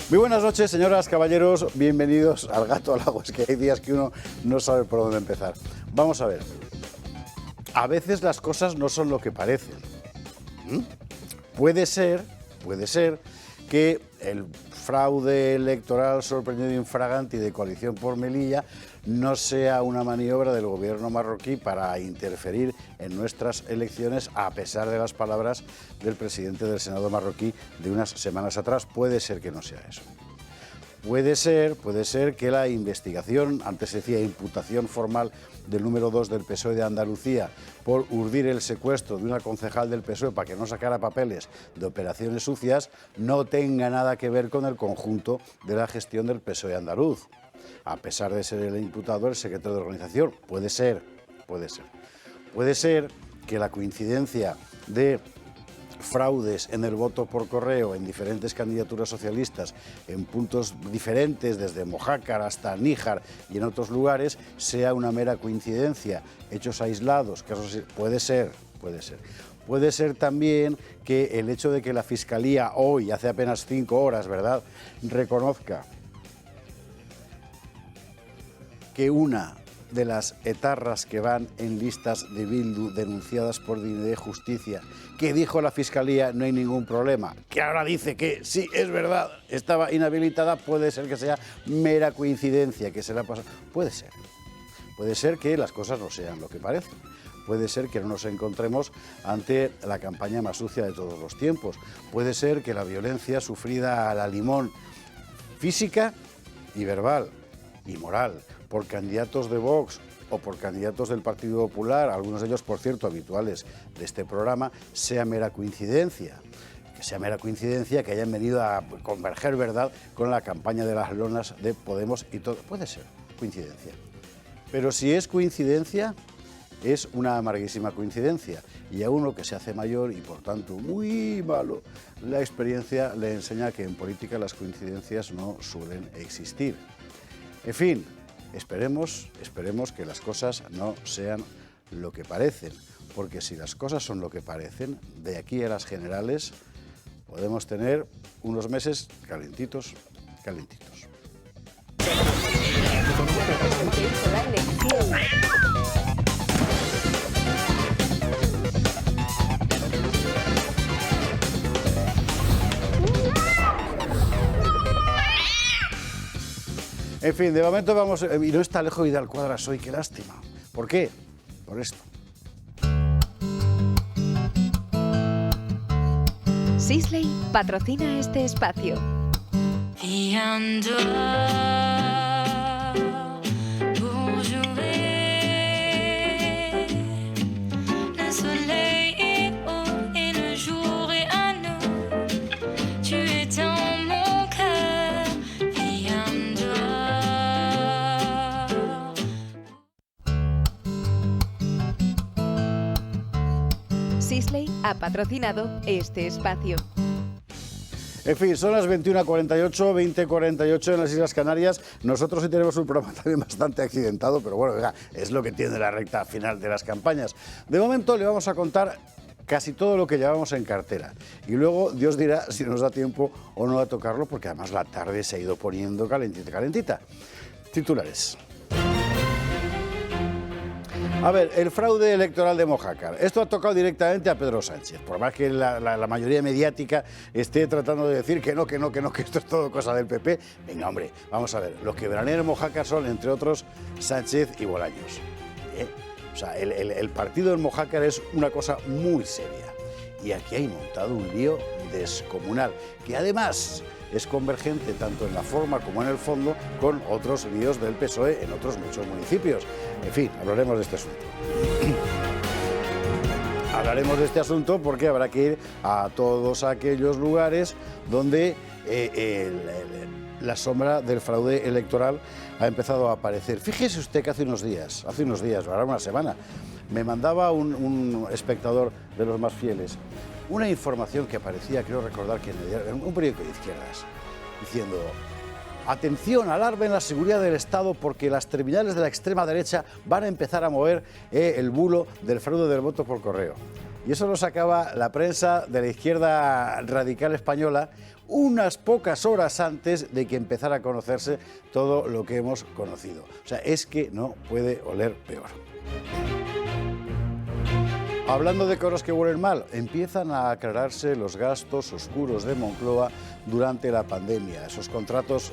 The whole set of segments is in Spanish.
Muy buenas noches, señoras, caballeros, bienvenidos al Gato al Agua. Es que hay días que uno no sabe por dónde empezar. Vamos a ver, a veces las cosas no son lo que parecen. Puede ser que el fraude electoral sorprendido infraganti de Coalición por Melilla no sea una maniobra del gobierno marroquí para interferir en nuestras elecciones, a pesar de las palabras del presidente del Senado marroquí de unas semanas atrás. Puede ser que no sea eso. Puede ser que la investigación, antes se decía imputación formal del número 2 del PSOE de Andalucía por urdir el secuestro de una concejal del PSOE para que no sacara papeles de operaciones sucias, no tenga nada que ver con el conjunto de la gestión del PSOE andaluz, a pesar de ser el imputado el secretario de organización. Puede ser que la coincidencia de fraudes en el voto por correo en diferentes candidaturas socialistas en puntos diferentes, desde Mojácar hasta Níjar y en otros lugares, sea una mera coincidencia, hechos aislados, casos. Puede ser. Puede ser también que el hecho de que la Fiscalía hoy, hace apenas 5 horas, ¿verdad?, reconozca que una de las etarras que van en listas de Bildu denunciadas por Dignidad y Justicia, que dijo la Fiscalía no hay ningún problema, que ahora dice que sí, es verdad, estaba inhabilitada, puede ser que sea mera coincidencia, que se la pasa. Puede ser que las cosas no sean lo que parecen. Puede ser que no nos encontremos ante la campaña más sucia de todos los tiempos. Puede ser que la violencia sufrida a la limón, física y verbal y moral, por candidatos de Vox o por candidatos del Partido Popular, algunos de ellos, por cierto, habituales de este programa, sea mera coincidencia. Que sea mera coincidencia que hayan venido a converger, ¿verdad?, con la campaña de las lonas de Podemos y todo. Puede ser coincidencia. Pero si es coincidencia, es una amarguísima coincidencia. Y a uno que se hace mayor y, por tanto, muy malo, la experiencia le enseña que en política las coincidencias no suelen existir. En fin, esperemos que las cosas no sean lo que parecen, porque si las cosas son lo que parecen, de aquí a las generales podemos tener unos meses calentitos. En fin, de momento vamos. Y no está lejos Vidal Cuadras hoy, qué lástima. ¿Por qué? Por esto. Sisley patrocina este espacio. Sisley ha patrocinado este espacio. En fin, son las 21:48, 20:48 en las Islas Canarias. Nosotros sí tenemos un programa también bastante accidentado, pero bueno, venga, es lo que tiene la recta final de las campañas. De momento le vamos a contar casi todo lo que llevamos en cartera. Y luego Dios dirá si nos da tiempo o no a tocarlo, porque además la tarde se ha ido poniendo calentita. Titulares. A ver, el fraude electoral de Mojácar. Esto ha tocado directamente a Pedro Sánchez, por más que la mayoría mediática esté tratando de decir que no, que esto es todo cosa del PP. Venga, hombre, vamos a ver. Los que veranean en Mojácar son, entre otros, Sánchez y Bolaños. O sea, el partido en Mojácar es una cosa muy seria. Y aquí hay montado un lío descomunal, que además es convergente tanto en la forma como en el fondo con otros líos del PSOE en otros muchos municipios. En fin, hablaremos de este asunto. Hablaremos de este asunto porque habrá que ir a todos aquellos lugares donde la sombra del fraude electoral ha empezado a aparecer. Fíjese usted que hace unos días, ahora una semana, me mandaba un espectador de los más fieles una información que aparecía, creo recordar que en un periódico de izquierdas, diciendo: atención, alarma en la seguridad del Estado porque las terminales de la extrema derecha van a empezar a mover el bulo del fraude del voto por correo. Y eso lo sacaba la prensa de la izquierda radical española unas pocas horas antes de que empezara a conocerse todo lo que hemos conocido. O sea, es que no puede oler peor. Hablando de cosas que huelen mal, empiezan a aclararse los gastos oscuros de Moncloa durante la pandemia. Esos contratos,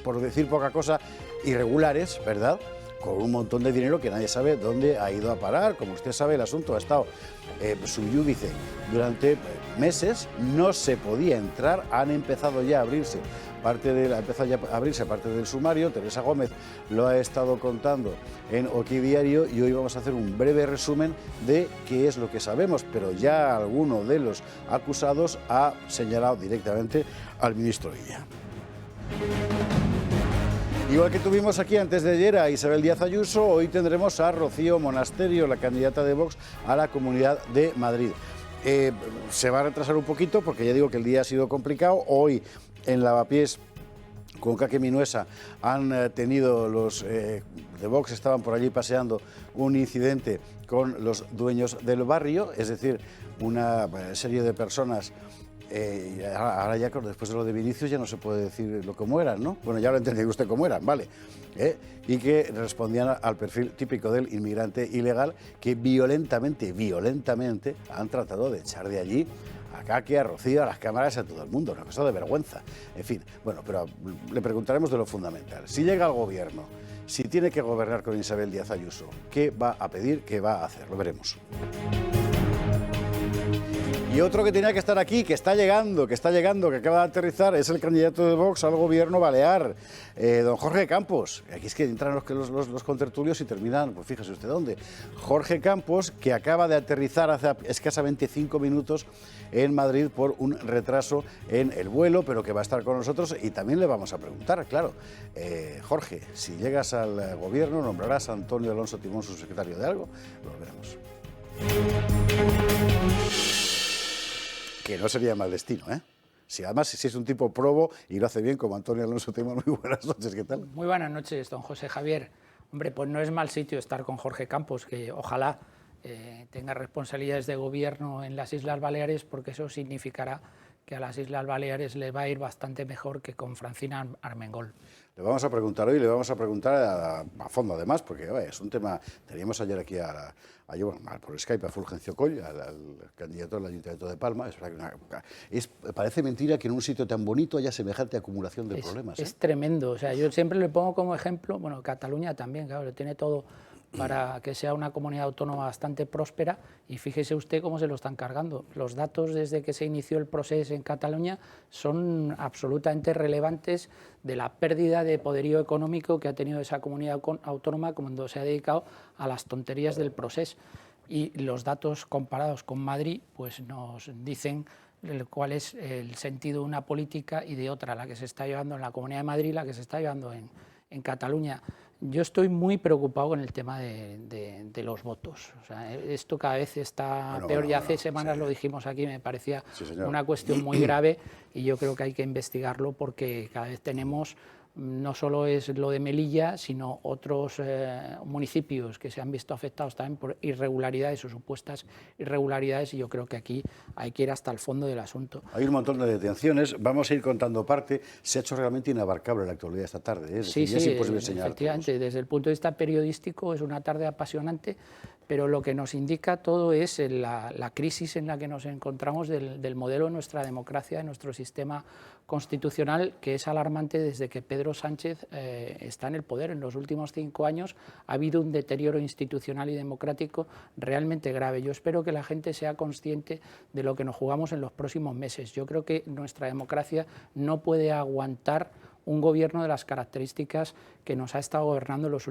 por decir poca cosa, irregulares, ¿verdad?, con un montón de dinero que nadie sabe dónde ha ido a parar. Como usted sabe, el asunto ha estado sub iudice durante meses, no se podía entrar, han empezado ya a abrirse parte del sumario. Teresa Gómez lo ha estado contando en OK Diario y hoy vamos a hacer un breve resumen de qué es lo que sabemos, pero ya alguno de los acusados ha señalado directamente al ministro Illa. Igual que tuvimos aquí antes de ayer a Isabel Díaz Ayuso, hoy tendremos a Rocío Monasterio, la candidata de Vox a la Comunidad de Madrid. Se va a retrasar un poquito porque ya digo que el día ha sido complicado. Hoy en Lavapiés, con Kake Minuesa, han tenido los de Vox, estaban por allí paseando, un incidente con los dueños del barrio, es decir, una serie de personas. Ahora ya después de lo de Vinicius ya no se puede decir cómo eran, ¿no? Bueno, ya lo entendió usted cómo eran, vale. Y que respondían al perfil típico del inmigrante ilegal que violentamente han tratado de echar de allí a Kake, a Rocío, a las cámaras, a todo el mundo, una cosa de vergüenza. En fin, bueno, pero le preguntaremos de lo fundamental. Si llega al gobierno, si tiene que gobernar con Isabel Díaz Ayuso, ¿qué va a pedir, qué va a hacer? Lo veremos. Y otro que tenía que estar aquí, que está llegando, que acaba de aterrizar, es el candidato de Vox al gobierno balear, don Jorge Campos. Aquí es que entran los contertulios y terminan, pues fíjese usted dónde. Jorge Campos, que acaba de aterrizar hace escasamente 5 minutos en Madrid por un retraso en el vuelo, pero que va a estar con nosotros y también le vamos a preguntar, claro. Jorge, si llegas al gobierno, ¿nombrarás a Antonio Alonso Timón su secretario de algo? Lo veremos. Que no sería mal destino, ¿eh? Si además si es un tipo probo y lo hace bien como Antonio Alonso Timón. Muy buenas noches, ¿qué tal? Muy buenas noches, don José Javier. Hombre, pues no es mal sitio estar con Jorge Campos, que ojalá tenga responsabilidades de gobierno en las Islas Baleares, porque eso significará que a las Islas Baleares le va a ir bastante mejor que con Francina Armengol. Le vamos a preguntar hoy, le vamos a preguntar a fondo además, porque es un tema, teníamos ayer aquí por Skype a Fulgencio Coll, al candidato del Ayuntamiento de Palma. Parece mentira que en un sitio tan bonito haya semejante acumulación de problemas. Es tremendo, o sea, yo siempre le pongo como ejemplo, bueno, Cataluña también, claro, le tiene todo para que sea una comunidad autónoma bastante próspera y fíjese usted cómo se lo están cargando. Los datos desde que se inició el proceso en Cataluña son absolutamente relevantes de la pérdida de poderío económico que ha tenido esa comunidad autónoma cuando se ha dedicado a las tonterías del proceso. Y los datos comparados con Madrid pues nos dicen cuál es el sentido de una política y de otra, la que se está llevando en la Comunidad de Madrid, la que se está llevando en Cataluña. Yo estoy muy preocupado con el tema de los votos. O sea, esto cada vez está peor. Ya hace semanas lo dijimos aquí, me parecía una cuestión muy grave y yo creo que hay que investigarlo porque cada vez tenemos, no solo es lo de Melilla, sino otros municipios que se han visto afectados también por irregularidades o supuestas irregularidades y yo creo que aquí hay que ir hasta el fondo del asunto. Hay un montón de detenciones, vamos a ir contando parte. Se ha hecho realmente inabarcable la actualidad esta tarde, ¿eh? Sí, es imposible señalar. Efectivamente, desde el punto de vista periodístico es una tarde apasionante, pero lo que nos indica todo es la crisis en la que nos encontramos del modelo de nuestra democracia, de nuestro sistema constitucional, que es alarmante desde que Pedro Sánchez está en el poder. En los últimos 5 años ha habido un deterioro institucional y democrático realmente grave. Yo espero que la gente sea consciente de lo que nos jugamos en los próximos meses. Yo creo que nuestra democracia no puede aguantar un gobierno de las características que nos ha estado gobernando en los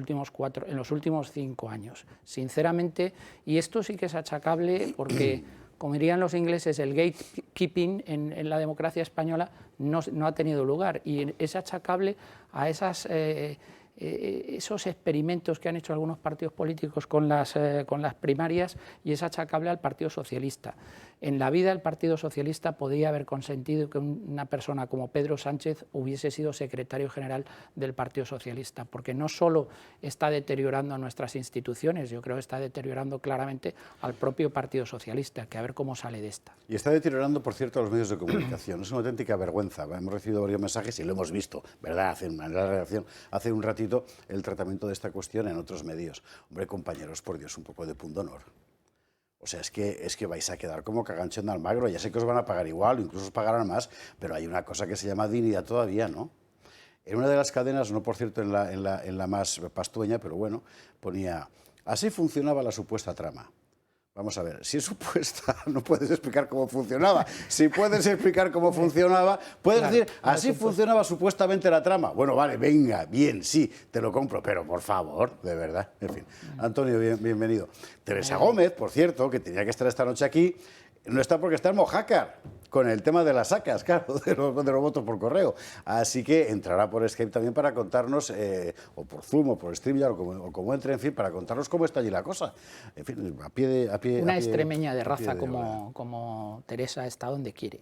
últimos 5 años. Sinceramente, y esto sí que es achacable porque, como dirían los ingleses, el gatekeeping en la democracia española no ha tenido lugar y es achacable a esos experimentos que han hecho algunos partidos políticos con las primarias y es achacable al Partido Socialista. En la vida el Partido Socialista podría haber consentido que una persona como Pedro Sánchez hubiese sido secretario general del Partido Socialista, porque no solo está deteriorando a nuestras instituciones, yo creo que está deteriorando claramente al propio Partido Socialista, que a ver cómo sale de esta. Y está deteriorando, por cierto, a los medios de comunicación. Es una auténtica vergüenza. Hemos recibido varios mensajes y lo hemos visto, ¿verdad? En la redacción, hace un ratito, el tratamiento de esta cuestión en otros medios. Hombre, compañeros, por Dios, un poco de pundonor. O sea, es que vais a quedar como cagancho en Almagro. Ya sé que os van a pagar igual, o incluso os pagarán más, pero hay una cosa que se llama dignidad todavía, ¿no? En una de las cadenas, no por cierto en la más pastueña, pero bueno, ponía, así funcionaba la supuesta trama. Vamos a ver, si es supuesta, no puedes explicar cómo funcionaba. Si puedes explicar cómo funcionaba, puedes decir, así funcionaba supuestamente la trama. Bueno, vale, venga, bien, sí, te lo compro, pero por favor, de verdad. En fin, Antonio, bienvenido. Teresa Gómez, por cierto, que tenía que estar esta noche aquí, no está porque está en Mojácar, con el tema de las sacas, claro, de los votos por correo. Así que entrará por Skype también para contarnos, o por Zoom, o por StreamYard, o como entre, en fin, para contarnos cómo está allí la cosa. En fin, a pie Una extremeña de raza como Teresa está donde quiere.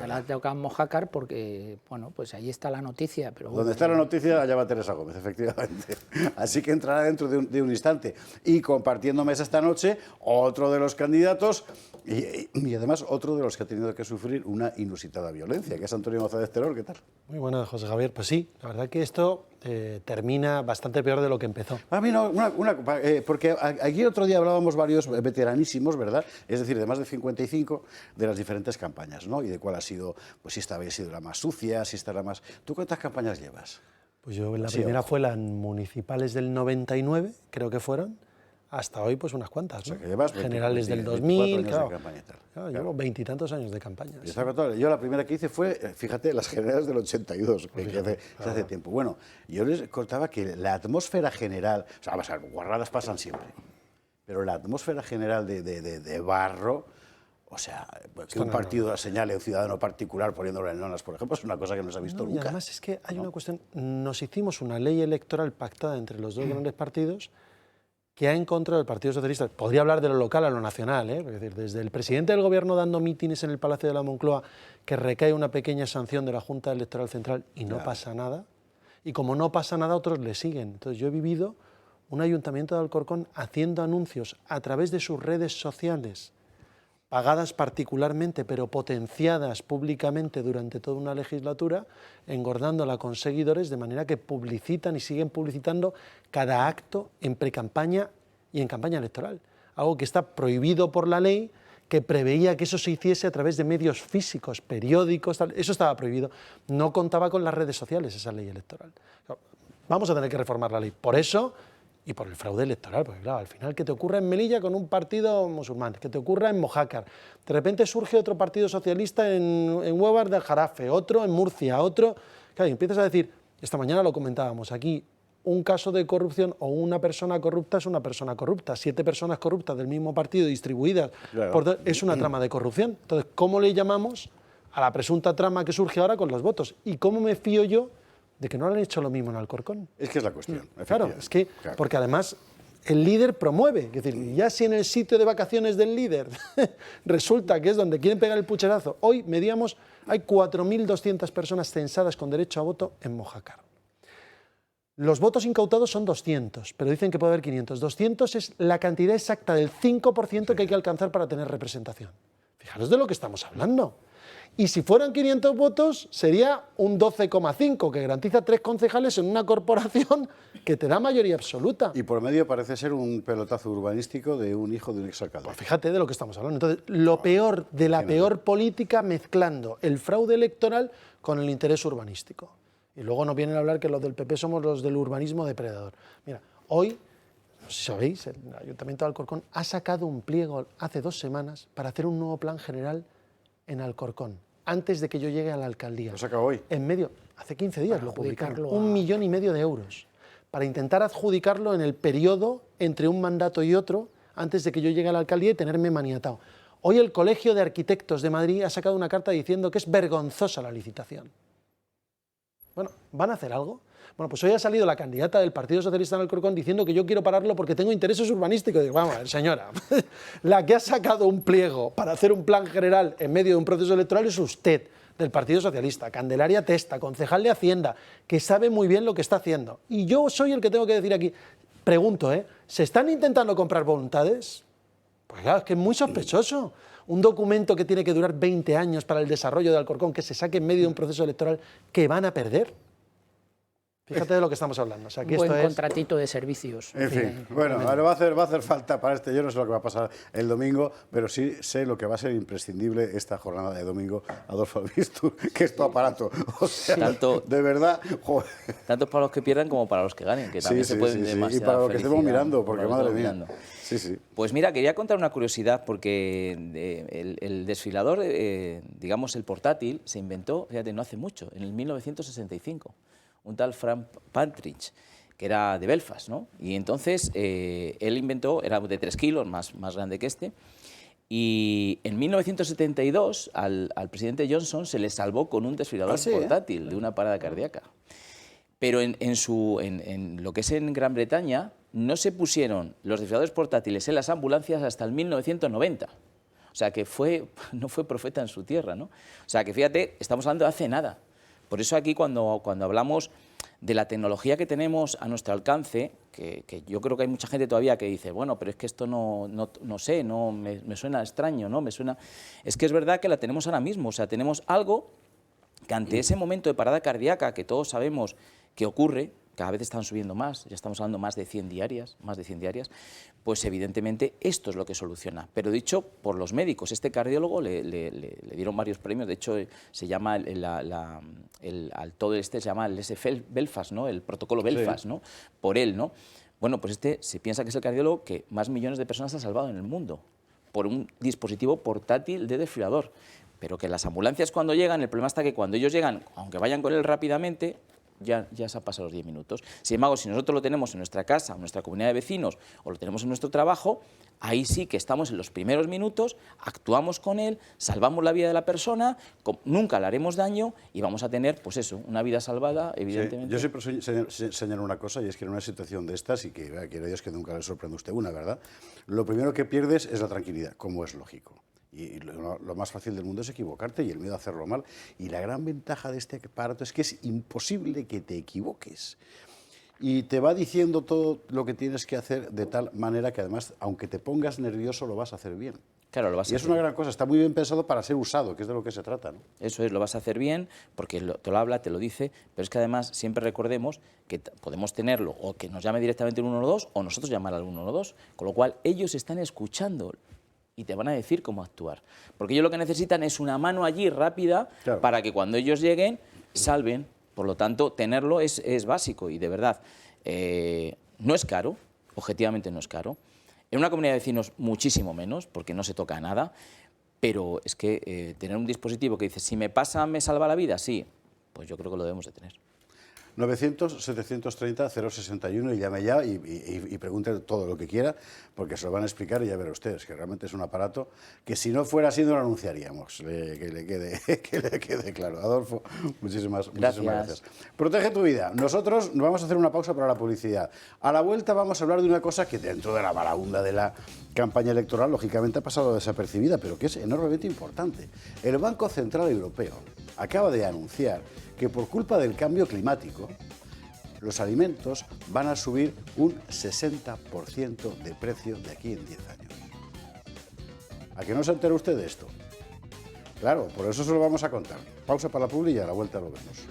La toca en Mojácar porque, bueno, pues ahí está la noticia. Pero donde está la noticia, allá va Teresa Gómez, efectivamente. Así que entrará dentro de un instante. Y compartiendo mesa esta noche, otro de los candidatos y además otro de los que ha tenido que sufrir una inusitada violencia, que es Antonio González Terol. ¿Qué tal? Muy buenas, José Javier. Pues sí, la verdad que esto termina bastante peor de lo que empezó. A mí no, porque aquí otro día hablábamos varios veteranísimos, ¿verdad? Es decir, de más de 55, de las diferentes campañas, ¿no? Y de cuál ha sido, pues si esta había sido la más sucia, si esta era la más... ¿Tú cuántas campañas llevas? Pues yo la primera fue las municipales del 99, creo que fueron, hasta hoy pues unas cuantas, ¿no? O sea, que llevas generales del 2000, claro, de campaña y tal. Claro, llevo 20 y tantos años de campaña. Sí. Yo la primera que hice fue, fíjate, las generales del 82, que hace tiempo. Bueno, yo les contaba que la atmósfera general, o sea, guarradas pasan siempre, pero la atmósfera general de barro, o sea, que un partido señale a un ciudadano particular poniéndolo en lonas, por ejemplo, es una cosa que no se ha visto nunca. Y además es que hay una cuestión, nos hicimos una ley electoral pactada entre los dos grandes partidos que ha encontrado el Partido Socialista. Podría hablar de lo local a lo nacional, es decir, desde el presidente del Gobierno dando mítines en el Palacio de la Moncloa, que recae una pequeña sanción de la Junta Electoral Central y no pasa nada, y como no pasa nada, otros le siguen. Entonces yo he vivido un ayuntamiento de Alcorcón haciendo anuncios a través de sus redes sociales, pagadas particularmente, pero potenciadas públicamente durante toda una legislatura, engordándola con seguidores, de manera que publicitan y siguen publicitando cada acto en precampaña y en campaña electoral. Algo que está prohibido por la ley, que preveía que eso se hiciese a través de medios físicos, periódicos, tal. Eso estaba prohibido. No contaba con las redes sociales esa ley electoral. Vamos a tener que reformar la ley. Por eso... y por el fraude electoral, porque claro, al final que te ocurra en Melilla con un partido musulmán, que te ocurra en Mojácar, de repente surge otro partido socialista en Huevas del Jarafe, otro en Murcia, otro... Claro, y empiezas a decir, esta mañana lo comentábamos aquí, un caso de corrupción o una persona corrupta es una persona corrupta, 7 personas corruptas del mismo partido distribuidas, claro, es una trama de corrupción. Entonces, ¿cómo le llamamos a la presunta trama que surge ahora con los votos? ¿Y cómo me fío yo de que no han hecho lo mismo en Alcorcón? Es que es la cuestión. Claro, es que, porque además el líder promueve, es decir, ya si en el sitio de vacaciones del líder resulta que es donde quieren pegar el pucherazo, hoy medíamos, hay 4.200 personas censadas con derecho a voto en Mojácar. Los votos incautados son 200, pero dicen que puede haber 500. 200 es la cantidad exacta del 5% que hay que alcanzar para tener representación. Fijaros de lo que estamos hablando. Y si fueran 500 votos, sería un 12,5, que garantiza 3 concejales en una corporación que te da mayoría absoluta. Y por medio parece ser un pelotazo urbanístico de un hijo de un exalcalde. Pues fíjate de lo que estamos hablando. Entonces, lo peor de la peor política, mezclando el fraude electoral con el interés urbanístico. Y luego nos vienen a hablar que los del PP somos los del urbanismo depredador. Mira, hoy, no sé si sabéis, el Ayuntamiento de Alcorcón ha sacado un pliego hace 2 semanas para hacer un nuevo plan general en Alcorcón, antes de que yo llegue a la alcaldía. ¿Lo saca hoy? En medio, hace 15 días lo publicaron, 1,5 millones de euros, para intentar adjudicarlo en el periodo entre un mandato y otro, antes de que yo llegue a la alcaldía y tenerme maniatado. Hoy el Colegio de Arquitectos de Madrid ha sacado una carta diciendo que es vergonzosa la licitación. Bueno, ¿van a hacer algo? Bueno, pues hoy ha salido la candidata del Partido Socialista en Alcorcón diciendo que yo quiero pararlo porque tengo intereses urbanísticos. Digo, vamos a ver, señora, la que ha sacado un pliego para hacer un plan general en medio de un proceso electoral es usted, del Partido Socialista, Candelaria Testa, concejal de Hacienda, que sabe muy bien lo que está haciendo. Y yo soy el que tengo que decir aquí, pregunto, ¿se están intentando comprar voluntades? Pues claro, es que es muy sospechoso. Un documento que tiene que durar 20 años para el desarrollo de Alcorcón, que se saque en medio de un proceso electoral, que van a perder. Fíjate de lo que estamos hablando. O sea, que un buen esto contratito de servicios. En fin, bueno, ahora va a hacer falta para yo no sé lo que va a pasar el domingo, pero sí sé lo que va a ser imprescindible esta jornada de domingo, Adolfo Albistur, que es tu aparato. O sea, Tanto, de verdad, joder. Tanto para los que pierdan como para los que ganen, que también se pueden y para lo que estemos mirando, porque madre mía. Sí, sí. Pues mira, quería contar una curiosidad, porque el desfilador, digamos el portátil, se inventó, fíjate, no hace mucho, en el 1965. Un tal Frank Partridge, que era de Belfast, ¿no? Y entonces él inventó, era de 3 kilos, más grande que este, y en 1972 al presidente Johnson se le salvó con un desfilador portátil de una parada cardíaca. Pero en lo que es en Gran Bretaña no se pusieron los desfiladores portátiles en las ambulancias hasta el 1990. O sea que no fue profeta en su tierra, ¿no? O sea que fíjate, estamos hablando de hace nada. Por eso aquí cuando hablamos de la tecnología que tenemos a nuestro alcance, que yo creo que hay mucha gente todavía que dice, bueno, pero es que esto no sé, me suena extraño, ¿no? Es que es verdad que la tenemos ahora mismo, o sea, tenemos algo que ante ese momento de parada cardíaca que todos sabemos que ocurre, cada vez están subiendo más, ya estamos hablando más de 100 diarias, pues evidentemente esto es lo que soluciona. Pero dicho por los médicos, este cardiólogo le dieron varios premios, de hecho se llama todo este se llama el SF Belfast, ¿no? El protocolo Belfast, ¿no? Por él, ¿no? Bueno, pues se piensa que es el cardiólogo que más millones de personas ha salvado en el mundo por un dispositivo portátil de desfibrilador. Pero que las ambulancias cuando llegan, el problema está que cuando ellos llegan, aunque vayan con él rápidamente, ya se han pasado los 10 minutos. Sin embargo, si nosotros lo tenemos en nuestra casa, en nuestra comunidad de vecinos, o lo tenemos en nuestro trabajo, ahí sí que estamos en los primeros minutos, actuamos con él, salvamos la vida de la persona, nunca le haremos daño y vamos a tener, pues eso, una vida salvada, evidentemente. Sí, yo siempre señalo una cosa, y es que en una situación de estas, y que quiero Dios que nunca le sorprenda a usted una, ¿verdad? Lo primero que pierdes es la tranquilidad, como es lógico. Y lo más fácil del mundo es equivocarte y el miedo a hacerlo mal. Y la gran ventaja de este aparato es que es imposible que te equivoques. Y te va diciendo todo lo que tienes que hacer de tal manera que además, aunque te pongas nervioso, lo vas a hacer bien. Claro, lo vas a y es una gran cosa, está muy bien pensado para ser usado, que es de lo que se trata, ¿no? Eso es, lo vas a hacer bien, porque te lo habla, te lo dice, pero es que además siempre recordemos que podemos tenerlo o que nos llame directamente el 112 o nosotros llamar al 112, con lo cual ellos están escuchando y te van a decir cómo actuar. Porque ellos lo que necesitan es una mano allí rápida, claro, para que cuando ellos lleguen, salven. Por lo tanto, tenerlo es básico y de verdad, no es caro, objetivamente no es caro. En una comunidad de vecinos muchísimo menos, porque no se toca nada, pero es que tener un dispositivo que dice, si me pasa, me salva la vida, sí, pues yo creo que lo debemos de tener. 900-730-061 y llame ya y pregunte todo lo que quiera, porque se lo van a explicar y ya verán ustedes que realmente es un aparato que si no fuera así no lo anunciaríamos, que le quede claro. Adolfo, muchísimas gracias. Protege tu vida. Nosotros vamos a hacer una pausa para la publicidad. A la vuelta vamos a hablar de una cosa que dentro de la baraunda de la campaña electoral lógicamente ha pasado desapercibida, pero que es enormemente importante. El Banco Central Europeo acaba de anunciar que por culpa del cambio climático, los alimentos van a subir un 60% de precio de aquí en 10 años. ¿A que no se entera usted de esto? Claro, por eso se lo vamos a contar. Pausa para la publi y a la vuelta lo vemos.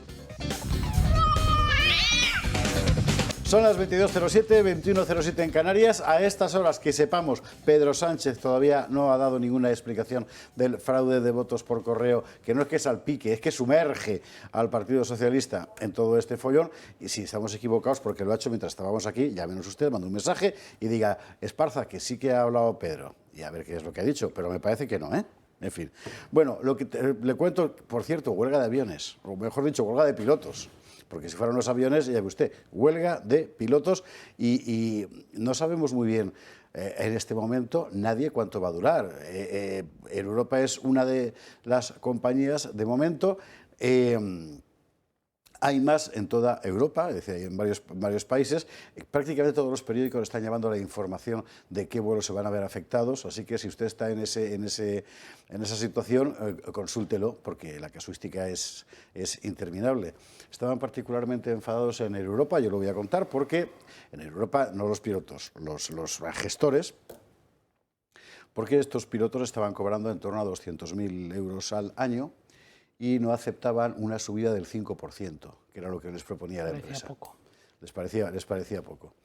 Son las 22:07, 21:07 en Canarias. A estas horas que sepamos, Pedro Sánchez todavía no ha dado ninguna explicación del fraude de votos por correo, que no es que salpique, es que sumerge al Partido Socialista en todo este follón. Y si estamos equivocados, porque lo ha hecho mientras estábamos aquí, llámenos usted, mande un mensaje y diga, Esparza, que sí que ha hablado Pedro. Y a ver qué es lo que ha dicho, pero me parece que no, ¿eh? En fin. Bueno, lo que le cuento, por cierto, huelga de aviones, o mejor dicho, huelga de pilotos. Porque si fueran los aviones, ya ve usted, huelga de pilotos y no sabemos muy bien en este momento nadie cuánto va a durar. Europa es una de las compañías de momento. Hay más en toda Europa, es decir, hay en varios países. Prácticamente todos los periódicos están llevando la información de qué vuelos se van a ver afectados, así que si usted está en esa situación, consúltelo, porque la casuística es interminable. Estaban particularmente enfadados en Europa, yo lo voy a contar, porque en Europa, no los pilotos, los gestores, porque estos pilotos estaban cobrando en torno a 200.000 euros al año, y no aceptaban una subida del 5%, que era lo que les proponía la empresa. Poco. Les parecía poco.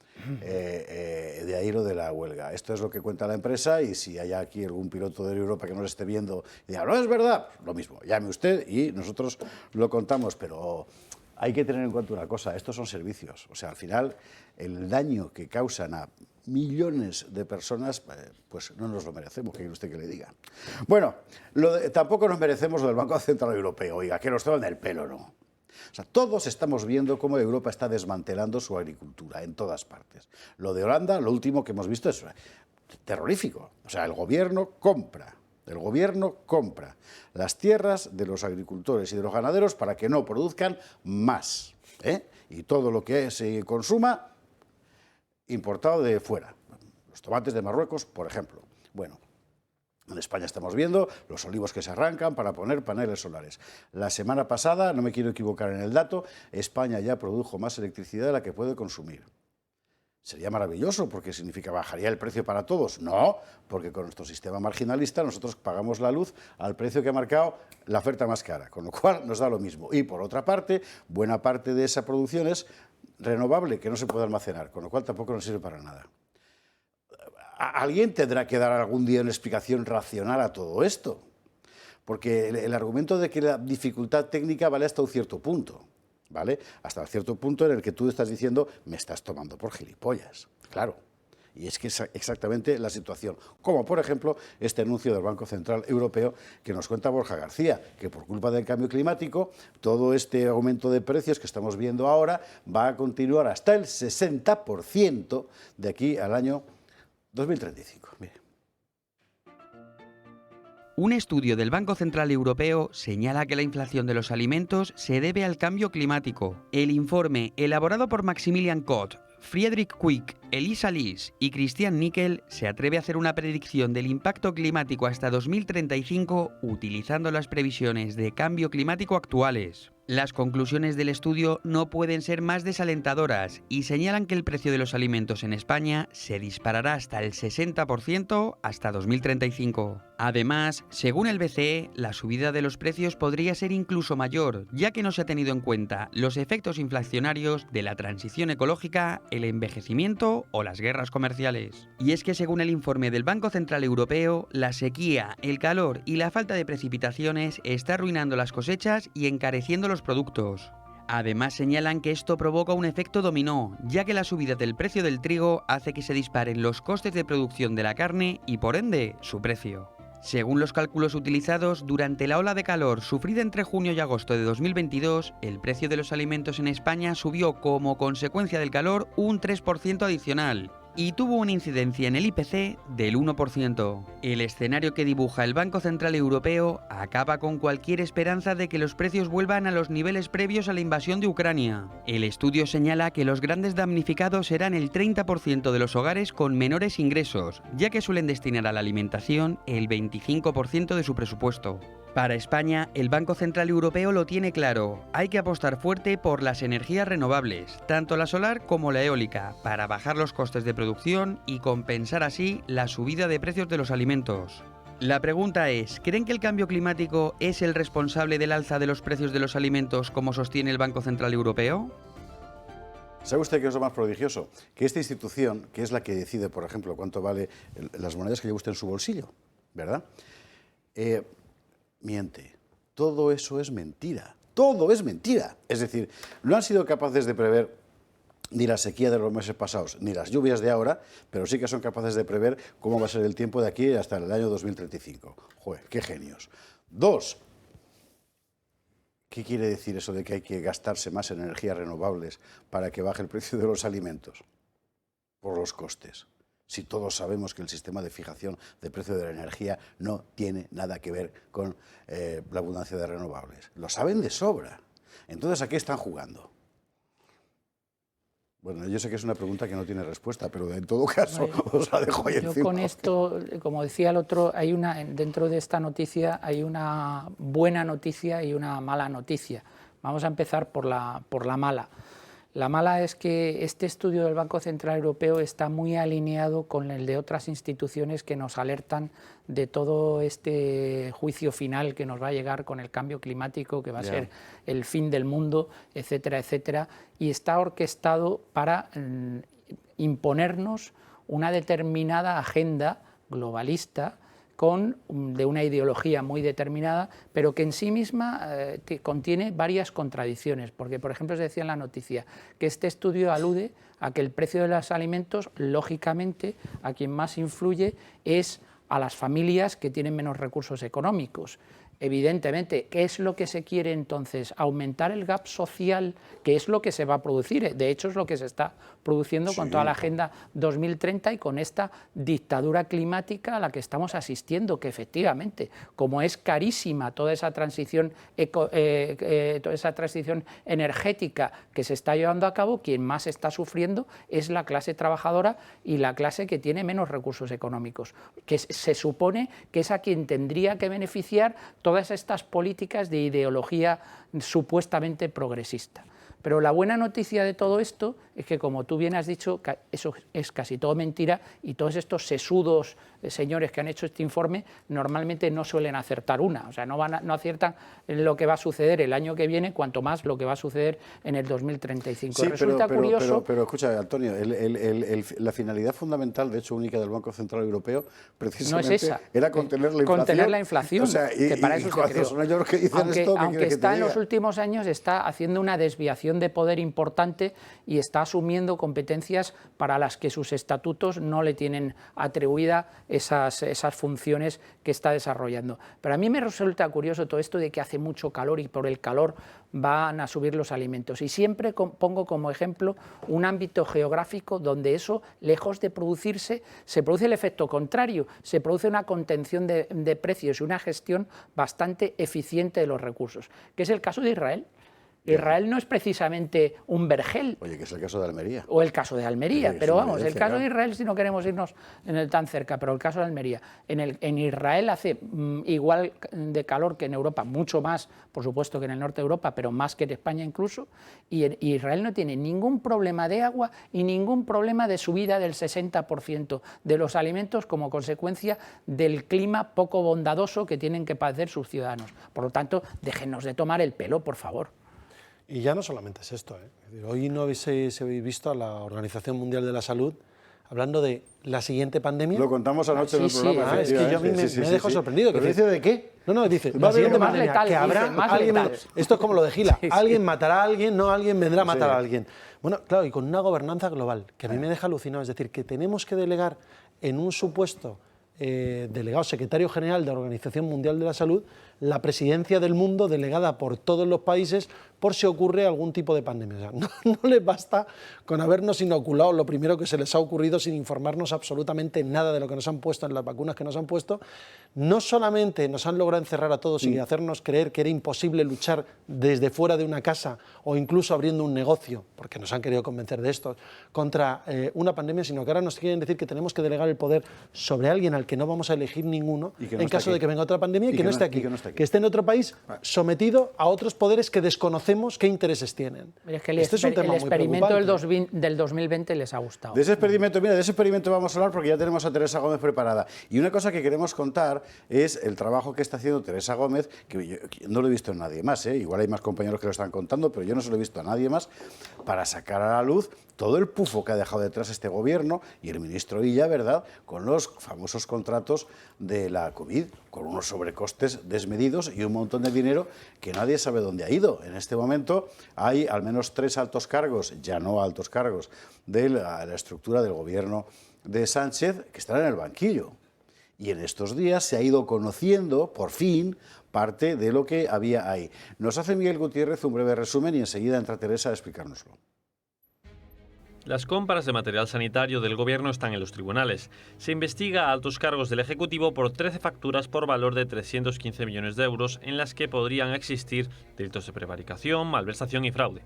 De ahí lo de la huelga. Esto es lo que cuenta la empresa, y si hay aquí algún piloto de Europa que nos esté viendo y diga, no es verdad, lo mismo, llame usted y nosotros lo contamos, pero hay que tener en cuenta una cosa, estos son servicios. O sea, al final, el daño que causan a millones de personas, pues no nos lo merecemos, que quiere usted que le diga. Bueno, tampoco nos merecemos lo del Banco Central Europeo, oiga, que nos toman el pelo, ¿no? O sea, todos estamos viendo cómo Europa está desmantelando su agricultura en todas partes. Lo de Holanda, lo último que hemos visto es terrorífico. O sea, el gobierno compra las tierras de los agricultores y de los ganaderos para que no produzcan más, y todo lo que se consuma importado de fuera. Los tomates de Marruecos, por ejemplo. Bueno, en España estamos viendo los olivos que se arrancan para poner paneles solares. La semana pasada, no me quiero equivocar en el dato, España ya produjo más electricidad de la que puede consumir. Sería maravilloso porque significa bajaría el precio para todos. No, porque con nuestro sistema marginalista nosotros pagamos la luz al precio que ha marcado la oferta más cara, con lo cual nos da lo mismo. Y por otra parte, buena parte de esa producción es renovable, que no se puede almacenar, con lo cual tampoco nos sirve para nada. Alguien tendrá que dar algún día una explicación racional a todo esto, porque el argumento de que la dificultad técnica vale hasta un cierto punto, ¿vale? Hasta un cierto punto en el que tú estás diciendo, me estás tomando por gilipollas, claro. Y es que es exactamente la situación. Como, por ejemplo, este anuncio del Banco Central Europeo que nos cuenta Borja García, que por culpa del cambio climático, todo este aumento de precios que estamos viendo ahora va a continuar hasta el 60% de aquí al año 2035. Mire. Un estudio del Banco Central Europeo señala que la inflación de los alimentos se debe al cambio climático. El informe, elaborado por Maximilian Kott, Friedrich Quick, Elisa Lis y Christian Nickel, se atreve a hacer una predicción del impacto climático hasta 2035 utilizando las previsiones de cambio climático actuales. Las conclusiones del estudio no pueden ser más desalentadoras y señalan que el precio de los alimentos en España se disparará hasta el 60% hasta 2035. Además, según el BCE, la subida de los precios podría ser incluso mayor, ya que no se ha tenido en cuenta los efectos inflacionarios de la transición ecológica, el envejecimiento o las guerras comerciales. Y es que según el informe del Banco Central Europeo, la sequía, el calor y la falta de precipitaciones está arruinando las cosechas y encareciendo los productos. Además señalan que esto provoca un efecto dominó, ya que la subida del precio del trigo hace que se disparen los costes de producción de la carne y por ende su precio. Según los cálculos utilizados, durante la ola de calor sufrida entre junio y agosto de 2022, el precio de los alimentos en España subió como consecuencia del calor un 3% adicional y tuvo una incidencia en el IPC del 1%. El escenario que dibuja el Banco Central Europeo acaba con cualquier esperanza de que los precios vuelvan a los niveles previos a la invasión de Ucrania. El estudio señala que los grandes damnificados serán el 30% de los hogares con menores ingresos, ya que suelen destinar a la alimentación el 25% de su presupuesto. Para España, el Banco Central Europeo lo tiene claro. Hay que apostar fuerte por las energías renovables, tanto la solar como la eólica, para bajar los costes de producción y compensar así la subida de precios de los alimentos. La pregunta es, ¿creen que el cambio climático es el responsable del alza de los precios de los alimentos como sostiene el Banco Central Europeo? ¿Sabe usted qué es lo más prodigioso? Que esta institución, que es la que decide, por ejemplo, cuánto vale las monedas que lleva usted en su bolsillo, ¿verdad? Miente. Todo eso es mentira. Todo es mentira. Es decir, no han sido capaces de prever ni la sequía de los meses pasados, ni las lluvias de ahora, pero sí que son capaces de prever cómo va a ser el tiempo de aquí hasta el año 2035. Joder, qué genios. 2. ¿Qué quiere decir eso de que hay que gastarse más en energías renovables para que baje el precio de los alimentos? Por los costes. Si todos sabemos que el sistema de fijación de precio de la energía no tiene nada que ver con la abundancia de renovables. Lo saben de sobra. Entonces, ¿a qué están jugando? Bueno, yo sé que es una pregunta que no tiene respuesta, pero en todo caso os la dejo ahí Yo encima. con esto, como decía el otro, dentro de esta noticia hay una buena noticia y una mala noticia. Vamos a empezar por la mala. La mala es que este estudio del Banco Central Europeo está muy alineado con el de otras instituciones que nos alertan de todo este juicio final que nos va a llegar con el cambio climático, que va a ser el fin del mundo, etcétera, etcétera, y está orquestado para imponernos una determinada agenda globalista de una ideología muy determinada, pero que en sí misma contiene varias contradicciones, porque, por ejemplo, se decía en la noticia que este estudio alude a que el precio de los alimentos, lógicamente, a quien más influye es a las familias que tienen menos recursos económicos. Evidentemente, ¿qué es lo que se quiere entonces? Aumentar el gap social, que es lo que se va a producir. De hecho, es lo que se está produciendo con toda la Agenda 2030 y con esta dictadura climática a la que estamos asistiendo, que efectivamente, como es carísima toda esa transición energética que se está llevando a cabo, quien más está sufriendo es la clase trabajadora y la clase que tiene menos recursos económicos, que se supone que es a quien tendría que beneficiar todas estas políticas de ideología supuestamente progresista. Pero la buena noticia de todo esto es que, como tú bien has dicho, eso es casi todo mentira y todos estos sesudos señores que han hecho este informe normalmente no suelen acertar una, o sea, no aciertan lo que va a suceder el año que viene, cuanto más lo que va a suceder en el 2035. Sí, Resulta curioso... pero escucha, Antonio, la finalidad fundamental, de hecho única del Banco Central Europeo, precisamente no es esa, era contener la inflación. Contener la inflación, o sea, que para eso se creó. Son ellos los que dicen esto, aunque está en los últimos años, está haciendo una desviación de poder importante y está asumiendo competencias para las que sus estatutos no le tienen atribuida esas funciones que está desarrollando. Pero a mí me resulta curioso todo esto de que hace mucho calor y por el calor van a subir los alimentos. Y siempre pongo como ejemplo un ámbito geográfico donde eso, lejos de producirse, se produce el efecto contrario, se produce una contención de precios y una gestión bastante eficiente de los recursos, que es el caso de Israel. Israel no es precisamente un vergel. Oye, que es el caso de Almería. O el caso de Almería, pero vamos, el caso claro. de Israel, si no queremos irnos tan cerca, pero el caso de Almería. En Israel hace igual de calor que en Europa, mucho más, por supuesto, que en el norte de Europa, pero más que en España incluso, y Israel no tiene ningún problema de agua y ningún problema de subida del 60% de los alimentos como consecuencia del clima poco bondadoso que tienen que padecer sus ciudadanos. Por lo tanto, déjenos de tomar el pelo, por favor. Y ya no solamente es esto, hoy no habéis visto a la Organización Mundial de la Salud hablando de la siguiente pandemia. Lo contamos anoche en el programa. Es que yo a mí me dejo sorprendido. ¿Pero dice de qué? No, dice, la siguiente pandemia, letal, que habrá alguien... Esto es como lo de Gila, alguien matará a alguien, no alguien vendrá a matar a alguien. Bueno, claro, y con una gobernanza global, que a mí me deja alucinado, es decir, que tenemos que delegar en un supuesto delegado secretario general de la Organización Mundial de la Salud la presidencia del mundo delegada por todos los países por si ocurre algún tipo de pandemia. O sea, no les basta con habernos inoculado lo primero que se les ha ocurrido sin informarnos absolutamente nada de lo que nos han puesto en las vacunas que nos han puesto. No solamente nos han logrado encerrar a todos y hacernos creer que era imposible luchar desde fuera de una casa o incluso abriendo un negocio, porque nos han querido convencer de esto, contra una pandemia, sino que ahora nos quieren decir que tenemos que delegar el poder sobre alguien al que no vamos a elegir ninguno en caso de que venga otra pandemia y que no esté aquí. Que esté en otro país sometido a otros poderes que desconocemos qué intereses tienen. Es que el experimento del 2020 les ha gustado. De ese experimento vamos a hablar porque ya tenemos a Teresa Gómez preparada. Y una cosa que queremos contar es el trabajo que está haciendo Teresa Gómez, que yo no lo he visto en nadie más, igual hay más compañeros que lo están contando, pero yo no se lo he visto a nadie más, para sacar a la luz todo el pufo que ha dejado detrás este gobierno y el ministro Illa, ¿verdad?, con los famosos contratos de la COVID, con unos sobrecostes desmedidos y un montón de dinero que nadie sabe dónde ha ido. En este momento hay al menos 3 altos cargos, ya no altos cargos, de la estructura del gobierno de Sánchez que están en el banquillo. Y en estos días se ha ido conociendo, por fin, parte de lo que había ahí. Nos hace Miguel Gutiérrez un breve resumen y enseguida entra Teresa a explicárnoslo. Las compras de material sanitario del Gobierno están en los tribunales. Se investiga a altos cargos del Ejecutivo por 13 facturas por valor de 315 millones de euros en las que podrían existir delitos de prevaricación, malversación y fraude.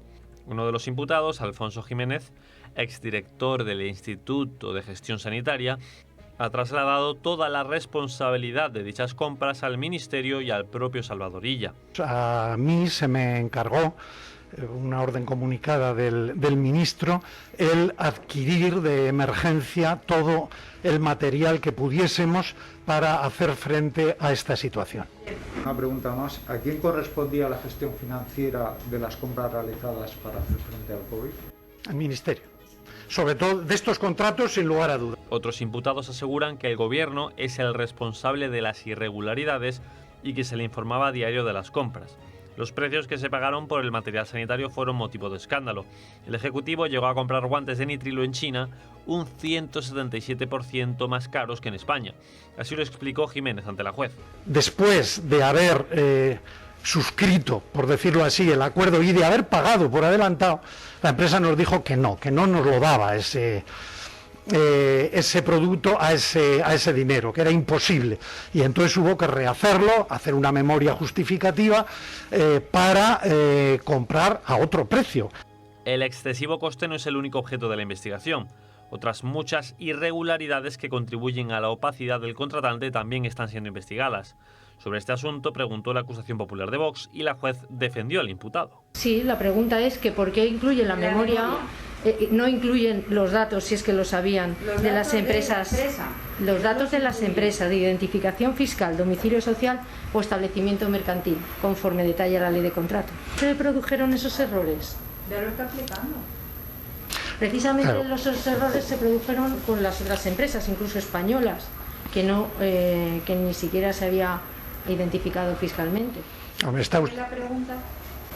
Uno de los imputados, Alfonso Jiménez, exdirector del Instituto de Gestión Sanitaria, ha trasladado toda la responsabilidad de dichas compras al Ministerio y al propio Salvador Illa. A mí se me encargó una orden comunicada del ministro, el adquirir de emergencia todo el material que pudiésemos para hacer frente a esta situación. Una pregunta más, ¿a quién correspondía la gestión financiera de las compras realizadas para hacer frente al COVID? Al Ministerio. Sobre todo de estos contratos, sin lugar a dudas. Otros imputados aseguran que el Gobierno es el responsable de las irregularidades y que se le informaba a diario de las compras. Los precios que se pagaron por el material sanitario fueron motivo de escándalo. El Ejecutivo llegó a comprar guantes de nitrilo en China un 177% más caros que en España. Así lo explicó Jiménez ante la juez. Después de haber suscrito, por decirlo así, el acuerdo y de haber pagado por adelantado, la empresa nos dijo que no nos lo daba ese producto a ese dinero, que era imposible, y entonces hubo que rehacerlo, hacer una memoria justificativa para comprar a otro precio. El excesivo coste no es el único objeto de la investigación. Otras muchas irregularidades que contribuyen a la opacidad del contratante también están siendo investigadas. Sobre este asunto preguntó la acusación popular de Vox y la juez defendió al imputado. Sí, la pregunta es que ¿por qué incluyen la memoria? No incluyen los datos, si es que lo sabían, de las empresas, los datos de las empresas de identificación fiscal, domicilio social o establecimiento mercantil, conforme detalla la ley de contrato. ¿Se produjeron esos errores? Ya lo está aplicando. Precisamente claro. Los errores se produjeron con las otras empresas, incluso españolas, que ni siquiera se había identificado fiscalmente. ¿La pregunta?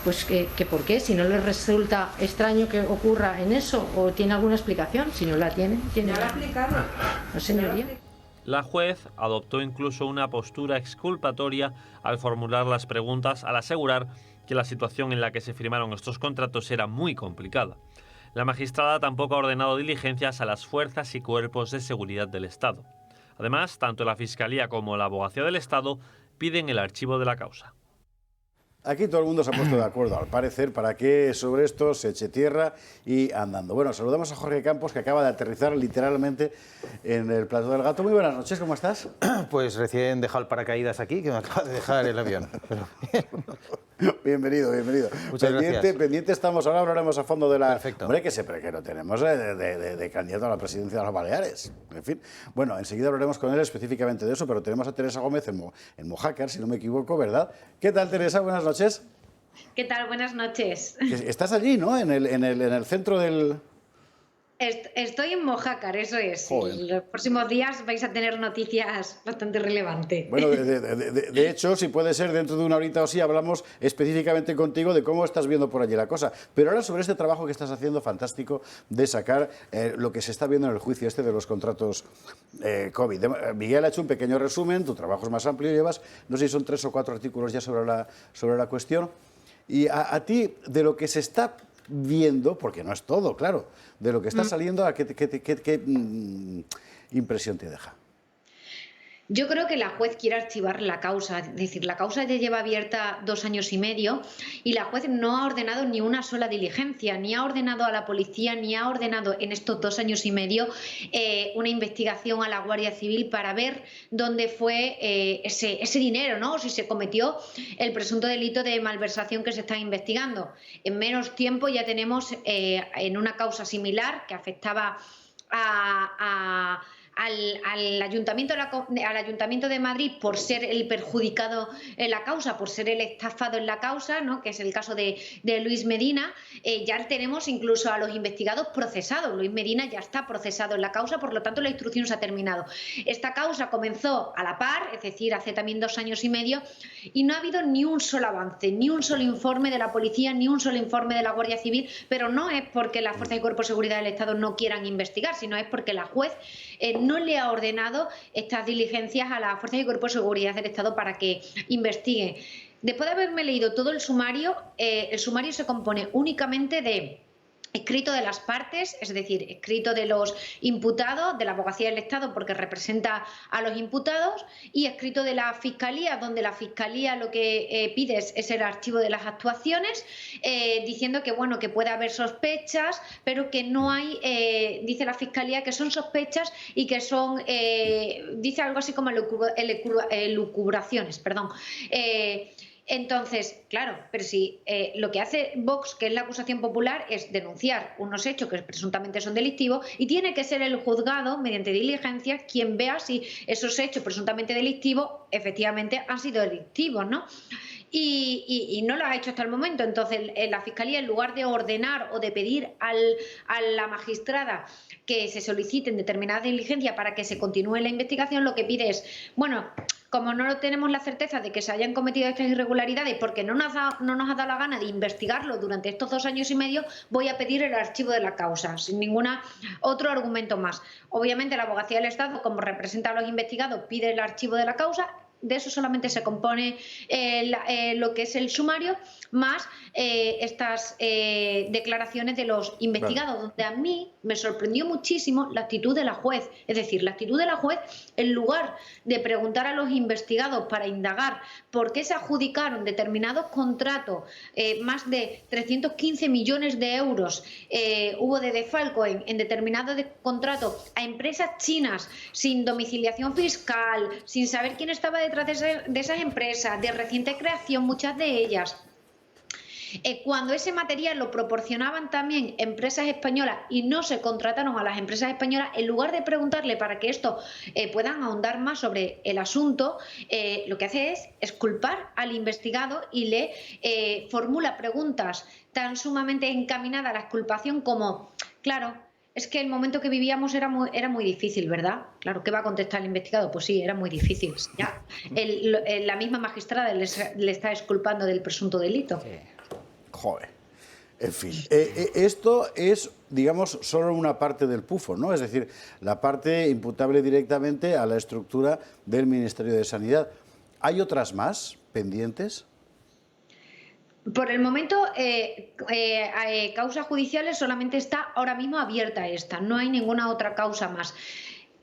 Pues que por qué, si no les resulta extraño que ocurra en eso, o tiene alguna explicación, si no la tiene. Ya lo ha aplicado. No, señoría. La juez adoptó incluso una postura exculpatoria al formular las preguntas, al asegurar que la situación en la que se firmaron estos contratos era muy complicada. La magistrada tampoco ha ordenado diligencias a las fuerzas y cuerpos de seguridad del Estado. Además, tanto la Fiscalía como la Abogacía del Estado piden el archivo de la causa. Aquí todo el mundo se ha puesto de acuerdo, al parecer, para que sobre esto se eche tierra y andando. Bueno, saludamos a Jorge Campos, que acaba de aterrizar literalmente en el Plató del Gato. Muy buenas noches, ¿cómo estás? Pues recién dejado el paracaídas aquí, que me acaba de dejar el avión. Pero... Bienvenido. Muchas gracias. Pendiente estamos, ahora hablaremos a fondo de la... Perfecto. Hombre, que lo tenemos de candidato a la presidencia de las Baleares. En fin, bueno, enseguida hablaremos con él específicamente de eso, pero tenemos a Teresa Gómez en Mojácar, si no me equivoco, ¿verdad? ¿Qué tal, Teresa? Buenas noches. ¿Qué tal? Buenas noches. Estás allí, ¿no? En el centro del... Estoy en Mojácar, eso es. Joder. Los próximos días vais a tener noticias bastante relevantes. Bueno, de hecho, si puede ser, dentro de una horita o así, hablamos específicamente contigo de cómo estás viendo por allí la cosa. Pero ahora sobre este trabajo que estás haciendo, fantástico, de sacar lo que se está viendo en el juicio este de los contratos COVID. Miguel ha hecho un pequeño resumen, tu trabajo es más amplio, llevas, no sé si son 3 o 4 artículos ya sobre la cuestión. Y a ti, de lo que se está viendo, porque no es todo, claro, de lo que está saliendo, ¿qué impresión te deja? Yo creo que la juez quiere archivar la causa, es decir, la causa ya lleva abierta 2 años y medio y la juez no ha ordenado ni una sola diligencia, ni ha ordenado a la policía, ni ha ordenado en estos 2 años y medio una investigación a la Guardia Civil para ver dónde fue ese dinero, ¿no? O si se cometió el presunto delito de malversación que se está investigando. En menos tiempo ya tenemos en una causa similar que afectaba al Ayuntamiento de Madrid por ser el perjudicado en la causa, por ser el estafado en la causa, ¿no? Que es el caso de Luis Medina. Ya tenemos incluso a los investigados procesados. Luis Medina ya está procesado en la causa, por lo tanto la instrucción se ha terminado. Esta causa comenzó a la par, es decir, hace también 2 años y medio, y no ha habido ni un solo avance, ni un solo informe de la policía, ni un solo informe de la Guardia Civil, pero no es porque las fuerzas y cuerpos de seguridad del Estado no quieran investigar, sino es porque la juez no le ha ordenado estas diligencias a las fuerzas y cuerpos de seguridad del Estado para que investiguen. Después de haberme leído todo el sumario se compone únicamente de escrito de las partes, es decir, escrito de los imputados, de la Abogacía del Estado, porque representa a los imputados, y escrito de la Fiscalía, donde la Fiscalía lo que pide es el archivo de las actuaciones, diciendo que, bueno, que puede haber sospechas, pero que no hay, dice la Fiscalía, que son sospechas y que son, dice algo así como elucubraciones, perdón. Entonces, claro, pero si lo que hace Vox, que es la acusación popular, es denunciar unos hechos que presuntamente son delictivos, y tiene que ser el juzgado, mediante diligencia, quien vea si esos hechos presuntamente delictivos efectivamente han sido delictivos, ¿no? Y no lo ha hecho hasta el momento. Entonces, la Fiscalía, en lugar de ordenar o de pedir a la magistrada que se soliciten determinadas diligencias para que se continúe la investigación, lo que pide es, bueno, como no tenemos la certeza de que se hayan cometido estas irregularidades, porque no nos ha dado la gana de investigarlo durante estos 2 años y medio, voy a pedir el archivo de la causa, sin ningún otro argumento más. Obviamente, la Abogacía del Estado, como representa a los investigados, pide el archivo de la causa. De eso solamente se compone lo que es el sumario, más estas declaraciones de los investigados, donde a mí me sorprendió muchísimo la actitud de la juez. Es decir, la actitud de la juez, en lugar de preguntar a los investigados para indagar por qué se adjudicaron determinados contratos, más de 315 millones de euros hubo de desfalco en determinados contratos a empresas chinas sin domiciliación fiscal, sin saber quién estaba detrás de esas empresas, de reciente creación, muchas de ellas. Cuando ese material lo proporcionaban también empresas españolas y no se contrataron a las empresas españolas, en lugar de preguntarle para que esto puedan ahondar más sobre el asunto, lo que hace es culpar al investigado y le formula preguntas tan sumamente encaminadas a la exculpación como, claro, es que el momento que vivíamos era muy difícil, ¿verdad? Claro, ¿qué va a contestar el investigado? Pues sí, era muy difícil. Ya, la misma magistrada le está exculpando del presunto delito. Joder. En fin, esto es, digamos, solo una parte del pufo, ¿no? Es decir, la parte imputable directamente a la estructura del Ministerio de Sanidad. ¿Hay otras más pendientes? Por el momento, causas judiciales solamente está ahora mismo abierta esta, no hay ninguna otra causa más.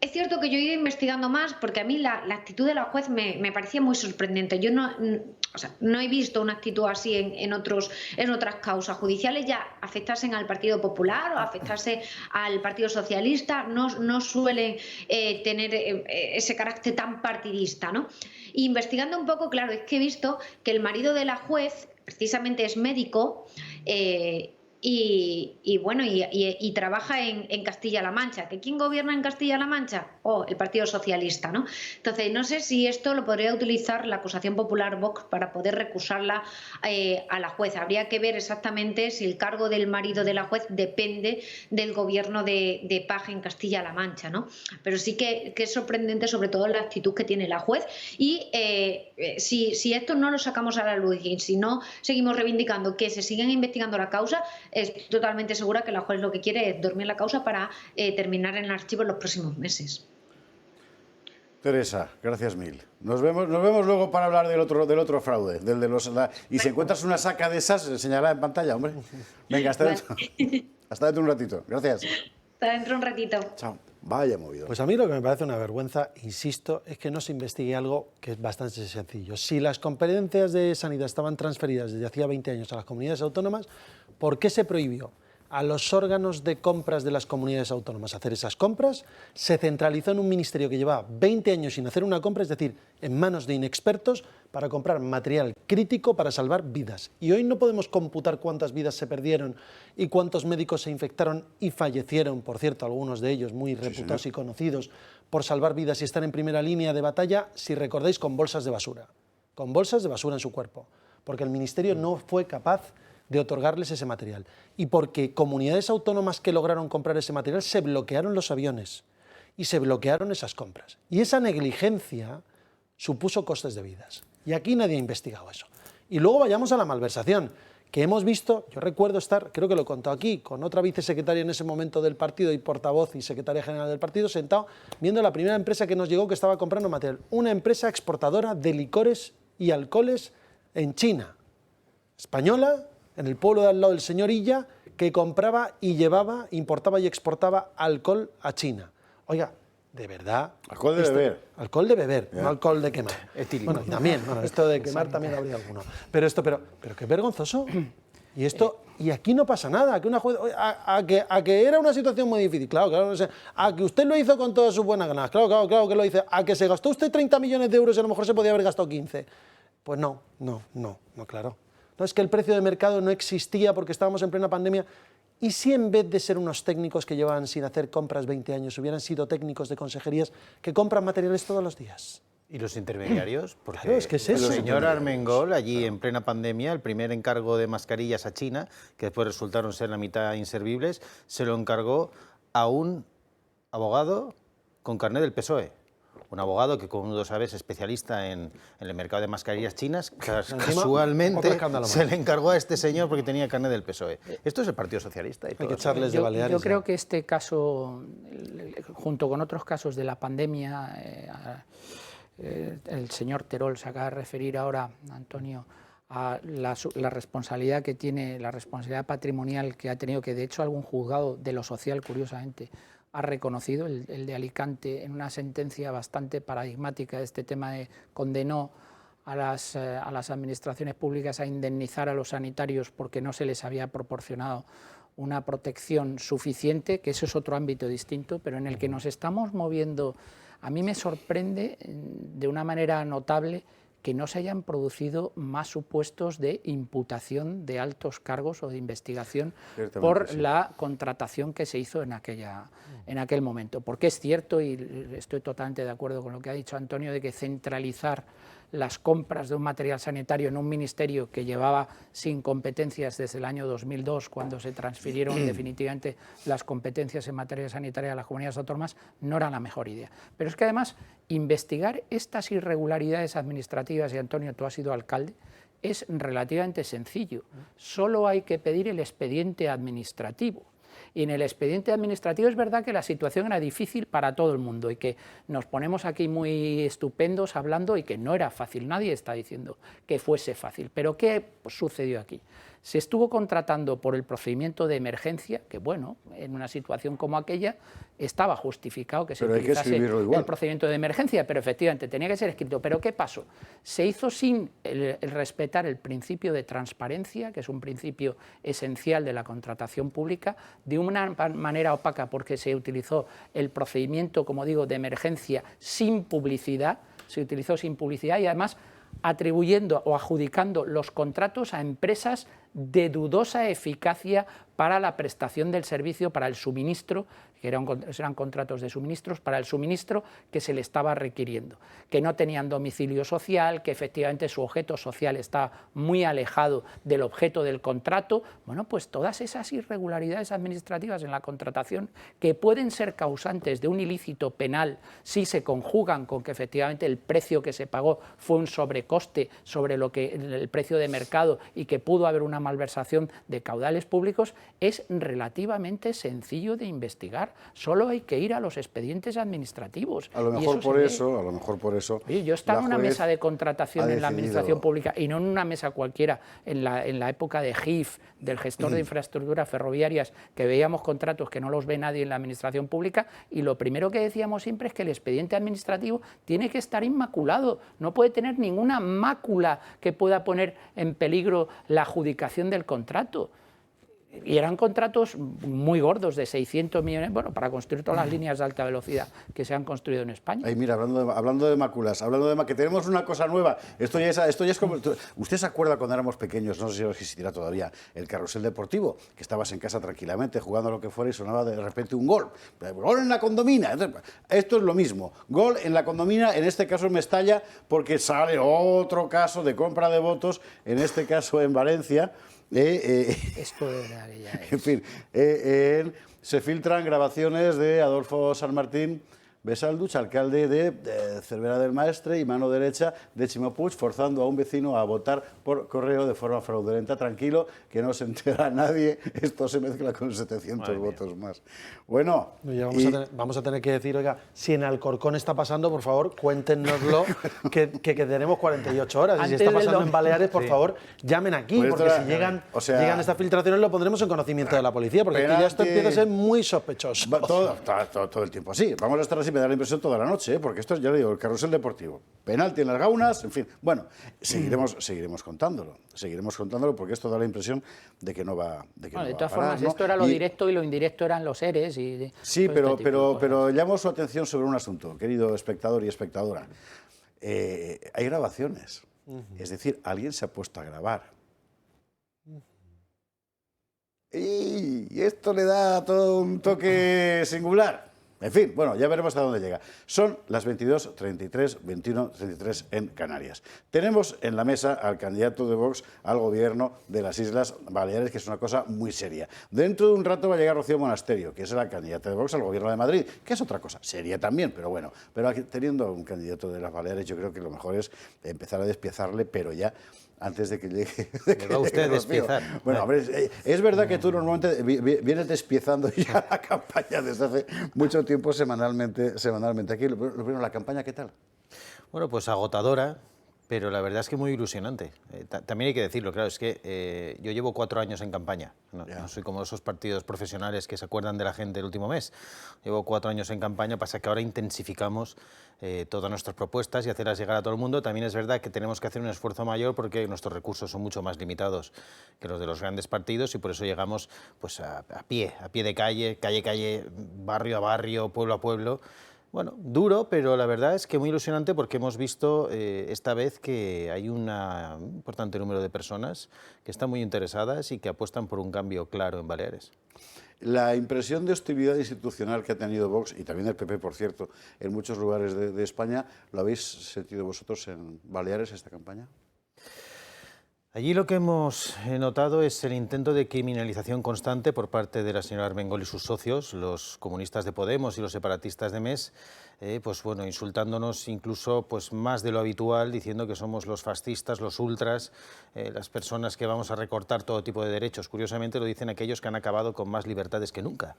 Es cierto que yo he ido investigando más porque a mí la actitud de la juez me parecía muy sorprendente. Yo no he visto una actitud así en otras causas judiciales, ya afectasen al Partido Popular o afectase al Partido Socialista, no suelen tener ese carácter tan partidista, ¿no? Y investigando un poco, claro, es que he visto que el marido de la juez precisamente es médico y trabaja en Castilla-La Mancha. ¿Que quién gobierna en Castilla-La Mancha? El Partido Socialista, ¿no? Entonces, no sé si esto lo podría utilizar la acusación popular Vox para poder recusarla a la juez. Habría que ver exactamente si el cargo del marido de la juez depende del gobierno de Paje en Castilla-La Mancha, ¿no? Pero sí que es sorprendente, sobre todo, la actitud que tiene la juez. Y si esto no lo sacamos a la luz y si no seguimos reivindicando que se sigan investigando la causa, estoy totalmente segura que la juez lo que quiere es dormir la causa para terminar en el archivo en los próximos meses. Teresa, gracias mil. Nos vemos luego para hablar del otro fraude, y si encuentras una saca de esas, señala en pantalla, hombre. Venga, hasta dentro. Hasta dentro un ratito. Gracias. Hasta dentro un ratito. Chao. Vaya movido. Pues a mí lo que me parece una vergüenza, insisto, es que no se investigue algo que es bastante sencillo. Si las competencias de sanidad estaban transferidas desde hacía 20 años a las comunidades autónomas, ¿por qué se prohibió a los órganos de compras de las comunidades autónomas hacer esas compras? Se centralizó en un ministerio que llevaba 20 años sin hacer una compra, es decir, en manos de inexpertos, para comprar material crítico para salvar vidas. Y hoy no podemos computar cuántas vidas se perdieron y cuántos médicos se infectaron y fallecieron, por cierto, algunos de ellos muy reputados y conocidos, por salvar vidas y estar en primera línea de batalla, si recordáis, con bolsas de basura en su cuerpo, porque el ministerio no fue capaz de otorgarles ese material. Y porque comunidades autónomas que lograron comprar ese material se bloquearon los aviones y se bloquearon esas compras. Y esa negligencia supuso costes de vidas. Y aquí nadie ha investigado eso. Y luego vayamos a la malversación, que hemos visto, yo recuerdo estar, creo que lo he contado aquí, con otra vicesecretaria en ese momento del partido y portavoz y secretaria general del partido, sentado viendo la primera empresa que nos llegó que estaba comprando material. Una empresa exportadora de licores y alcoholes en China, española, en el pueblo de al lado del señor Illa, que compraba y llevaba, importaba y exportaba alcohol a China. Oiga, de verdad... Alcohol de beber. Alcohol de beber, no alcohol de quemar. Bueno, también, esto de quemar también habría alguno. Pero qué vergonzoso. Y esto, y aquí no pasa nada, que una juez, a que era una situación muy difícil, claro, a que usted lo hizo con todas sus buenas ganas, claro que lo hizo, a que se gastó usted 30 millones de euros y a lo mejor se podía haber gastado 15. Pues no, claro. No, es que el precio de mercado no existía porque estábamos en plena pandemia. ¿Y si en vez de ser unos técnicos que llevaban sin hacer compras 20 años, hubieran sido técnicos de consejerías que compran materiales todos los días? ¿Y los intermediarios? Porque claro, es que es eso. El señor Armengol, allí en plena pandemia, el primer encargo de mascarillas a China, que después resultaron ser la mitad inservibles, se lo encargó a un abogado con carnet del PSOE. Un abogado que, como uno sabe, es especialista en el mercado de mascarillas chinas. Casualmente se le encargó a este señor porque tenía carnet del PSOE. Esto es el Partido Socialista. Hay que echarles de Baleares. Yo creo que este caso, junto con otros casos de la pandemia, el señor Terol se acaba de referir ahora, Antonio, a la responsabilidad que tiene, la responsabilidad patrimonial que ha tenido, que de hecho algún juzgado de lo social, curiosamente, ha reconocido, el de Alicante, en una sentencia bastante paradigmática de este tema, condenó a las administraciones públicas a indemnizar a los sanitarios porque no se les había proporcionado una protección suficiente, que eso es otro ámbito distinto, pero en el que nos estamos moviendo. A mí me sorprende de una manera notable que no se hayan producido más supuestos de imputación de altos cargos o de investigación por la contratación que se hizo en aquel momento. Porque es cierto, y estoy totalmente de acuerdo con lo que ha dicho Antonio, de que centralizar las compras de un material sanitario en un ministerio que llevaba sin competencias desde el año 2002, cuando se transfirieron definitivamente las competencias en materia sanitaria a las comunidades autónomas, no era la mejor idea. Pero es que además investigar estas irregularidades administrativas, y Antonio, tú has sido alcalde, es relativamente sencillo. Solo hay que pedir el expediente administrativo. Y en el expediente administrativo es verdad que la situación era difícil para todo el mundo y que nos ponemos aquí muy estupendos hablando y que no era fácil, nadie está diciendo que fuese fácil. Pero ¿qué sucedió aquí? Se estuvo contratando por el procedimiento de emergencia, que bueno, en una situación como aquella estaba justificado que se utilizase el procedimiento de emergencia, pero efectivamente tenía que ser escrito. ¿Pero qué pasó? Se hizo sin el respetar el principio de transparencia, que es un principio esencial de la contratación pública, de una manera opaca, porque se utilizó el procedimiento, como digo, de emergencia sin publicidad, se utilizó sin publicidad y además atribuyendo o adjudicando los contratos a empresas de dudosa eficacia para la prestación del servicio, para el suministro, que eran contratos de suministros, para el suministro que se le estaba requiriendo, que no tenían domicilio social, que efectivamente su objeto social está muy alejado del objeto del contrato. Bueno, pues todas esas irregularidades administrativas en la contratación, que pueden ser causantes de un ilícito penal si se conjugan con que efectivamente el precio que se pagó fue un sobrecoste sobre el precio de mercado y que pudo haber una malversación de caudales públicos, es relativamente sencillo de investigar. Solo hay que ir a los expedientes administrativos. A lo mejor por eso. Oye, yo estaba en una mesa de contratación en la administración pública y no en una mesa cualquiera, en la época de GIF, del gestor de infraestructuras ferroviarias, que veíamos contratos que no los ve nadie en la administración pública, y lo primero que decíamos siempre es que el expediente administrativo tiene que estar inmaculado, no puede tener ninguna mácula que pueda poner en peligro la adjudicación del contrato. Y eran contratos muy gordos, de 600 millones, bueno, para construir todas las líneas de alta velocidad que se han construido en España. Ay, mira, hablando de máculas, que tenemos una cosa nueva. Esto ya es como... ¿Usted se acuerda cuando éramos pequeños, no sé si existirá todavía, el carrusel deportivo, que estabas en casa tranquilamente jugando a lo que fuera y sonaba de repente un gol? ¡Gol en la condomina! Esto es lo mismo. Gol en la condomina, en este caso en Mestalla, porque sale otro caso de compra de votos, en este caso en Valencia. Esto de verdad ya es. En fin, se filtran grabaciones de Adolfo San Martín Besalduch, alcalde de Cervera del Maestre y mano derecha de Ximo Puig, forzando a un vecino a votar por correo de forma fraudulenta. Tranquilo, que no se entera nadie, esto se mezcla con 700 votos más. Bueno, vamos a tener que decir, oiga, si en Alcorcón está pasando, por favor, cuéntenoslo, que tenemos 48 horas. Y si está pasando en Baleares, por favor, llamen aquí, pues porque si llegan estas filtraciones lo pondremos en conocimiento de la policía, porque aquí ya esto empieza a ser muy sospechoso. Todo el tiempo así. Vamos a estar así, me da la impresión toda la noche, porque esto ya le digo, el carrusel deportivo. Penalti en las gaunas, en fin. Bueno, seguiremos contándolo porque esto da la impresión de que no va de todas formas, ¿no? Esto era lo directo y lo indirecto eran los ERES. Sí, pero llamo su atención sobre un asunto, querido espectador y espectadora. Hay grabaciones. Es decir, alguien se ha puesto a grabar. Y esto le da todo un toque singular. En fin, bueno, ya veremos hasta dónde llega. Son las 22:33, 21:33 en Canarias. Tenemos en la mesa al candidato de Vox al gobierno de las Islas Baleares, que es una cosa muy seria. Dentro de un rato va a llegar Rocío Monasterio, que es la candidata de Vox al gobierno de Madrid, que es otra cosa, seria también, pero bueno. Pero aquí, teniendo un candidato de las Baleares, yo creo que lo mejor es empezar a despiezarle, pero ya antes de que llegue. Va usted a despiezar. Bueno, hombre, es verdad que tú normalmente vienes despiezando ya la campaña desde hace mucho tiempo, semanalmente aquí. Lo primero, la campaña, ¿qué tal? Bueno, pues agotadora, pero la verdad es que muy ilusionante. También hay que decirlo, claro, es que yo llevo 4 años en campaña. No soy como esos partidos profesionales que se acuerdan de la gente el último mes. Llevo 4 años en campaña, pasa que ahora intensificamos todas nuestras propuestas y hacerlas llegar a todo el mundo. También es verdad que tenemos que hacer un esfuerzo mayor porque nuestros recursos son mucho más limitados que los de los grandes partidos y por eso llegamos pues a pie de calle, barrio a barrio, pueblo a pueblo. Bueno, duro, pero la verdad es que muy ilusionante porque hemos visto esta vez que hay un importante número de personas que están muy interesadas y que apuestan por un cambio claro en Baleares. La impresión de hostilidad institucional que ha tenido Vox, y también el PP, por cierto, en muchos lugares de España, ¿lo habéis sentido vosotros en Baleares, esta campaña? Allí lo que hemos notado es el intento de criminalización constante por parte de la señora Armengol y sus socios, los comunistas de Podemos y los separatistas de MES, pues bueno, insultándonos incluso pues más de lo habitual, diciendo que somos los fascistas, los ultras, las personas que vamos a recortar todo tipo de derechos. Curiosamente lo dicen aquellos que han acabado con más libertades que nunca.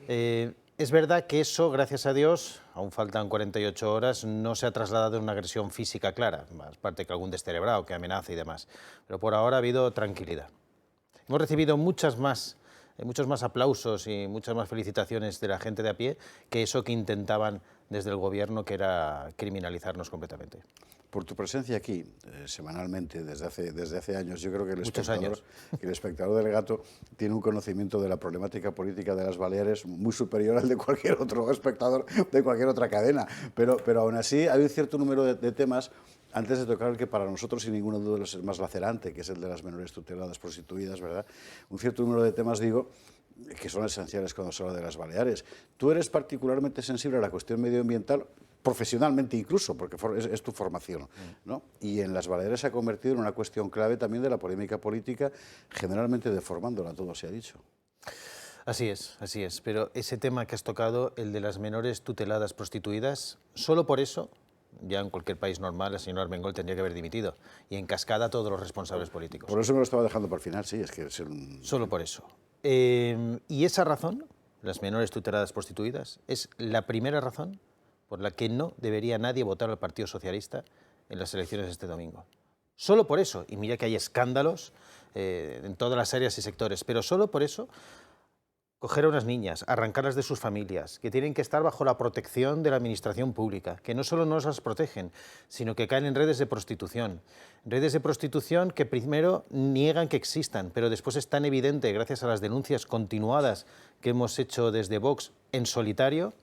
Es verdad que eso, gracias a Dios, aún faltan 48 horas, no se ha trasladado en una agresión física clara, más parte que algún descerebrado que amenaza y demás. Pero por ahora ha habido tranquilidad. Hemos recibido muchos más aplausos y muchas más felicitaciones de la gente de a pie que eso que intentaban desde el gobierno, que era criminalizarnos completamente. Por tu presencia aquí, semanalmente, desde hace años, yo creo que el espectador del Gato tiene un conocimiento de la problemática política de las Baleares muy superior al de cualquier otro espectador de cualquier otra cadena. Pero aún así hay un cierto número de temas, antes de tocar el que para nosotros, sin ninguna duda, es el más lacerante, que es el de las menores tuteladas prostituidas, ¿verdad? Un cierto número de temas, digo, que son esenciales cuando se habla de las Baleares. Tú eres particularmente sensible a la cuestión medioambiental, profesionalmente incluso, porque es tu formación, ¿no? Y en las Baleares se ha convertido en una cuestión clave también de la polémica política, generalmente deformándola, todo se ha dicho. Así es, pero ese tema que has tocado, el de las menores tuteladas prostituidas, solo por eso, ya en cualquier país normal, la señora Armengol tendría que haber dimitido, y en cascada todos los responsables políticos. Por eso me lo estaba dejando para el final, sí, es que... Solo por eso. Y esa razón, las menores tuteladas prostituidas, es la primera razón por la que no debería nadie votar al Partido Socialista en las elecciones de este domingo. Solo por eso, y mira que hay escándalos en todas las áreas y sectores, pero solo por eso, coger a unas niñas, arrancarlas de sus familias, que tienen que estar bajo la protección de la administración pública, que no solo no las protegen, sino que caen en redes de prostitución que primero niegan que existan, pero después es tan evidente, gracias a las denuncias continuadas que hemos hecho desde Vox en solitario,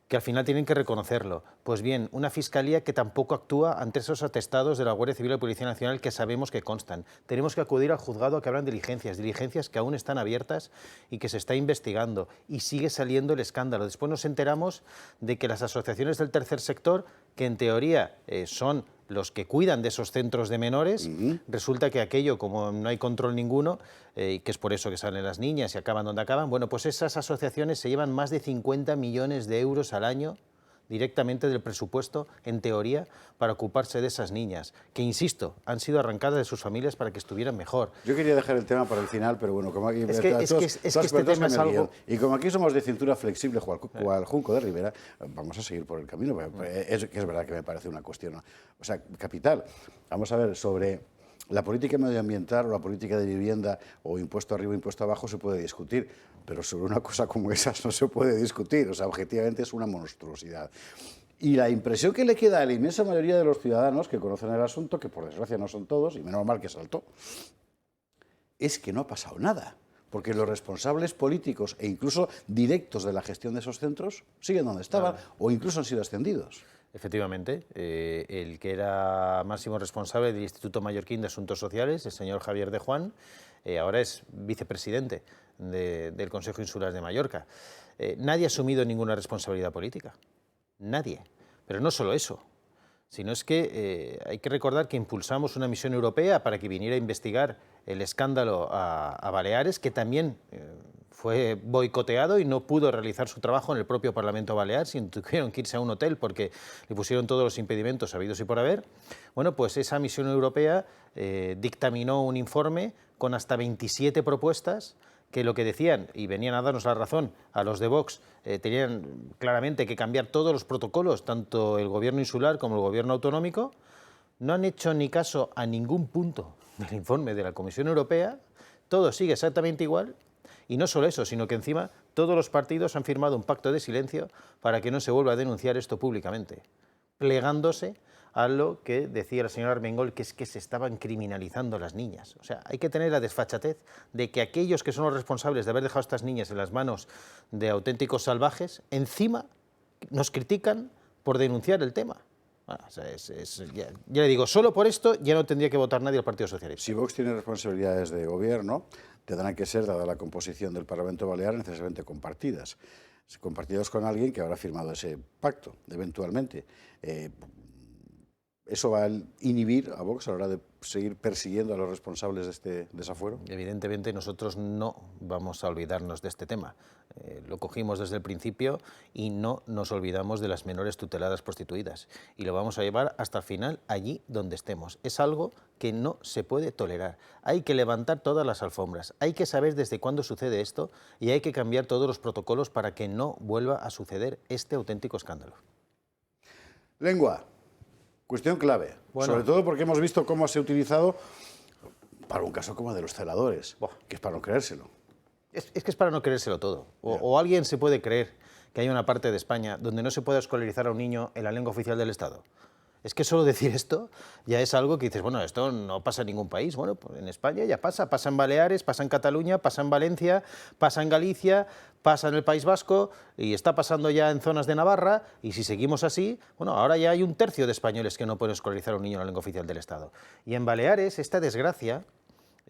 que al final tienen que reconocerlo. Pues bien, una fiscalía que tampoco actúa ante esos atestados de la Guardia Civil y la Policía Nacional que sabemos que constan. Tenemos que acudir al juzgado a que abran diligencias que aún están abiertas y que se está investigando, y sigue saliendo el escándalo. Después nos enteramos de que las asociaciones del tercer sector, que en teoría son los que cuidan de esos centros de menores, resulta que aquello, como no hay control ninguno, y que es por eso que salen las niñas y acaban donde acaban, bueno, pues esas asociaciones se llevan más de 50 millones de euros al año directamente del presupuesto, en teoría, para ocuparse de esas niñas, que, insisto, han sido arrancadas de sus familias para que estuvieran mejor. Yo quería dejar el tema para el final, pero bueno, como aquí... Es que este tema es algo... Y como aquí somos de cintura flexible, cual Junco de Rivera, vamos a seguir por el camino. Es verdad que me parece una cuestión, o sea, capital. Vamos a ver, sobre la política medioambiental o la política de vivienda o impuesto arriba, impuesto abajo se puede discutir, pero sobre una cosa como esas no se puede discutir, o sea, objetivamente es una monstruosidad. Y la impresión que le queda a la inmensa mayoría de los ciudadanos que conocen el asunto, que por desgracia no son todos, y menos mal que saltó, es que no ha pasado nada, porque los responsables políticos e incluso directos de la gestión de esos centros siguen donde estaban o incluso han sido ascendidos. Efectivamente, el que era máximo responsable del Instituto Mallorquín de Asuntos Sociales, el señor Javier de Juan, ahora es vicepresidente del Consejo Insular de Mallorca. Nadie ha asumido ninguna responsabilidad política, nadie. Pero no solo eso, sino es que hay que recordar que impulsamos una misión europea para que viniera a investigar el escándalo a Baleares, que también fue boicoteado y no pudo realizar su trabajo en el propio Parlamento Balear, sino tuvieron que irse a un hotel porque le pusieron todos los impedimentos habidos y por haber. Bueno, pues esa misión europea dictaminó un informe con hasta 27 propuestas que lo que decían, y venían a darnos la razón a los de Vox, tenían claramente que cambiar todos los protocolos, tanto el gobierno insular como el gobierno autonómico. No han hecho ni caso a ningún punto del informe de la Comisión Europea, todo sigue exactamente igual. Y no solo eso, sino que encima todos los partidos han firmado un pacto de silencio para que no se vuelva a denunciar esto públicamente, plegándose a lo que decía la señora Armengol, que es que se estaban criminalizando a las niñas. O sea, hay que tener la desfachatez de que aquellos que son los responsables de haber dejado a estas niñas en las manos de auténticos salvajes, encima nos critican por denunciar el tema. Bueno, o sea, ya le digo, solo por esto ya no tendría que votar nadie al Partido Socialista. Si Vox tiene responsabilidades de gobierno, tendrán que ser, dada la composición del Parlamento Balear, necesariamente compartidas con alguien que habrá firmado ese pacto, eventualmente. ¿Eso va a inhibir a Vox a la hora de seguir persiguiendo a los responsables de este desafuero? Evidentemente nosotros no vamos a olvidarnos de este tema. Lo cogimos desde el principio y no nos olvidamos de las menores tuteladas prostituidas. Y lo vamos a llevar hasta el final allí donde estemos. Es algo que no se puede tolerar. Hay que levantar todas las alfombras. Hay que saber desde cuándo sucede esto y hay que cambiar todos los protocolos para que no vuelva a suceder este auténtico escándalo. Lengua. Cuestión clave, sobre todo porque hemos visto cómo se ha utilizado para un caso como el de los celadores, que es para no creérselo. Es que es para no creérselo todo. O alguien se puede creer que hay una parte de España donde no se puede escolarizar a un niño en la lengua oficial del Estado. Es que solo decir esto ya es algo que dices, bueno, esto no pasa en ningún país. Bueno, pues en España ya pasa en Baleares, pasa en Cataluña, pasa en Valencia, pasa en Galicia, pasa en el País Vasco y está pasando ya en zonas de Navarra, y si seguimos así, bueno, ahora ya hay 1/3 de españoles que no pueden escolarizar a un niño en la lengua oficial del Estado. Y en Baleares esta desgracia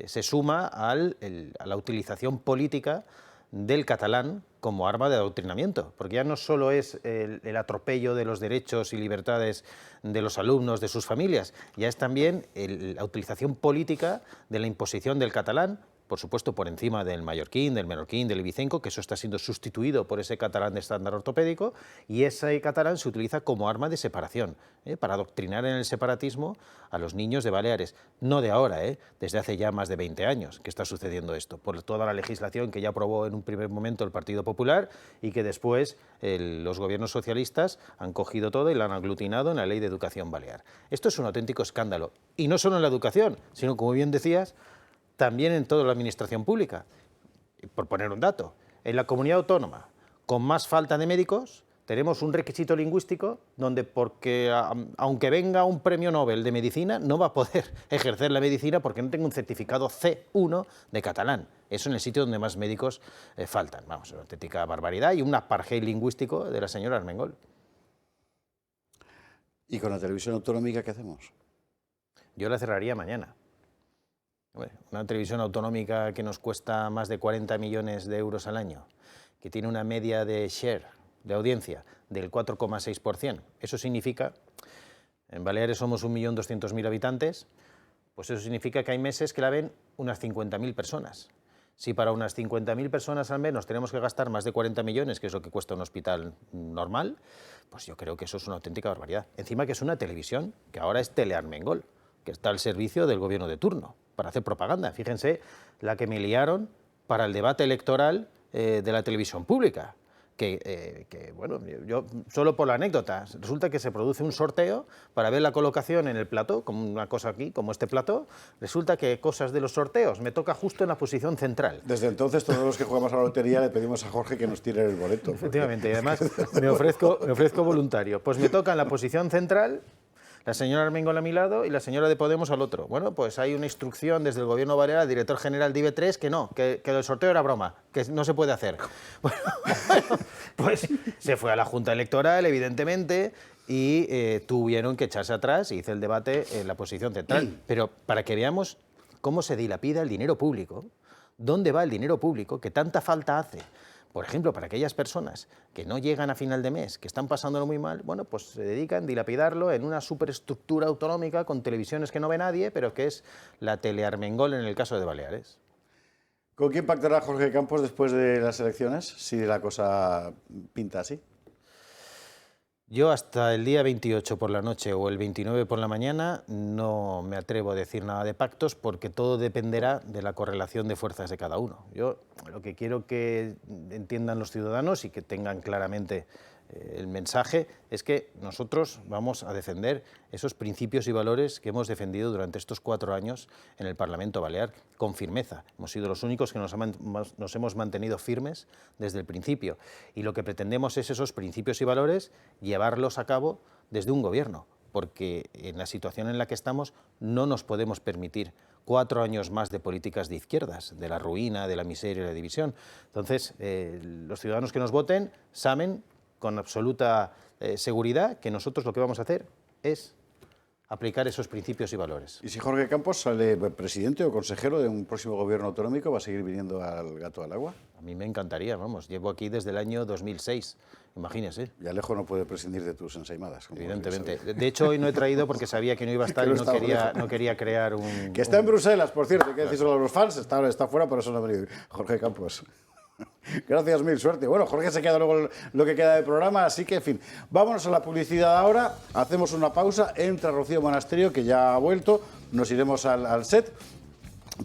se suma a la utilización política del catalán como arma de adoctrinamiento, porque ya no solo es el atropello de los derechos y libertades de los alumnos, de sus familias, ya es también la utilización política de la imposición del catalán, por supuesto por encima del mallorquín, del menorquín, del ibicenco, que eso está siendo sustituido por ese catalán de estándar ortopédico, y ese catalán se utiliza como arma de separación, para adoctrinar en el separatismo a los niños de Baleares. No de ahora, desde hace ya más de 20 años que está sucediendo esto, por toda la legislación que ya aprobó en un primer momento el Partido Popular y que después los gobiernos socialistas han cogido todo y la han aglutinado en la Ley de Educación Balear. Esto es un auténtico escándalo, y no solo en la educación, sino, como bien decías, también en toda la administración pública. Por poner un dato, en la comunidad autónoma con más falta de médicos tenemos un requisito lingüístico donde, porque aunque venga un premio Nobel de medicina, no va a poder ejercer la medicina porque no tenga un certificado C1 de catalán. Eso en el sitio donde más médicos faltan. Vamos, una auténtica barbaridad y un apartheid lingüístico de la señora Armengol. ¿Y con la televisión autonómica qué hacemos? Yo la cerraría mañana. Una televisión autonómica que nos cuesta más de 40 millones de euros al año, que tiene una media de share, de audiencia, del 4,6%. Eso significa, en Baleares somos 1.200.000 habitantes, pues eso significa que hay meses que la ven unas 50.000 personas. Si para unas 50.000 personas al menos tenemos que gastar más de 40 millones, que es lo que cuesta un hospital normal, pues yo creo que eso es una auténtica barbaridad. Encima que es una televisión, que ahora es Telearmengol, que está al servicio del gobierno de turno, para hacer propaganda. Fíjense la que me liaron para el debate electoral de la televisión pública. Bueno, yo solo por la anécdota, resulta que se produce un sorteo para ver la colocación en el plató, como una cosa aquí, como este plató, resulta que cosas de los sorteos me toca justo en la posición central. Desde entonces todos los que jugamos a la lotería le pedimos a Jorge que nos tire el boleto. Efectivamente, y además me ofrezco voluntario. Pues me toca en la posición central, la señora Armengol a mi lado y la señora de Podemos al otro. Bueno, pues hay una instrucción desde el gobierno balear al director general de IB3 que no, que el sorteo era broma, que no se puede hacer. Bueno, pues se fue a la Junta Electoral, evidentemente, y tuvieron que echarse atrás y hice el debate en la posición central. Pero para que veamos cómo se dilapida el dinero público, dónde va el dinero público, que tanta falta hace. Por ejemplo, para aquellas personas que no llegan a final de mes, que están pasándolo muy mal, bueno, pues se dedican a dilapidarlo en una superestructura autonómica con televisiones que no ve nadie, pero que es la Telearmengol en el caso de Baleares. ¿Con quién pactará Jorge Campos después de las elecciones, si la cosa pinta así? Yo hasta el día 28 por la noche o el 29 por la mañana no me atrevo a decir nada de pactos porque todo dependerá de la correlación de fuerzas de cada uno. Yo lo que quiero que entiendan los ciudadanos y que tengan claramente el mensaje es que nosotros vamos a defender esos principios y valores que hemos defendido durante estos 4 años en el Parlamento Balear con firmeza. Hemos sido los únicos que nos hemos mantenido firmes desde el principio y lo que pretendemos es esos principios y valores llevarlos a cabo desde un gobierno, porque en la situación en la que estamos no nos podemos permitir 4 años más de políticas de izquierdas, de la ruina, de la miseria y la división. Entonces, los ciudadanos que nos voten saben con absoluta seguridad que nosotros lo que vamos a hacer es aplicar esos principios y valores. ¿Y si Jorge Campos sale presidente o consejero de un próximo gobierno autonómico, va a seguir viniendo al gato al agua? A mí me encantaría, vamos, llevo aquí desde el año 2006, imagínese. Y Alejo no puede prescindir de tus ensaimadas. Evidentemente. De hecho, hoy no he traído porque sabía que no iba a estar y no quería crear un... Que está en Bruselas, por cierto, hay que decírselo a los fans, está fuera, por eso no ha venido Jorge Campos. Gracias, mil suerte. Bueno, Jorge se queda luego lo que queda del programa, así que, en fin, vámonos a la publicidad ahora, hacemos una pausa, entra Rocío Monasterio, que ya ha vuelto, nos iremos al set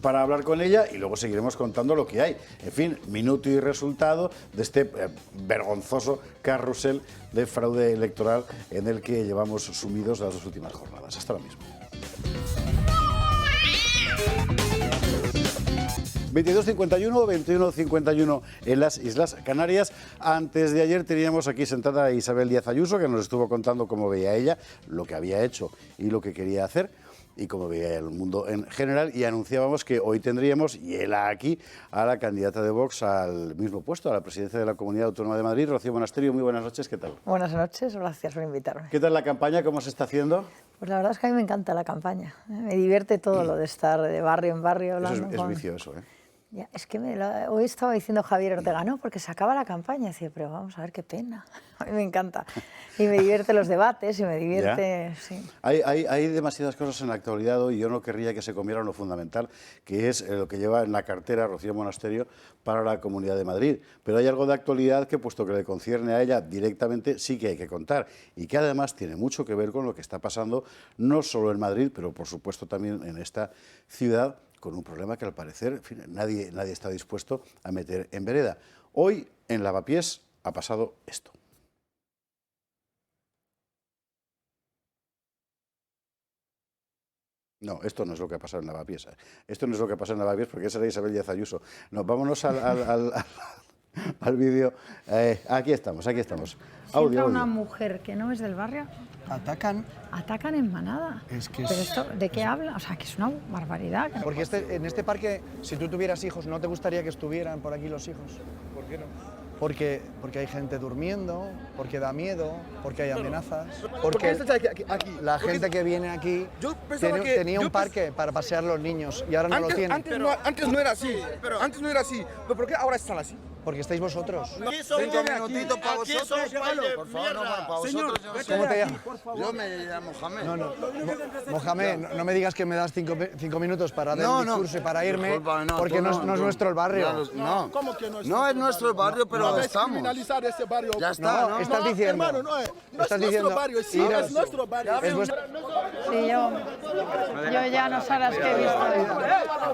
para hablar con ella y luego seguiremos contando lo que hay. En fin, minuto y resultado de este vergonzoso carrusel de fraude electoral en el que llevamos sumidos las 2 últimas jornadas. Hasta ahora mismo. 22:51, 21:51 en las Islas Canarias. Antes de ayer teníamos aquí sentada a Isabel Díaz Ayuso, que nos estuvo contando cómo veía ella, lo que había hecho y lo que quería hacer, y cómo veía el mundo en general, y anunciábamos que hoy tendríamos, y él aquí, a la candidata de Vox al mismo puesto, a la presidencia de la Comunidad Autónoma de Madrid, Rocío Monasterio. Muy buenas noches, ¿qué tal? Buenas noches, gracias por invitarme. ¿Qué tal la campaña? ¿Cómo se está haciendo? Pues la verdad es que a mí me encanta la campaña, me divierte todo lo de estar de barrio en barrio hablando. Eso es vicio, eso, ¿eh? Ya, es que hoy estaba diciendo Javier Ortega, no, porque se acaba la campaña. Decía, pero vamos a ver qué pena. A mí me encanta. Y me divierte los debates y me divierte... Sí. Hay demasiadas cosas en la actualidad hoy y yo no querría que se comieran lo fundamental, que es lo que lleva en la cartera Rocío Monasterio para la Comunidad de Madrid. Pero hay algo de actualidad que, puesto que le concierne a ella directamente, sí que hay que contar y que además tiene mucho que ver con lo que está pasando no solo en Madrid, pero por supuesto también en esta ciudad, con un problema que al parecer, en fin, nadie está dispuesto a meter en vereda. Hoy en Lavapiés ha pasado esto. No, esto no es lo que ha pasado en Lavapiés. Esto no es lo que ha pasado en Lavapiés porque esa era Isabel Díaz Ayuso. No, vámonos al vídeo. Aquí estamos. Entra una mujer que no es del barrio. Atacan en manada. Es que ¿Pero esto de qué habla? O sea, que es una barbaridad. Porque en este parque, si tú tuvieras hijos, ¿no te gustaría que estuvieran por aquí los hijos? ¿Por qué no? Porque hay gente durmiendo, porque da miedo, porque hay amenazas. Porque aquí? La gente que viene aquí tenía un parque para pasear los niños y ahora no lo tiene. Antes no era así, pero ¿por qué ahora están así? Porque estáis vosotros. 5 minutitos para vosotros, por favor, no, para vosotros. ¿Cómo te llamas? Yo me llamo Mohamed. No. Mohamed, no me digas que me das 5 minutos para dar un discurso y para irme, disculpa, porque no es nuestro el barrio. No, ¿Cómo que no es? no es nuestro barrio, pero No, estamos. criminalizar ese barrio. Ya está, ¿no? Estás diciendo. Hermano, no es Estás nuestro diciendo, barrio, sí, iros. es nuestro barrio. Es vuestro- Sí, yo ya no sé las que he visto.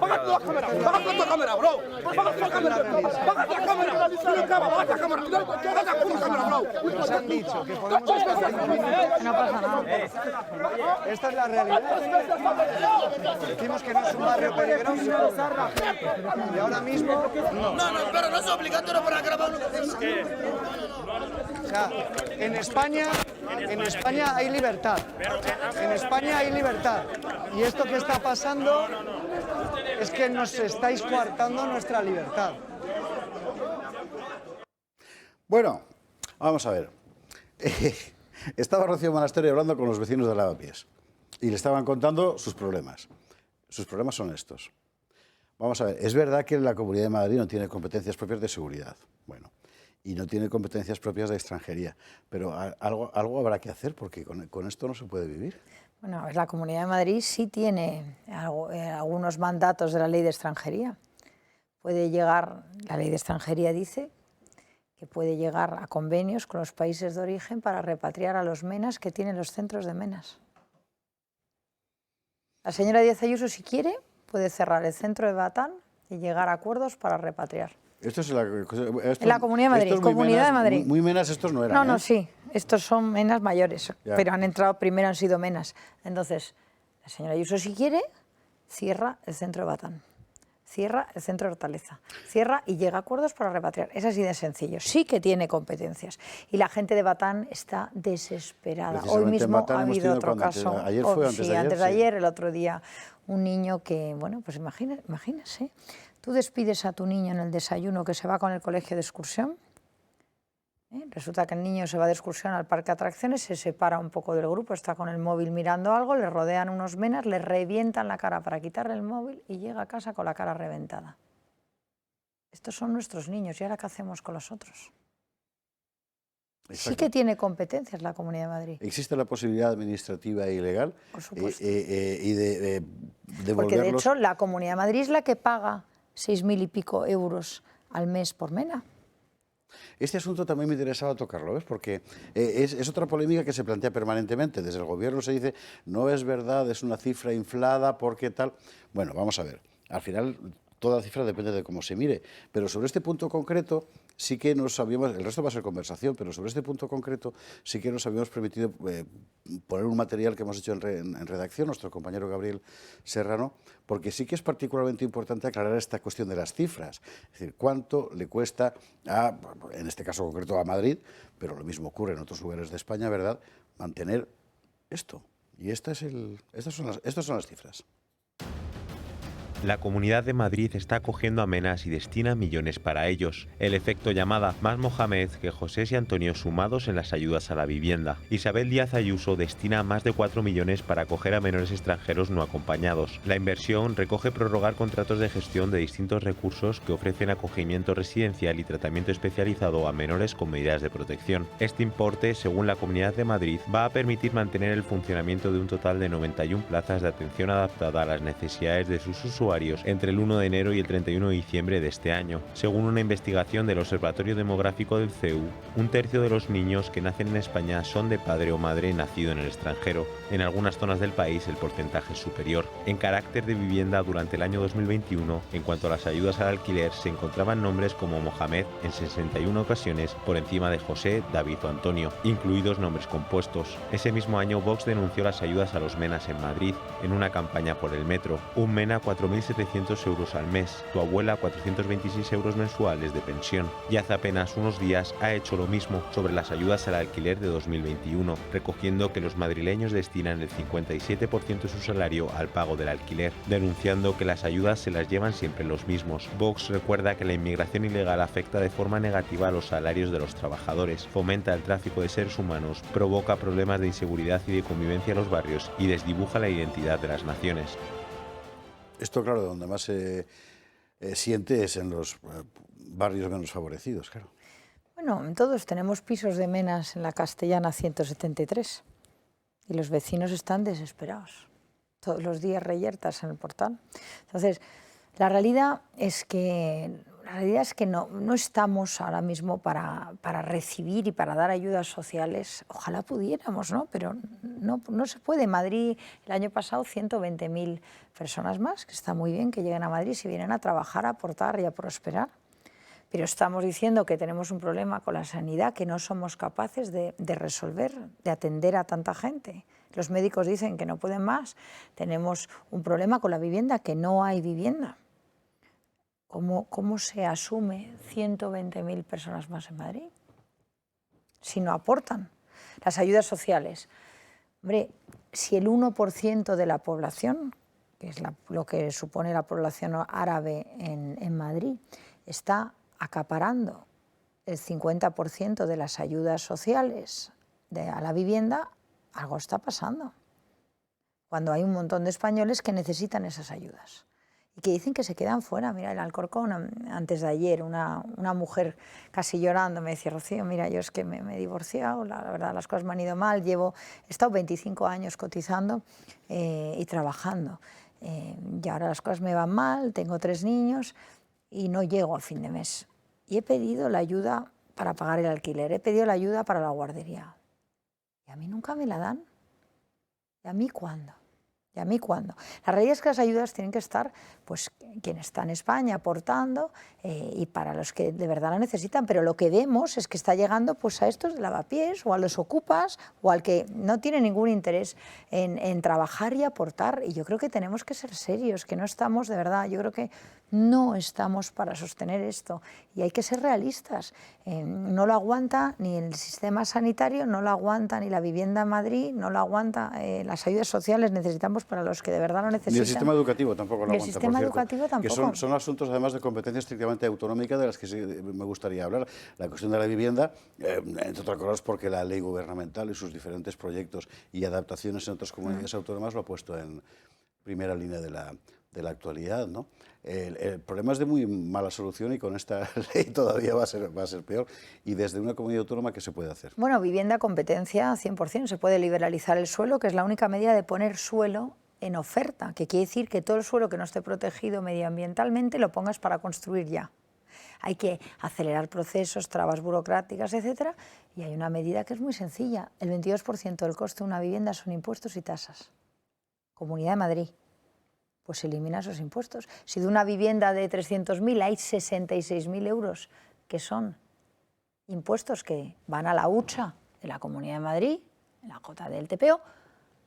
¡Baja la cámara! ¡Baja la cámara, bro! ¡Baja la cámara! ¡Baja la cámara! ¡Baja la cámara! Nos han dicho que podemos estar 5 minutos. No pasa nada. Esta es la realidad. Decimos que no es un barrio peligroso. Y ahora mismo. No, pero no es obligatorio para grabar lo que dice. O sea, en España hay libertad. En España hay libertad. Y esto que está pasando es que nos estáis coartando nuestra libertad. Bueno, vamos a ver. Estaba Rocío Monasterio hablando con los vecinos de Lavapiés y le estaban contando sus problemas. Sus problemas son estos. Vamos a ver, es verdad que la Comunidad de Madrid no tiene competencias propias de seguridad. Bueno, y no tiene competencias propias de extranjería. Pero algo habrá que hacer porque con esto no se puede vivir. Bueno, a ver, la Comunidad de Madrid sí tiene algunos mandatos de la ley de extranjería. Puede llegar, la ley de extranjería dice que puede llegar a convenios con los países de origen para repatriar a los menas que tienen los centros de menas. La señora Díaz Ayuso, si quiere, puede cerrar el centro de Batán y llegar a acuerdos para repatriar. Esto es En la Comunidad de Madrid, Comunidad de Madrid. Muy menas estos no eran. No, sí, estos son menas mayores, Ya. pero han entrado primero, han sido menas. Entonces, la señora Ayuso, si quiere, cierra el centro de Batán, cierra el centro de Hortaleza, cierra y llega a acuerdos para repatriar. Es así de sencillo. Sí que tiene competencias. Y la gente de Batán está desesperada. Hoy Precisamente en mismo Batán ha hemos habido tenido otro cuando, caso. ayer fue, antes de ayer, sí. Ayer, el otro día, un niño que, bueno, pues imagínese, tú despides a tu niño en el desayuno que se va con el colegio de excursión. Resulta que el niño se va de excursión al parque de atracciones, se separa un poco del grupo, está con el móvil mirando algo, le rodean unos menas, le revientan la cara para quitarle el móvil y llega a casa con la cara reventada. Estos son nuestros niños, ¿y ahora qué hacemos con los otros? Exacto. Sí que tiene competencias la Comunidad de Madrid. Existe la posibilidad administrativa e ilegal Por supuesto. y de devolverlos. Porque de hecho la Comunidad de Madrid es la que paga 6.000 y pico euros al mes por mena. Este asunto también me interesaba tocarlo, ¿ves? Porque es otra polémica que se plantea permanentemente. Desde el gobierno se dice, no es verdad, es una cifra inflada, porque tal. Bueno, vamos a ver. Al final, toda cifra depende de cómo se mire. Pero sobre este punto concreto, sí que nos habíamos, el resto va a ser conversación, pero sobre este punto concreto sí que nos habíamos permitido poner un material que hemos hecho en redacción, nuestro compañero Gabriel Serrano, porque sí que es particularmente importante aclarar esta cuestión de las cifras. Es decir, cuánto le cuesta, en este caso concreto a Madrid, pero lo mismo ocurre en otros lugares de España, ¿verdad?, mantener esto. Y estas son las cifras. La Comunidad de Madrid está acogiendo a menas y destina millones para ellos. El efecto llamada, más Mohamed que José y Antonio sumados en las ayudas a la vivienda. Isabel Díaz Ayuso destina más de 4 millones para acoger a menores extranjeros no acompañados. La inversión recoge prorrogar contratos de gestión de distintos recursos que ofrecen acogimiento residencial y tratamiento especializado a menores con medidas de protección. Este importe, según la Comunidad de Madrid, va a permitir mantener el funcionamiento de un total de 91 plazas de atención adaptada a las necesidades de sus usuarios entre el 1 de enero y el 31 de diciembre de este año. Según una investigación del Observatorio Demográfico del CEU, un tercio de los niños que nacen en España son de padre o madre nacido en el extranjero. En algunas zonas del país el porcentaje es superior. En carácter de vivienda, durante el año 2021, en cuanto a las ayudas al alquiler, se encontraban nombres como Mohamed en 61 ocasiones por encima de José, David o Antonio, incluidos nombres compuestos. Ese mismo año Vox denunció las ayudas a los menas en Madrid, en una campaña por el metro. Un mena 4.700 euros al mes, tu abuela 426 euros mensuales de pensión. Y hace apenas unos días ha hecho lo mismo sobre las ayudas al alquiler de 2021, recogiendo que los madrileños destinan el 57% de su salario al pago del alquiler, denunciando que las ayudas se las llevan siempre los mismos. Vox recuerda que la inmigración ilegal afecta de forma negativa a los salarios de los trabajadores, fomenta el tráfico de seres humanos, provoca problemas de inseguridad y de convivencia en los barrios y desdibuja la identidad de las naciones. Esto, claro, donde más se siente es en los barrios menos favorecidos, claro. Bueno, todos tenemos pisos de menas en la Castellana 173 y los vecinos están desesperados. Todos los días reyertas en el portal. Entonces, la realidad es que no estamos ahora mismo para recibir y para dar ayudas sociales. Ojalá pudiéramos, ¿no? Pero no se puede. Madrid, el año pasado, 120.000 personas más, que está muy bien que lleguen a Madrid si vienen a trabajar, a aportar y a prosperar. Pero estamos diciendo que tenemos un problema con la sanidad que no somos capaces de resolver, de atender a tanta gente. Los médicos dicen que no pueden más. Tenemos un problema con la vivienda, que no hay vivienda. ¿Cómo se asume 120.000 personas más en Madrid si no aportan? Las ayudas sociales. Hombre, si el 1% de la población, que es lo que supone la población árabe en Madrid, está acaparando el 50% de las ayudas sociales a la vivienda, algo está pasando. Cuando hay un montón de españoles que necesitan esas ayudas y que dicen que se quedan fuera. Mira, el Alcorcón, antes de ayer, una mujer casi llorando me decía: Rocío, mira, yo es que me he divorciado, la verdad las cosas me han ido mal, he estado 25 años cotizando y trabajando y ahora las cosas me van mal, tengo 3 niños y no llego a fin de mes. Y he pedido la ayuda para pagar el alquiler, he pedido la ayuda para la guardería. Y a mí nunca me la dan. ¿Y a mí cuándo? ¿Y a mí cuándo? La realidad es que las ayudas tienen que estar, pues, quien está en España aportando y para los que de verdad la necesitan, pero lo que vemos es que está llegando pues a estos de lavapiés o a los ocupas o al que no tiene ningún interés en trabajar y aportar. Y yo creo que tenemos que ser serios, que no estamos, de verdad, yo creo que no estamos para sostener esto y hay que ser realistas. No lo aguanta ni el sistema sanitario, no lo aguanta ni la vivienda en Madrid, no lo aguanta las ayudas sociales, necesitamos para los que de verdad lo necesitan. Ni el sistema educativo tampoco lo aguanta, el sistema educativo tampoco. Que son asuntos además de competencia estrictamente autonómica de las que sí me gustaría hablar. La cuestión de la vivienda, entre otras cosas porque la ley gubernamental y sus diferentes proyectos y adaptaciones en otras comunidades autónomas lo ha puesto en primera línea de la actualidad, ¿no? El problema es de muy mala solución y con esta ley todavía va a ser peor. Y desde una comunidad autónoma, ¿qué se puede hacer? Bueno, vivienda, competencia, 100%. Se puede liberalizar el suelo, que es la única medida de poner suelo en oferta, que quiere decir que todo el suelo que no esté protegido medioambientalmente lo pongas para construir ya. Hay que acelerar procesos, trabas burocráticas, etcétera, y hay una medida que es muy sencilla. El 22% del coste de una vivienda son impuestos y tasas. Comunidad de Madrid. Pues elimina esos impuestos. Si de una vivienda de 300.000 hay 66.000 euros que son impuestos que van a la hucha de la Comunidad de Madrid, en la cota del TPO,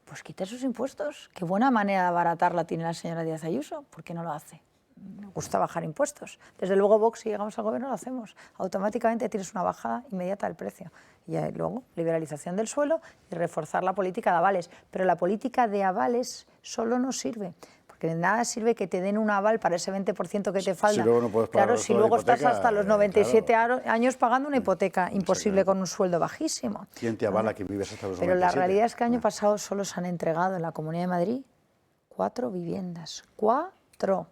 pues quita esos impuestos. Qué buena manera de abaratarla tiene la señora Díaz Ayuso. ¿Por qué no lo hace? Me gusta bajar impuestos. Desde luego Vox, si llegamos al gobierno, lo hacemos. Automáticamente tienes una bajada inmediata del precio. Y luego, liberalización del suelo y reforzar la política de avales. Pero la política de avales solo no sirve. Porque de nada sirve que te den un aval para ese 20% que te falta. Si luego no puedes pagar si luego estás hasta los 97 años pagando una hipoteca imposible con un sueldo bajísimo. ¿Quién te avala que vives hasta los 97? Pero la realidad es que el año pasado solo se han entregado en la Comunidad de Madrid 4 viviendas. 4.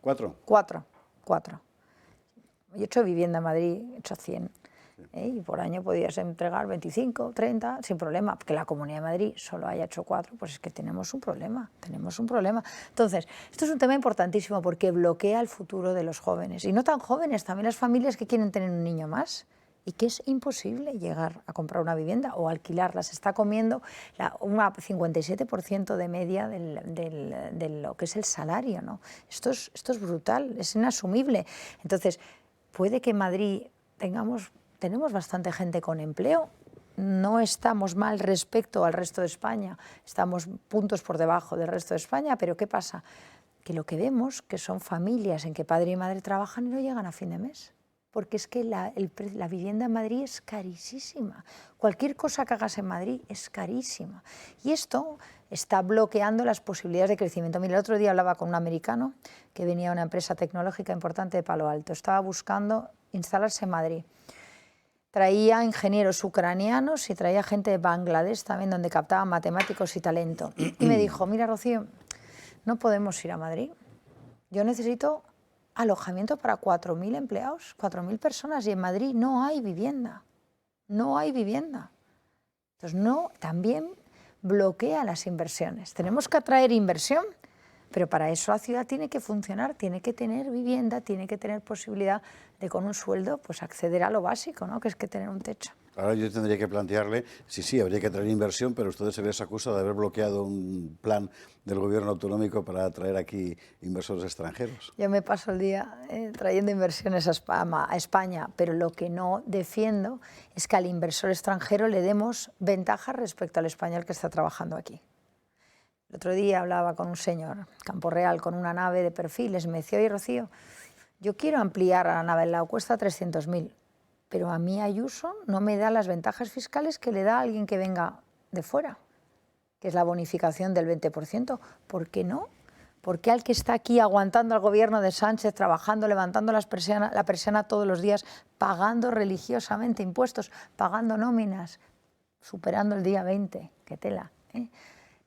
Yo he hecho vivienda en Madrid, he hecho 100. Y por año podías entregar 25, 30, sin problema. Que la Comunidad de Madrid solo haya hecho 4, pues es que tenemos un problema. Entonces, esto es un tema importantísimo porque bloquea el futuro de los jóvenes. Y no tan jóvenes, también las familias que quieren tener un niño más. Y que es imposible llegar a comprar una vivienda o alquilarla. Se está comiendo un 57% de media de lo que es el salario, ¿no? Esto es brutal, es inasumible. Entonces, puede que en Madrid tenemos bastante gente con empleo, no estamos mal respecto al resto de España, estamos puntos por debajo del resto de España, pero ¿qué pasa? Que lo que vemos que son familias en que padre y madre trabajan y no llegan a fin de mes. Porque es que la vivienda en Madrid es carísima. Cualquier cosa que hagas en Madrid es carísima. Y esto está bloqueando las posibilidades de crecimiento. Mira, el otro día hablaba con un americano que venía a una empresa tecnológica importante de Palo Alto. Estaba buscando instalarse en Madrid. Traía ingenieros ucranianos y traía gente de Bangladesh también, donde captaban matemáticos y talento. Y me dijo: mira, Rocío, no podemos ir a Madrid. Yo necesito alojamiento para 4.000 empleados, 4.000 personas, y en Madrid no hay vivienda, no hay vivienda. Entonces, no, también bloquea las inversiones. Tenemos que atraer inversión, pero para eso la ciudad tiene que funcionar, tiene que tener vivienda, tiene que tener posibilidad de con un sueldo pues acceder a lo básico, ¿no? Que es que tener un techo. Ahora yo tendría que plantearle, sí, habría que traer inversión, pero ustedes se les acusa de haber bloqueado un plan del gobierno autonómico para atraer aquí inversores extranjeros. Yo me paso el día trayendo inversiones a España, pero lo que no defiendo es que al inversor extranjero le demos ventajas respecto al español que está trabajando aquí. El otro día hablaba con un señor, Campo Real, con una nave de perfiles, me decía, oye, Rocío, yo quiero ampliar a la nave al lado, cuesta 300.000, pero a mí Ayuso no me da las ventajas fiscales que le da a alguien que venga de fuera, que es la bonificación del 20%. ¿Por qué no? ¿Por qué al que está aquí aguantando al gobierno de Sánchez, trabajando, levantando la persiana todos los días, pagando religiosamente impuestos, pagando nóminas, superando el día 20, qué tela,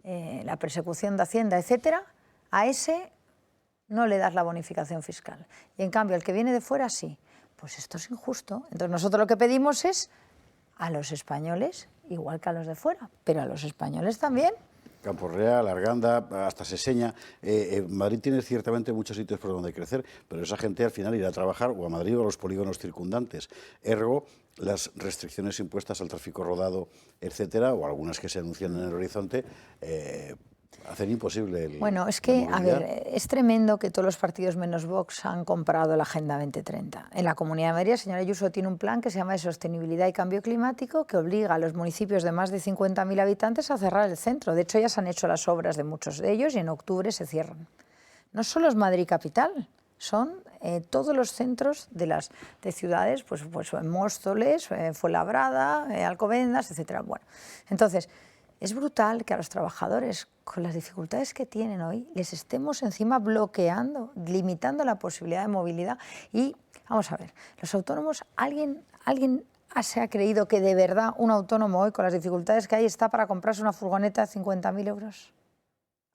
la persecución de Hacienda, etcétera, a ese no le das la bonificación fiscal? Y en cambio, al que viene de fuera, sí. Pues esto es injusto. Entonces nosotros lo que pedimos es a los españoles, igual que a los de fuera, pero a los españoles también. Campo Real, Arganda, hasta Seseña. Madrid tiene ciertamente muchos sitios por donde crecer, pero esa gente al final irá a trabajar o a Madrid o a los polígonos circundantes. Ergo, las restricciones impuestas al tráfico rodado, etcétera, o algunas que se anuncian en el horizonte, hacen imposible el... Bueno, es que, a ver, es tremendo que todos los partidos menos Vox han comprado la Agenda 2030. En la Comunidad de Madrid, el señor Ayuso tiene un plan que se llama de Sostenibilidad y Cambio Climático, que obliga a los municipios de más de 50.000 habitantes a cerrar el centro. De hecho, ya se han hecho las obras de muchos de ellos y en octubre se cierran. No solo es Madrid capital, son todos los centros de ciudades, pues Móstoles, Fuenlabrada, Alcobendas, etcétera. Bueno, entonces, es brutal que a los trabajadores, con las dificultades que tienen hoy, les estemos encima bloqueando, limitando la posibilidad de movilidad. Y, vamos a ver, los autónomos, ¿alguien se ha creído que de verdad un autónomo hoy, con las dificultades que hay, está para comprarse una furgoneta de 50.000 euros?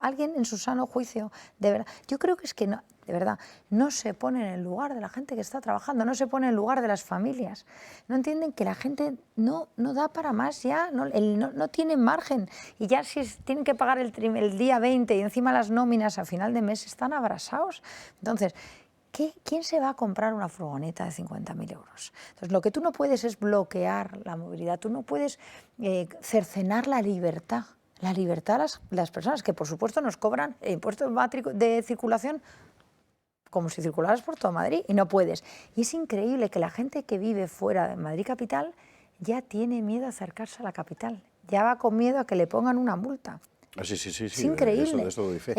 ¿Alguien en su sano juicio? De verdad, yo creo que es que no, de verdad, no se pone en el lugar de la gente que está trabajando, no se pone en el lugar de las familias. No entienden que la gente no da para más ya, no tiene margen. Y ya si tienen que pagar el día 20 y encima las nóminas a final de mes están abrasados. Entonces, ¿quién se va a comprar una furgoneta de 50.000 euros? Entonces, lo que tú no puedes es bloquear la movilidad, tú no puedes cercenar la libertad. La libertad a las personas, que por supuesto nos cobran impuestos de circulación como si circularas por todo Madrid, y no puedes. Y es increíble que la gente que vive fuera de Madrid capital ya tiene miedo a acercarse a la capital, ya va con miedo a que le pongan una multa. Sí. Es increíble. De eso doy fe.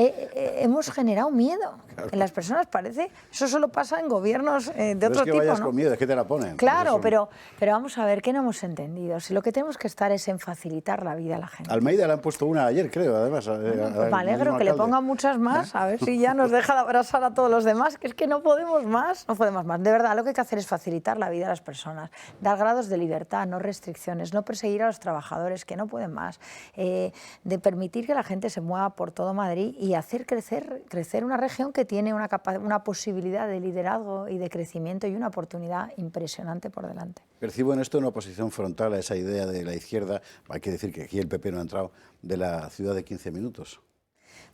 Hemos generado miedo en las personas, parece. Eso solo pasa en gobiernos de otro tipo. No es que vayas con miedo, es que te la ponen. Claro, pero vamos a ver, ¿qué no hemos entendido? Si lo que tenemos que estar es en facilitar la vida a la gente. Almeida le han puesto una ayer, creo, además. Me alegro que le pongan muchas más, a ver si ya nos deja de abrazar a todos los demás, que es que no podemos más. De verdad, lo que hay que hacer es facilitar la vida a las personas, dar grados de libertad, no restricciones, no perseguir a los trabajadores que no pueden más, de permitir que la gente se mueva por todo Madrid y hacer crecer una región que tiene una posibilidad de liderazgo y de crecimiento y una oportunidad impresionante por delante. Percibo en esto una oposición frontal a esa idea de la izquierda, hay que decir que aquí el PP no ha entrado, de la ciudad de 15 minutos.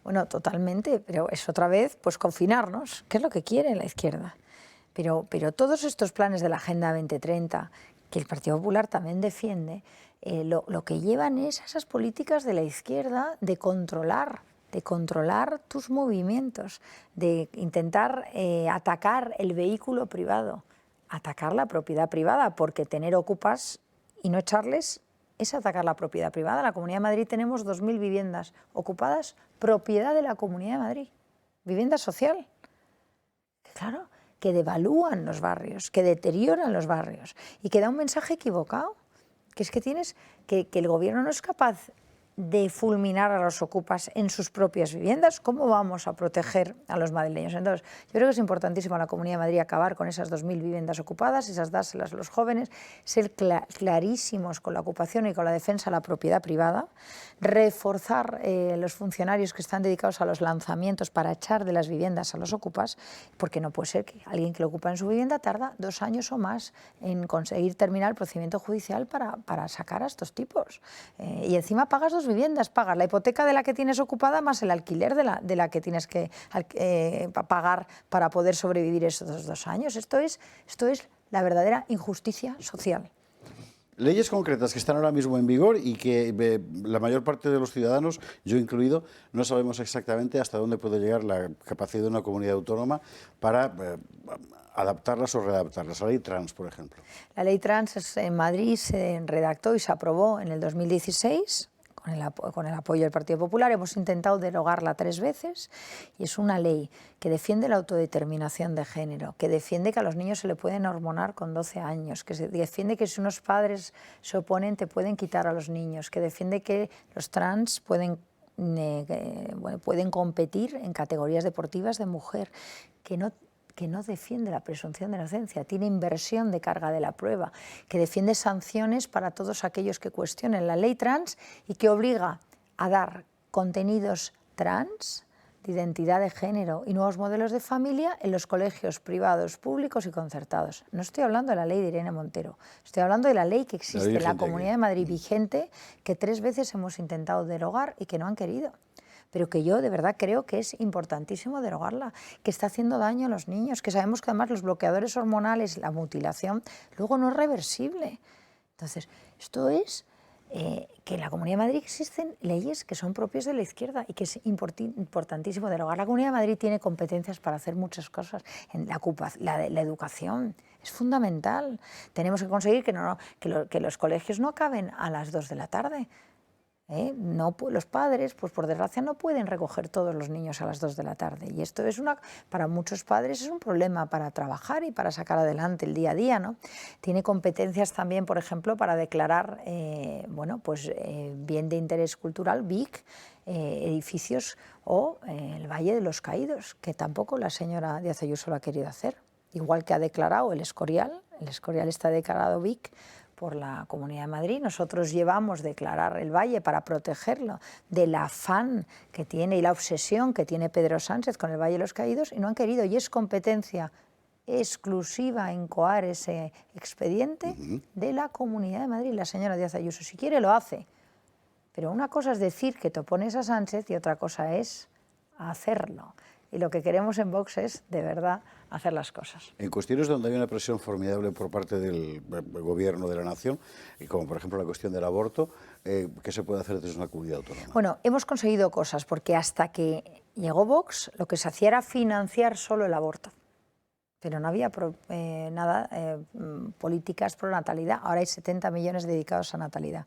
Bueno, totalmente, pero es otra vez pues confinarnos, que es lo que quiere la izquierda. Pero todos estos planes de la Agenda 2030, que el Partido Popular también defiende, lo que llevan es a esas políticas de la izquierda de controlar tus movimientos, de intentar atacar el vehículo privado, atacar la propiedad privada, porque tener ocupas y no echarles es atacar la propiedad privada. En la Comunidad de Madrid tenemos 2.000 viviendas ocupadas, propiedad de la Comunidad de Madrid, vivienda social. Claro, que devalúan los barrios, que deterioran los barrios y que da un mensaje equivocado, que es que el gobierno no es capaz de fulminar a los ocupas en sus propias viviendas, ¿cómo vamos a proteger a los madrileños? Entonces, yo creo que es importantísimo en la Comunidad de Madrid acabar con esas 2.000 viviendas ocupadas, esas dárselas a los jóvenes, ser clarísimos con la ocupación y con la defensa de la propiedad privada, reforzar los funcionarios que están dedicados a los lanzamientos para echar de las viviendas a los ocupas, porque no puede ser que alguien que lo ocupa en su vivienda tarda 2 años o más en conseguir terminar el procedimiento judicial para sacar a estos tipos. Y encima pagas 2 viviendas, pagas la hipoteca de la que tienes ocupada más el alquiler de la que tienes que pagar para poder sobrevivir esos 2 años. Esto es la verdadera injusticia social. Leyes concretas que están ahora mismo en vigor y que la mayor parte de los ciudadanos, yo incluido, no sabemos exactamente hasta dónde puede llegar la capacidad de una comunidad autónoma para adaptarlas o readaptarlas. La ley trans, por ejemplo. La ley trans en Madrid se redactó y se aprobó en el 2016 con el apoyo del Partido Popular. Hemos intentado derogarla 3 veces y es una ley que defiende la autodeterminación de género, que defiende que a los niños se le pueden hormonar con 12 años, que defiende que si unos padres se oponen te pueden quitar a los niños, que defiende que los trans pueden competir en categorías deportivas de mujer, que no defiende la presunción de inocencia, tiene inversión de carga de la prueba, que defiende sanciones para todos aquellos que cuestionen la ley trans y que obliga a dar contenidos trans, de identidad de género y nuevos modelos de familia en los colegios privados, públicos y concertados. No estoy hablando de la ley de Irene Montero, estoy hablando de la ley que existe en la Comunidad de Madrid vigente, que 3 veces hemos intentado derogar y que no han querido. Pero que yo de verdad creo que es importantísimo derogarla, que está haciendo daño a los niños, que sabemos que además los bloqueadores hormonales, la mutilación, luego no es reversible. Entonces, esto es que en la Comunidad de Madrid existen leyes que son propias de la izquierda y que es importantísimo derogar. La Comunidad de Madrid tiene competencias para hacer muchas cosas. En la educación es fundamental. Tenemos que conseguir que los colegios no acaben a las 2 de la tarde. No, los padres, pues por desgracia, no pueden recoger todos los niños a las 2 de la tarde. Y esto es para muchos padres es un problema para trabajar y para sacar adelante el día a día, ¿no? Tiene competencias también, por ejemplo, para declarar bien de interés cultural, BIC, edificios o el Valle de los Caídos, que tampoco la señora Díaz Ayuso lo ha querido hacer. Igual que ha declarado el Escorial está declarado BIC por la Comunidad de Madrid. Nosotros llevamos declarar el Valle para protegerlo del afán que tiene y la obsesión que tiene Pedro Sánchez con el Valle de los Caídos y no han querido, y es competencia exclusiva incoar ese expediente de la Comunidad de Madrid. La señora Díaz Ayuso, si quiere, lo hace, pero una cosa es decir que te opones a Sánchez y otra cosa es hacerlo. Y lo que queremos en Vox es, de verdad, hacer las cosas. En cuestiones donde hay una presión formidable por parte del Gobierno de la Nación, como por ejemplo la cuestión del aborto, ¿qué se puede hacer desde una comunidad autónoma? Bueno, hemos conseguido cosas, porque hasta que llegó Vox, lo que se hacía era financiar solo el aborto. Pero no había políticas pro natalidad. Ahora hay 70 millones dedicados a natalidad.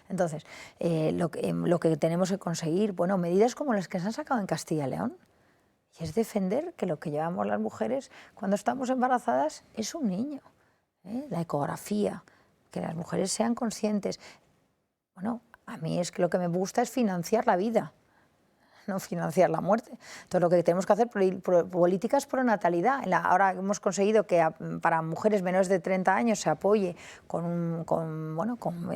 Entonces, lo que tenemos que conseguir, medidas como las que se han sacado en Castilla y León, y es defender que lo que llevamos las mujeres cuando estamos embarazadas es un niño. La ecografía, que las mujeres sean conscientes. Bueno, a mí es que lo que me gusta es financiar la vida, no financiar la muerte. Entonces lo que tenemos que hacer políticas pro natalidad. Ahora hemos conseguido que para mujeres menores de 30 años se apoye con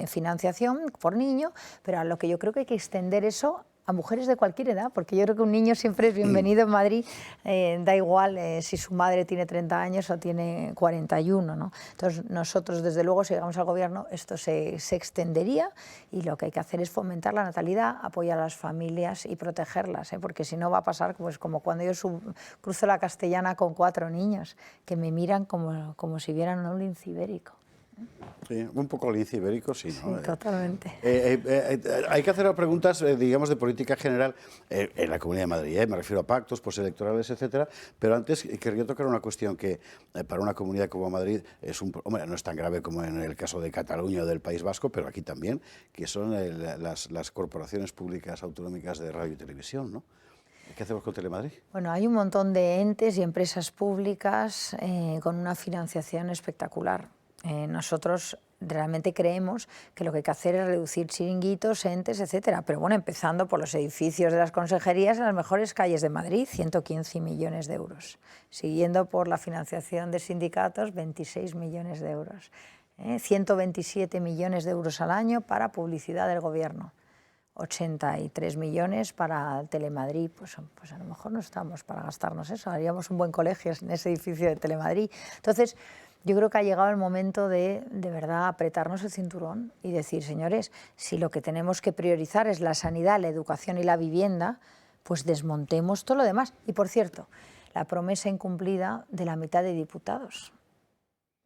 financiación por niño, pero a lo que yo creo que hay que extender eso a mujeres de cualquier edad, porque yo creo que un niño siempre es bienvenido en Madrid, da igual si su madre tiene 30 años o tiene 41, ¿no? Entonces nosotros, desde luego, si llegamos al Gobierno, esto se extendería, y lo que hay que hacer es fomentar la natalidad, apoyar a las familias y protegerlas, porque si no va a pasar pues, como cuando yo cruzo la Castellana con 4 niños, que me miran como si vieran un lince ibérico. Sí, un poco lince ibérico, sí, ¿no? Sí, totalmente. Hay que hacer preguntas, digamos, de política general en la Comunidad de Madrid, me refiero a pactos postelectorales, etcétera, pero antes quería tocar una cuestión que para una comunidad como Madrid no es tan grave como en el caso de Cataluña o del País Vasco, pero aquí también, que son las corporaciones públicas autonómicas de radio y televisión, ¿no? ¿Qué hacemos con Telemadrid? Bueno, hay un montón de entes y empresas públicas con una financiación espectacular. Nosotros realmente creemos que lo que hay que hacer es reducir chiringuitos, entes, etcétera. Pero bueno, empezando por los edificios de las consejerías en las mejores calles de Madrid, 115 millones de euros. Siguiendo por la financiación de sindicatos, 26 millones de euros. 127 millones de euros al año para publicidad del gobierno. 83 millones para Telemadrid, pues a lo mejor no estamos para gastarnos eso, haríamos un buen colegio en ese edificio de Telemadrid. Entonces, yo creo que ha llegado el momento de verdad apretarnos el cinturón y decir, señores, si lo que tenemos que priorizar es la sanidad, la educación y la vivienda, pues desmontemos todo lo demás. Y por cierto, la promesa incumplida de la mitad de diputados,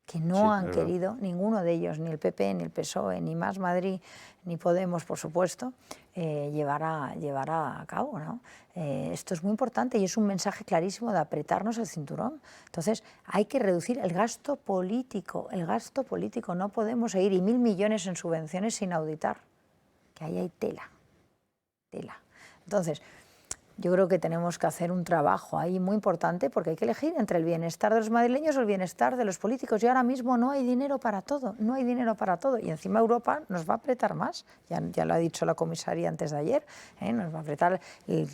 que no han querido, ninguno de ellos, ni el PP, ni el PSOE, ni Más Madrid, ni Podemos, por supuesto, llevar a cabo, ¿no? Esto es muy importante y es un mensaje clarísimo de apretarnos el cinturón. Entonces, hay que reducir el gasto político, no podemos seguir, y 1.000 millones en subvenciones sin auditar, que ahí hay tela. Entonces, yo creo que tenemos que hacer un trabajo ahí muy importante porque hay que elegir entre el bienestar de los madrileños o el bienestar de los políticos. Y ahora mismo no hay dinero para todo, Y encima Europa nos va a apretar más, ya lo ha dicho la comisaria antes de ayer, nos va a apretar el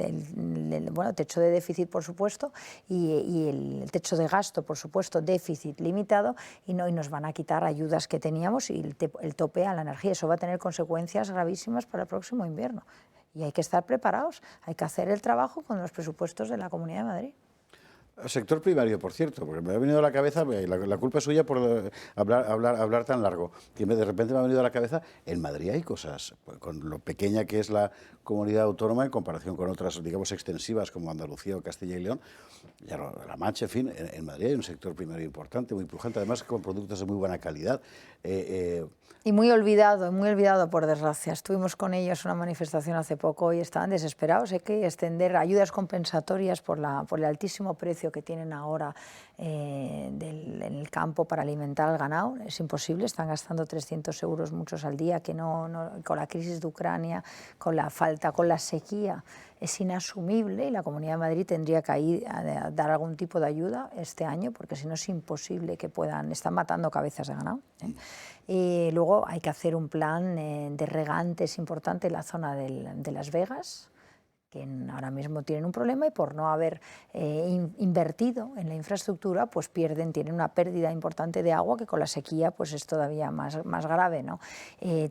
techo de déficit, por supuesto, y el techo de gasto, por supuesto, déficit limitado, y nos van a quitar ayudas que teníamos y el tope a la energía. Eso va a tener consecuencias gravísimas para el próximo invierno. Y hay que estar preparados, hay que hacer el trabajo con los presupuestos de la Comunidad de Madrid. Sector primario, por cierto, porque me ha venido a la cabeza, la culpa es suya por hablar tan largo, que de repente me ha venido a la cabeza, en Madrid hay cosas, con lo pequeña que es la comunidad autónoma en comparación con otras, digamos, extensivas como Andalucía o Castilla y León, ya La Mancha, en fin, en Madrid hay un sector primario importante, muy pujante, además con productos de muy buena calidad. Y muy olvidado por desgracia. Estuvimos con ellos en una manifestación hace poco y estaban desesperados. Hay que extender ayudas compensatorias por el altísimo precio que tienen ahora en el campo para alimentar al ganado. Es imposible, están gastando 300 euros muchos al día, que con la crisis de Ucrania, con la falta, con la sequía, es inasumible, y la Comunidad de Madrid tendría que ir a dar algún tipo de ayuda este año, porque si no es imposible que están matando cabezas de ganado. Y luego hay que hacer un plan de regantes importante en la zona de Las Vegas, que ahora mismo tienen un problema y por no haber invertido en la infraestructura, pues tienen una pérdida importante de agua que con la sequía pues es todavía más grave, ¿no?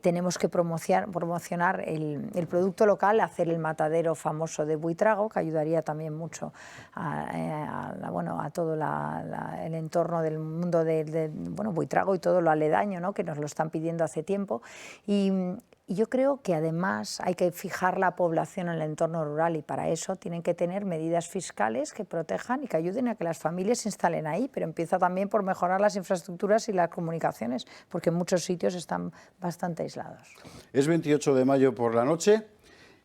Tenemos que promocionar el producto local, hacer el matadero famoso de Buitrago, que ayudaría también mucho a todo el entorno del mundo de Buitrago y todo lo aledaño, ¿no? Que nos lo están pidiendo hace tiempo. Y yo creo que además hay que fijar la población en el entorno rural, y para eso tienen que tener medidas fiscales que protejan y que ayuden a que las familias se instalen ahí, pero empieza también por mejorar las infraestructuras y las comunicaciones, porque en muchos sitios están bastante aislados. Es 28 de mayo por la noche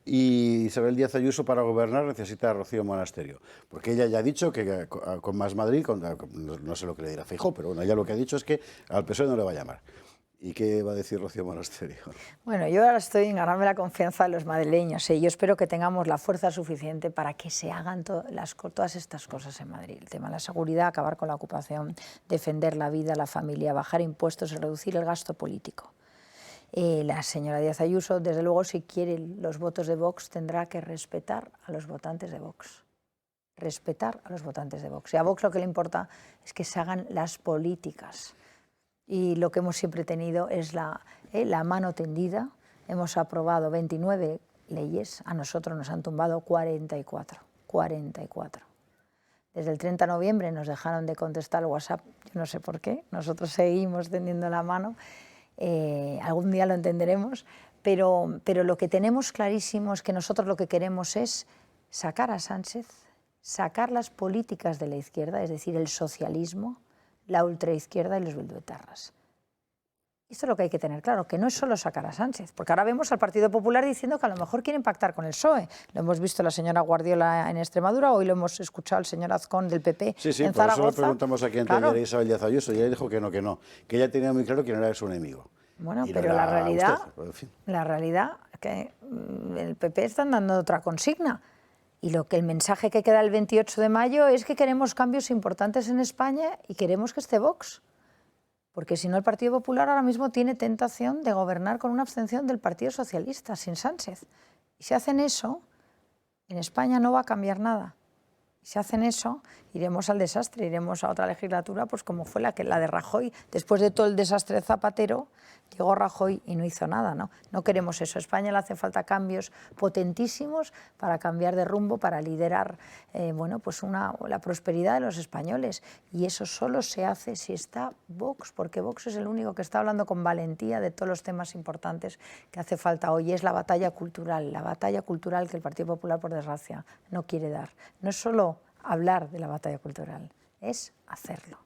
y Isabel Díaz Ayuso para gobernar necesita a Rocío Monasterio, porque ella ya ha dicho que con Más Madrid, no sé lo que le dirá Feijóo, pero bueno, ella lo que ha dicho es que al PSOE no le va a llamar. ¿Y qué va a decir Rocío Monasterio? Bueno, yo ahora estoy en ganarme la confianza de los madrileños, y yo espero que tengamos la fuerza suficiente para que se hagan todas estas cosas en Madrid. El tema de la seguridad, acabar con la ocupación, defender la vida, la familia, bajar impuestos y reducir el gasto político. La señora Díaz Ayuso, desde luego, si quiere los votos de Vox, tendrá que respetar a los votantes de Vox. Respetar a los votantes de Vox. Y a Vox lo que le importa es que se hagan las políticas. Y lo que hemos siempre tenido es la mano tendida. Hemos aprobado 29 leyes, a nosotros nos han tumbado 44. Desde el 30 de noviembre nos dejaron de contestar el WhatsApp, yo no sé por qué, nosotros seguimos tendiendo la mano, algún día lo entenderemos, pero lo que tenemos clarísimo es que nosotros lo que queremos es sacar a Sánchez, sacar las políticas de la izquierda, es decir, el socialismo, la ultraizquierda y los bilduetarras. Esto es lo que hay que tener claro, que no es solo sacar a Sánchez, porque ahora vemos al Partido Popular diciendo que a lo mejor quieren pactar con el PSOE. Lo hemos visto la señora Guardiola en Extremadura, hoy lo hemos escuchado al señor Azcón del PP en Zaragoza. Por eso le preguntamos a quién tendría Isabel Díaz Ayuso, y ella dijo que no, que ella tenía muy claro quién era su enemigo. Bueno, y pero no la realidad, usted, pero en fin. la realidad es que el PP están dando otra consigna. Y el mensaje que queda el 28 de mayo es que queremos cambios importantes en España y queremos que esté Vox. porque si no el Partido Popular ahora mismo tiene tentación de gobernar con una abstención del Partido Socialista, sin Sánchez. Y si hacen eso, en España no va a cambiar nada. Si hacen eso, iremos al desastre, iremos a otra legislatura, pues como fue la de Rajoy. Después de todo el desastre de Zapatero, llegó Rajoy y no hizo nada, ¿no? No queremos eso. A España le hace falta cambios potentísimos para cambiar de rumbo, para liderar bueno, pues la prosperidad de los españoles. Y eso solo se hace si está Vox, porque Vox es el único que está hablando con valentía de todos los temas importantes que hace falta hoy. Es la batalla cultural que el Partido Popular, por desgracia, no quiere dar. No es solo hablar de la batalla cultural, es hacerlo.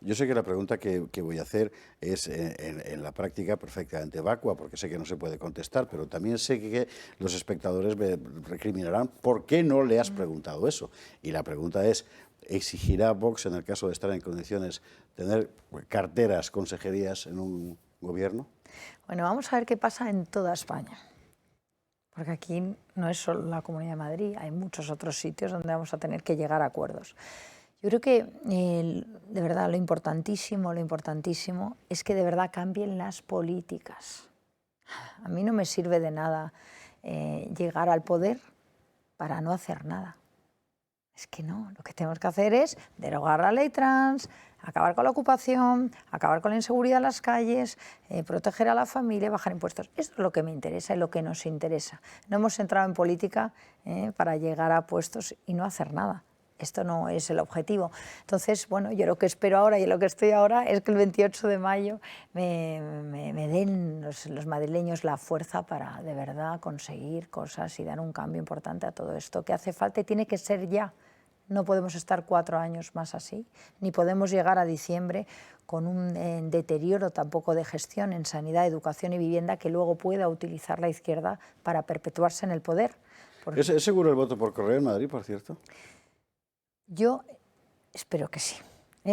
Yo sé que la pregunta que voy a hacer es en la práctica perfectamente vacua, porque sé que no se puede contestar, pero también sé que los espectadores me recriminarán por qué no le has preguntado eso. Y la pregunta es, ¿exigirá Vox, en el caso de estar en condiciones, tener carteras, consejerías en un gobierno? Bueno, vamos a ver qué pasa en toda España. Porque aquí no es solo la Comunidad de Madrid, hay muchos otros sitios donde vamos a tener que llegar a acuerdos. Yo creo que, de verdad, lo importantísimo es que de verdad cambien las políticas. A mí no me sirve de nada llegar al poder para no hacer nada. Es que no, lo que tenemos que hacer es derogar la ley trans, acabar con la ocupación, acabar con la inseguridad en las calles, proteger a la familia, bajar impuestos. Esto es lo que me interesa y lo que nos interesa. No hemos entrado en política para llegar a puestos y no hacer nada. Esto no es el objetivo. Entonces, bueno, yo lo que espero ahora y lo que estoy ahora es que el 28 de mayo me den los madrileños la fuerza para de verdad conseguir cosas y dar un cambio importante a todo esto que hace falta y tiene que ser ya. No podemos estar 4 años más así, ni podemos llegar a diciembre con un deterioro tampoco de gestión en sanidad, educación y vivienda que luego pueda utilizar la izquierda para perpetuarse en el poder. Porque... ¿Es seguro el voto por correo en Madrid, por cierto? Yo espero que sí,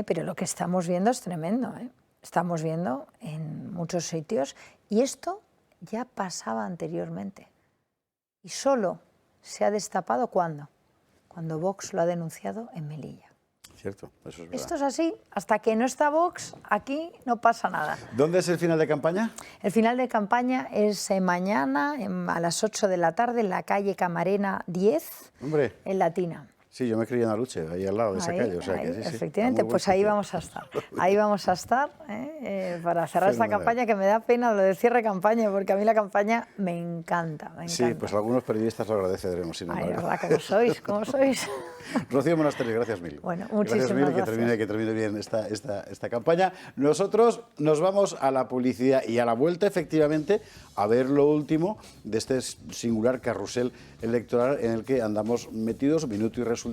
pero lo que estamos viendo es tremendo. Estamos viendo en muchos sitios y esto ya pasaba anteriormente. Y solo se ha destapado ¿cuándo? Cuando Vox lo ha denunciado en Melilla. Cierto, eso es verdad. Esto es así, hasta que no está Vox, aquí no pasa nada. ¿Dónde es el final de campaña? El final de campaña es mañana a las 8 de la tarde en la calle Camarena 10, Hombre. en Latina. Sí, yo me crié en Aluche, ahí al lado de esa calle. O sea que sí, efectivamente, pues ahí vamos a estar. Ahí vamos a estar para cerrar esta campaña, que me da pena lo de cierre campaña, porque a mí la campaña me encanta. Sí, pues algunos periodistas lo agradeceremos, sin embargo. Ay, verdad, ¿cómo sois? Rocío Monasterio, gracias mil. Bueno, muchísimas gracias. Que termine bien esta campaña. Nosotros nos vamos a la publicidad y a la vuelta, efectivamente, a ver lo último de este singular carrusel electoral en el que andamos metidos, minuto y resultado,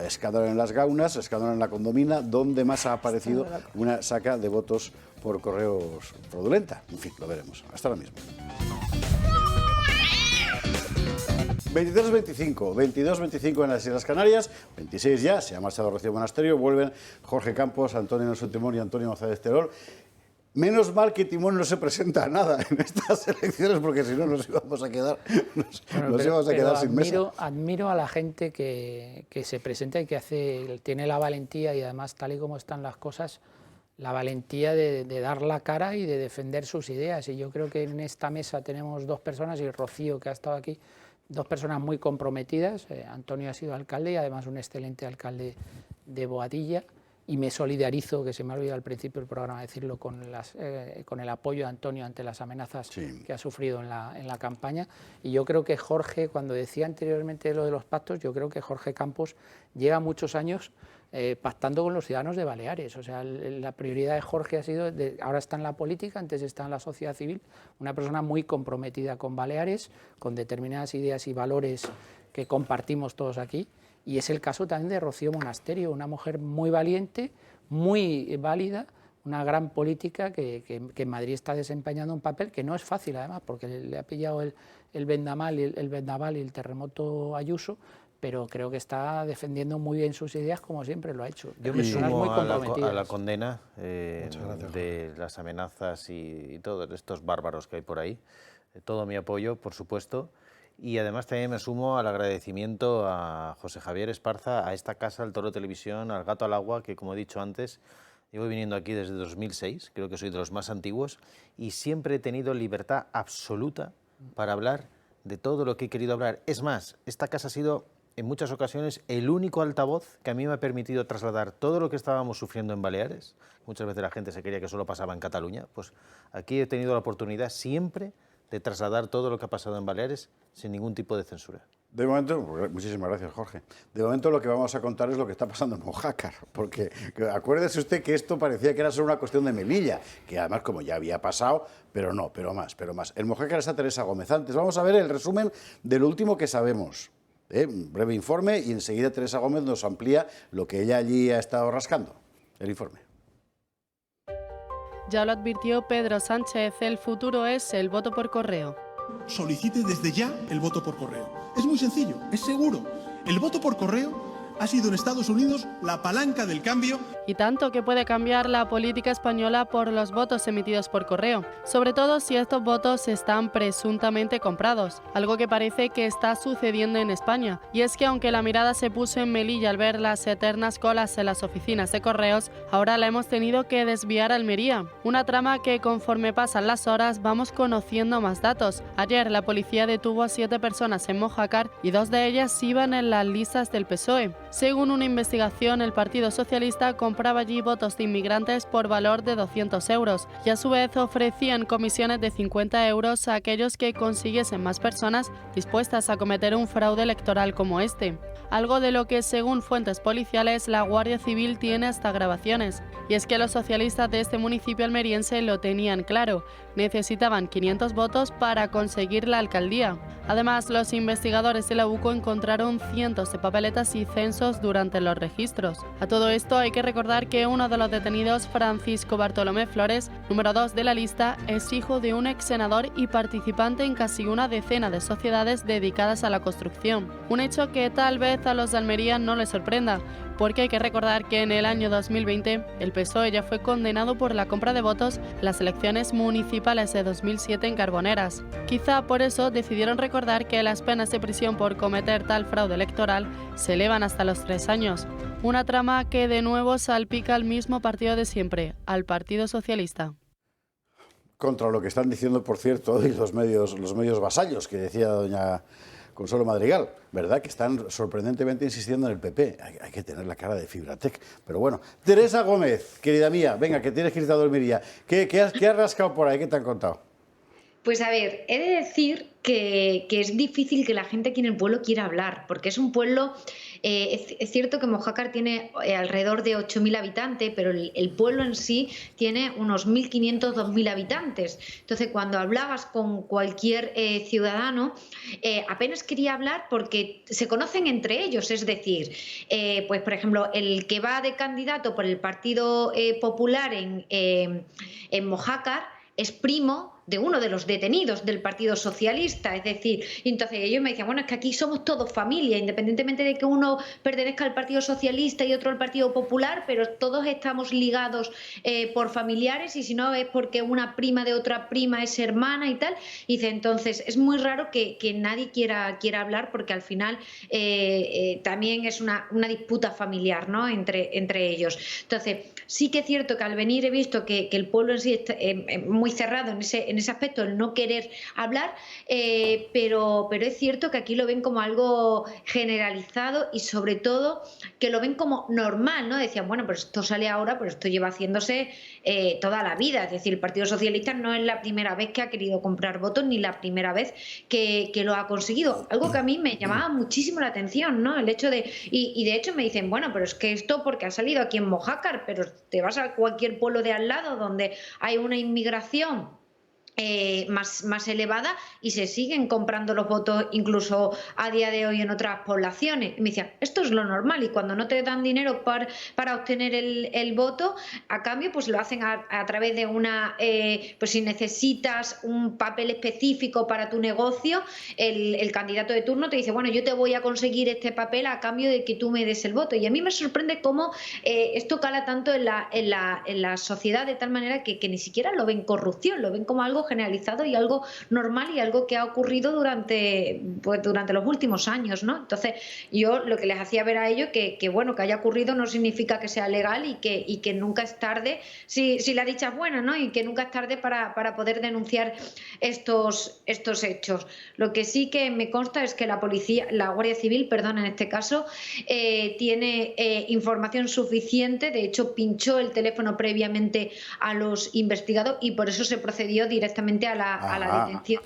escándalo en las gaunas, escándalo en la condomina, donde más ha aparecido una saca de votos por correos fraudulenta. En fin, lo veremos. Hasta ahora mismo. 22-25 en las Islas Canarias, 26 ya, se ha marchado Rocío Monasterio, vuelven Jorge Campos, Antonio Nelson Timón y Antonio González Terol. Menos mal que Timón no se presenta a nada en estas elecciones, porque si no nos íbamos a quedar, sin mesa. Admiro a la gente que se presenta y que tiene la valentía y además, tal y como están las cosas, la valentía de dar la cara y de defender sus ideas. Y yo creo que en esta mesa tenemos 2 personas, y Rocío, que ha estado aquí, 2 personas muy comprometidas. Antonio ha sido alcalde y además un excelente alcalde de Boadilla. Y me solidarizo, que se me ha olvidado al principio del programa decirlo, con el apoyo de Antonio ante las amenazas que ha sufrido en la campaña. Y yo creo que Jorge, cuando decía anteriormente lo de los pactos, yo creo que Jorge Campos lleva muchos años pactando con los ciudadanos de Baleares. O sea, la prioridad de Jorge ha sido, ahora está en la política, antes está en la sociedad civil, una persona muy comprometida con Baleares, con determinadas ideas y valores que compartimos todos aquí. Y es el caso también de Rocío Monasterio, una mujer muy valiente, muy válida, una gran política que en Madrid está desempeñando un papel que no es fácil, además, porque le ha pillado el vendaval y el terremoto Ayuso, pero creo que está defendiendo muy bien sus ideas, como siempre lo ha hecho. Yo me sumo a la condena de las amenazas y todos estos bárbaros que hay por ahí. Todo mi apoyo, por supuesto. Y además también me sumo al agradecimiento a José Javier Esparza, a esta casa, al Toro Televisión, al Gato al Agua, que como he dicho antes, Llevo viniendo aquí desde 2006, creo que soy de los más antiguos, y siempre he tenido libertad absoluta para hablar de todo lo que he querido hablar. Es más, esta casa ha sido en muchas ocasiones el único altavoz que a mí me ha permitido trasladar todo lo que estábamos sufriendo en Baleares. Muchas veces la gente se creía que solo pasaba en Cataluña. Pues aquí he tenido la oportunidad siempre de trasladar todo lo que ha pasado en Baleares sin ningún tipo de censura. De momento, muchísimas gracias, Jorge. De momento lo que vamos a contar es lo que está pasando en Mojácar, porque acuérdese usted que esto parecía que era solo una cuestión de Melilla, que además como ya había pasado, pero no, pero más. En Mojácar está Teresa Gómez. Antes vamos a ver el resumen de lo último que sabemos. Un breve informe y enseguida Teresa Gómez nos amplía lo que ella allí ha estado rascando. El informe. Ya lo advirtió Pedro Sánchez, el futuro es el voto por correo. Solicite desde ya el voto por correo. Es muy sencillo, es seguro. El voto por correo ha sido en Estados Unidos la palanca del cambio. Y tanto que puede cambiar la política española por los votos emitidos por correo, sobre todo si estos votos están presuntamente comprados, algo que parece que está sucediendo en España. Y es que aunque la mirada se puso en Melilla al ver las eternas colas en las oficinas de correos, ahora la hemos tenido que desviar a Almería. Una trama que conforme pasan las horas vamos conociendo más datos. Ayer la policía detuvo a 7 personas en Mojácar y 2 de ellas iban en las listas del PSOE. Según una investigación, el Partido Socialista compraba allí votos de inmigrantes por valor de 200 euros y a su vez ofrecían comisiones de 50 euros a aquellos que consiguiesen más personas dispuestas a cometer un fraude electoral como este. Algo de lo que, según fuentes policiales, la Guardia Civil tiene hasta grabaciones. Y es que los socialistas de este municipio almeriense lo tenían claro. Necesitaban 500 votos para conseguir la alcaldía. Además, los investigadores de la UCO encontraron cientos de papeletas y censos durante los registros. A todo esto hay que recordar que uno de los detenidos, Francisco Bartolomé Flores, número 2 de la lista, es hijo de un ex senador y participante en casi una decena de sociedades dedicadas a la construcción. Un hecho que tal vez a los de Almería no les sorprenda, porque hay que recordar que en el año 2020 el PSOE ya fue condenado por la compra de votos en las elecciones municipales de 2007 en Carboneras. Quizá por eso decidieron recordar que las penas de prisión por cometer tal fraude electoral se elevan hasta los 3 años. Una trama que de nuevo salpica al mismo partido de siempre, al Partido Socialista. Contra lo que están diciendo, por cierto, hoy los medios vasallos, que decía doña Consuelo Madrigal, ¿verdad? Que están sorprendentemente insistiendo en el PP. Hay que tener la cara de Fibratec. Pero bueno, Teresa Gómez, querida mía, venga, que tienes que irte a dormir ya. ¿Qué has rascado por ahí? ¿Qué te han contado? Pues a ver, he de decir que es difícil que la gente aquí en el pueblo quiera hablar, porque es un pueblo, es cierto que Mojácar tiene alrededor de 8.000 habitantes, pero el pueblo en sí tiene unos 1.500, 2.000 habitantes. Entonces, cuando hablabas con cualquier ciudadano, apenas quería hablar porque se conocen entre ellos, es decir, pues por ejemplo, el que va de candidato por el Partido Popular en Mojácar es primo de uno de los detenidos del Partido Socialista, es decir, entonces ellos me decían, bueno, es que aquí somos todos familia, independientemente de que uno pertenezca al Partido Socialista y otro al Partido Popular, pero todos estamos ligados por familiares y si no es porque una prima de otra prima es hermana y tal, y dice, entonces es muy raro que nadie quiera hablar porque al final también es una disputa familiar, ¿no? entre ellos. Entonces, sí que es cierto que al venir he visto que el pueblo en sí está muy cerrado en ese aspecto, el no querer hablar, pero es cierto que aquí lo ven como algo generalizado y sobre todo que lo ven como normal, ¿no? Decían, bueno, pero esto sale ahora, pero esto lleva haciéndose toda la vida, es decir, el Partido Socialista no es la primera vez que ha querido comprar votos ni la primera vez que lo ha conseguido, algo que a mí me llamaba muchísimo la atención, ¿no? El hecho de, y de hecho me dicen, bueno, pero es que esto porque ha salido aquí en Mojácar, pero te vas a cualquier pueblo de al lado donde hay una inmigración más elevada y se siguen comprando los votos incluso a día de hoy en otras poblaciones. Y me decían, esto es lo normal y cuando no te dan dinero para obtener el voto, a cambio pues lo hacen a través de una, pues si necesitas un papel específico para tu negocio, el candidato de turno te dice, bueno, yo te voy a conseguir este papel a cambio de que tú me des el voto. Y a mí me sorprende cómo esto cala tanto en la sociedad de tal manera que ni siquiera lo ven corrupción, lo ven como algo generalizado y algo normal y algo que ha ocurrido durante los últimos años, ¿no? Entonces, yo lo que les hacía ver a ellos que bueno, que haya ocurrido no significa que sea legal y que nunca es tarde, si la dicha es buena, ¿no? Y que nunca es tarde para poder denunciar estos hechos. Lo que sí que me consta es que la Guardia Civil, en este caso, tiene información suficiente, de hecho pinchó el teléfono previamente a los investigados y por eso se procedió directamente a la detención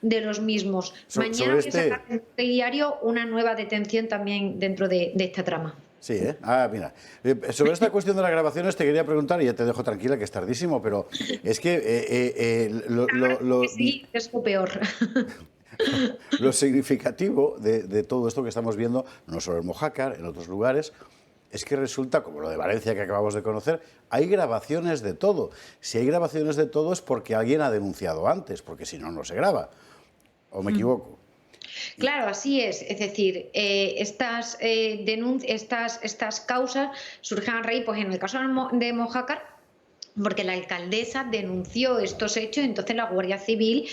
de los mismos. Mañana voy a sacar en el diario una nueva detención también dentro de esta trama. Sí, ¿eh? Mira, sobre esta cuestión de las grabaciones te quería preguntar, y ya te dejo tranquila que es tardísimo, pero es que sí, es lo peor. Lo significativo de todo esto que estamos viendo, no solo en Mojácar, en otros lugares, es que resulta, como lo de Valencia que acabamos de conocer, hay grabaciones de todo. Si hay grabaciones de todo es porque alguien ha denunciado antes, porque si no, no se graba. ¿O me equivoco? Claro, así es. Es decir, estas causas surgen a raíz, pues en el caso de Mojácar, porque la alcaldesa denunció estos hechos, entonces la Guardia Civil,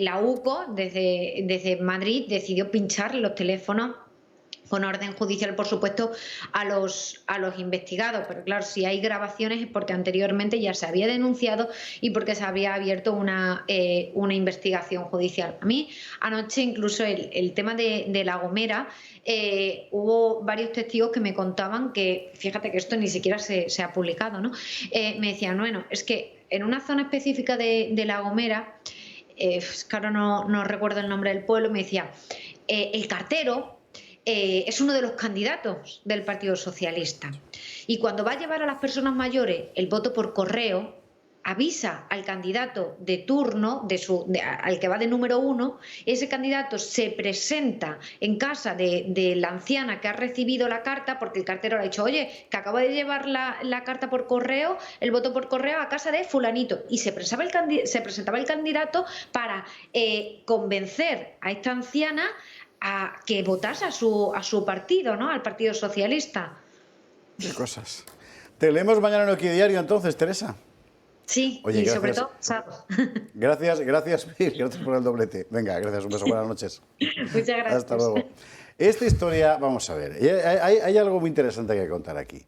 la UCO, desde Madrid, decidió pinchar los teléfonos con orden judicial, por supuesto, a los investigados. Pero claro, si hay grabaciones es porque anteriormente ya se había denunciado y porque se había abierto una investigación judicial. A mí, anoche, incluso el tema de La Gomera, hubo varios testigos que me contaban que, fíjate que esto ni siquiera se ha publicado, ¿no? Me decían, bueno, es que en una zona específica de La Gomera, claro, no recuerdo el nombre del pueblo, me decía, el cartero es uno de los candidatos del Partido Socialista. Y cuando va a llevar a las personas mayores el voto por correo, avisa al candidato de turno, al que va de número 1, ese candidato se presenta en casa de la anciana que ha recibido la carta, porque el cartero le ha dicho, oye, que acabo de llevar la carta por correo, el voto por correo a casa de fulanito. Y se presentaba el candidato para convencer a esta anciana a que votase a su partido, ¿no? Al Partido Socialista. Qué cosas. Te leemos mañana en Aquí Diario, entonces, Teresa. Sí, oye, y gracias. Sobre todo sábado. Gracias por el doblete. Venga, gracias, un beso, buenas noches. Muchas gracias. Hasta luego. Esta historia, vamos a ver, hay algo muy interesante que contar aquí.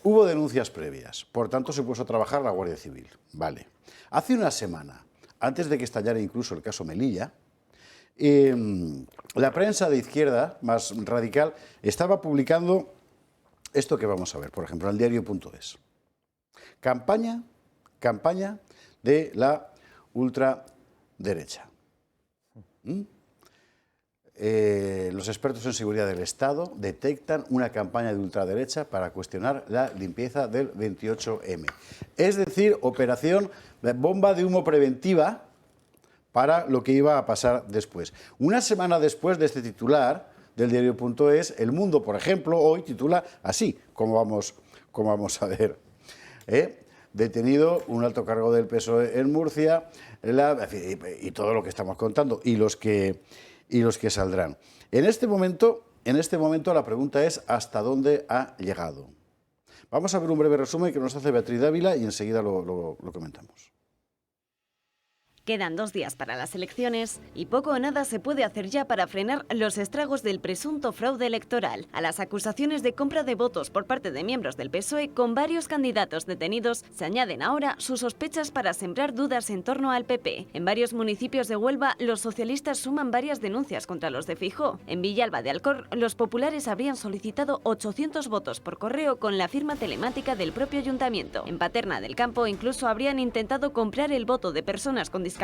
Hubo denuncias previas, por tanto se puso a trabajar la Guardia Civil. Vale. Hace una semana, antes de que estallara incluso el caso Melilla, la prensa de izquierda, más radical, estaba publicando esto que vamos a ver, por ejemplo, en el diario.es. Campaña de la ultraderecha. Los expertos en seguridad del Estado detectan una campaña de ultraderecha para cuestionar la limpieza del 28M. Es decir, operación bomba de humo preventiva para lo que iba a pasar después. Una semana después de este titular del diario.es, El Mundo, por ejemplo, hoy titula así, como vamos a ver. Detenido un alto cargo del PSOE en Murcia, y todo lo que estamos contando, y los que saldrán. En este momento la pregunta es ¿hasta dónde ha llegado? Vamos a ver un breve resumen que nos hace Beatriz Dávila y enseguida lo comentamos. Quedan 2 días para las elecciones y poco o nada se puede hacer ya para frenar los estragos del presunto fraude electoral. A las acusaciones de compra de votos por parte de miembros del PSOE con varios candidatos detenidos se añaden ahora sus sospechas para sembrar dudas en torno al PP. En varios municipios de Huelva, los socialistas suman varias denuncias contra los de Feijóo. En Villalba de Alcor, los populares habrían solicitado 800 votos por correo con la firma telemática del propio ayuntamiento. En Paterna del Campo incluso habrían intentado comprar el voto de personas con discapacidad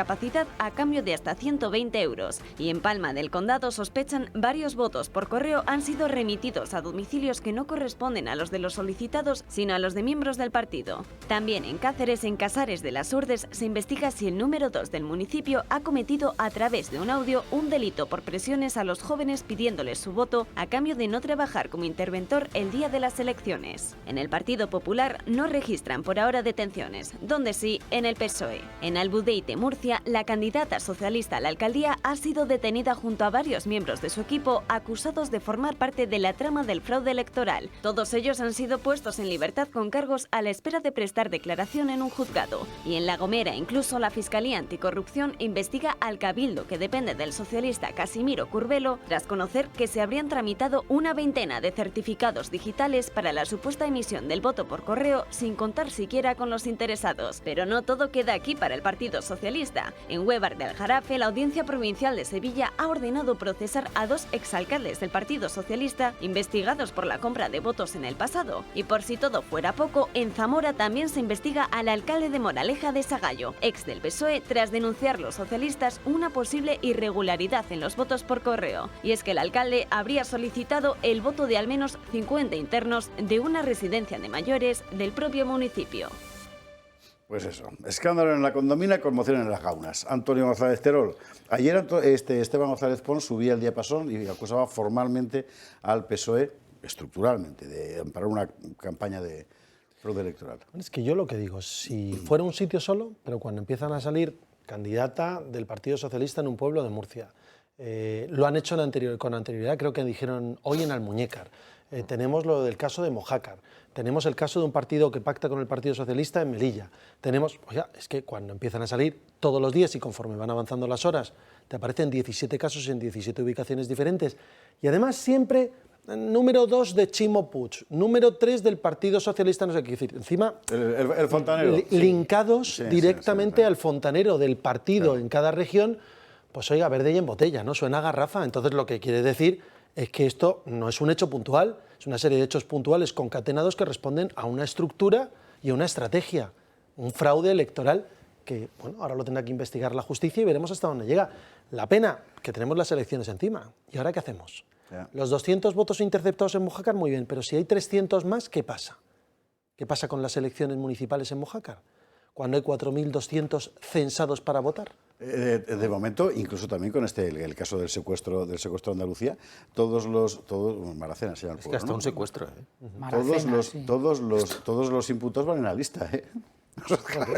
a cambio de hasta 120 euros. Y en Palma del Condado sospechan varios votos por correo han sido remitidos a domicilios que no corresponden a los de los solicitados, sino a los de miembros del partido. También en Cáceres, en Casares de las Urdes, se investiga si el número 2 del municipio ha cometido a través de un audio un delito por presiones a los jóvenes pidiéndoles su voto a cambio de no trabajar como interventor el día de las elecciones. En el Partido Popular no registran por ahora detenciones, donde sí en el PSOE. En Albudeite, Murcia, Murcia, la candidata socialista a la alcaldía ha sido detenida junto a varios miembros de su equipo acusados de formar parte de la trama del fraude electoral. Todos ellos han sido puestos en libertad con cargos a la espera de prestar declaración en un juzgado. Y en La Gomera, incluso la Fiscalía Anticorrupción investiga al Cabildo, que depende del socialista Casimiro Curbelo, tras conocer que se habrían tramitado una veintena de certificados digitales para la supuesta emisión del voto por correo sin contar siquiera con los interesados. Pero no todo queda aquí para el Partido Socialista. En Huévar de Aljarafe, la Audiencia Provincial de Sevilla ha ordenado procesar a 2 exalcaldes del Partido Socialista investigados por la compra de votos en el pasado. Y por si todo fuera poco, en Zamora también se investiga al alcalde de Moraleja de Sagallo, ex del PSOE, tras denunciar los socialistas una posible irregularidad en los votos por correo. Y es que el alcalde habría solicitado el voto de al menos 50 internos de una residencia de mayores del propio municipio. Pues eso, escándalo en la condomina, conmoción en las gaunas. Antonio González Terol. Ayer Esteban González Pons subía el diapasón y acusaba formalmente al PSOE, estructuralmente, de amparar una campaña de fraude electoral. Es que yo lo que digo, si fuera un sitio solo, pero cuando empiezan a salir candidata del Partido Socialista en un pueblo de Murcia, lo han hecho con anterioridad, creo que dijeron hoy en Almuñécar. Tenemos lo del caso de Mojácar, tenemos el caso de un partido que pacta con el Partido Socialista en Melilla, tenemos, oiga, es que cuando empiezan a salir todos los días y conforme van avanzando las horas, te aparecen 17 casos en 17 ubicaciones diferentes, y además siempre número 2 de Chimo Puig, número 3 del Partido Socialista, no sé qué decir, encima el fontanero, linkados directamente al fontanero del partido en cada región, pues oiga, verde y en botella, ¿no? Suena a garrafa, entonces lo que quiere decir es que esto no es un hecho puntual, es una serie de hechos puntuales concatenados que responden a una estructura y a una estrategia, un fraude electoral que, bueno, ahora lo tendrá que investigar la justicia y veremos hasta dónde llega. La pena, que tenemos las elecciones encima. ¿Y ahora qué hacemos? Los 200 votos interceptados en Mojácar, muy bien, pero si hay 300 más, ¿qué pasa? ¿Qué pasa con las elecciones municipales en Mojácar? Cuando hay 4.200 censados para votar. De momento, incluso también con el caso del secuestro de Andalucía, todos Maracena se llama el pueblo, es que hasta ¿no? un secuestro, todos los imputados van en la lista, ¿eh?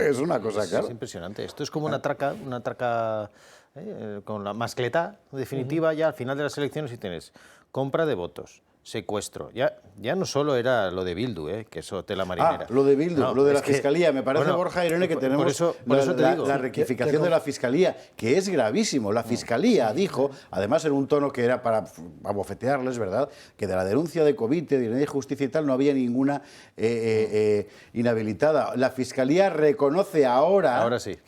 Es una cosa, claro. Es impresionante. Esto es como una traca con la mascleta definitiva. Ya al final de las elecciones, si tienes compra de votos, secuestro. Ya no solo era lo de Bildu, que eso tela marinera. Lo de Bildu, no, lo de la Fiscalía. Me parece, bueno, Borja Irene, que tenemos la rectificación de la Fiscalía, que es gravísimo. La Fiscalía dijo, además en un tono que era para abofetearles, ¿verdad?, que de la denuncia de Covite, de Irene de Justicia y tal, no había ninguna inhabilitada. La Fiscalía reconoce ahora sí,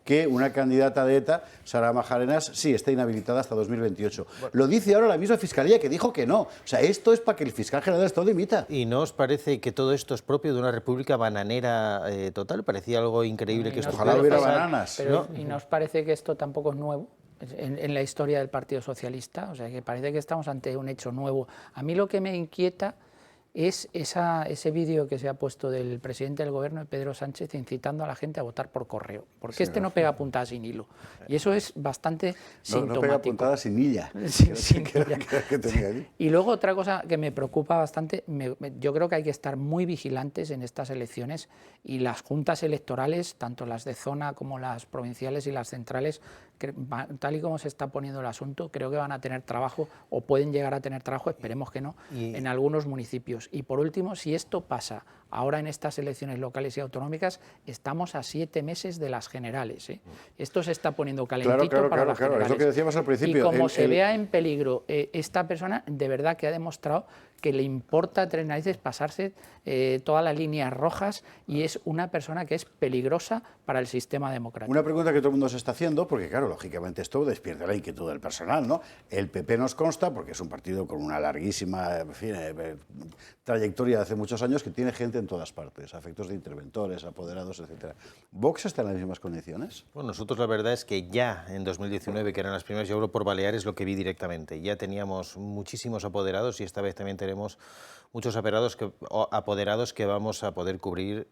que una candidata de ETA, Sara Majarenas, sí está inhabilitada hasta 2028. Bueno, lo dice ahora la misma Fiscalía, que dijo que no. O sea, esto es para que el fiscal general de Estado dimita. ¿Y no os parece que todo esto es propio de una república bananera total? Parecía algo increíble que esto... Ojalá hubiera bananas. Pero, ¿y nos parece que esto tampoco es nuevo en la historia del Partido Socialista? O sea, que parece que estamos ante un hecho nuevo. A mí lo que me inquieta es ese vídeo que se ha puesto del presidente del gobierno, Pedro Sánchez, incitando a la gente a votar por correo. Porque sí, no pega puntada sin hilo. Y eso es bastante sintomático. No pega puntada sin hilla. Que tenía allí. Y luego otra cosa que me preocupa bastante, yo creo que hay que estar muy vigilantes en estas elecciones, y las juntas electorales, tanto las de zona como las provinciales y las centrales, tal y como se está poniendo el asunto, creo que van a tener trabajo, o pueden llegar a tener trabajo, esperemos que no, en algunos municipios. Y por último, si esto pasa ahora en estas elecciones locales y autonómicas, estamos a 7 meses de las generales, ¿eh? Esto se está poniendo calentito para las generales. Es lo que decíamos al principio. Y como se vea en peligro esta persona, de verdad que ha demostrado que le importa tres narices pasarse todas las líneas rojas, y es una persona que es peligrosa para el sistema democrático. Una pregunta que todo el mundo se está haciendo, porque claro, lógicamente esto despierta la inquietud del personal, ¿no? El PP nos consta, porque es un partido con una larguísima trayectoria de hace muchos años, que tiene gente en todas partes, a efectos de interventores, apoderados, etcétera. ¿Vox está en las mismas condiciones? Bueno, nosotros la verdad es que ya en 2019, que eran las primeras, yo hablo por Baleares, lo que vi directamente, ya teníamos muchísimos apoderados, y esta vez también tenemos muchos apoderados que vamos a poder cubrir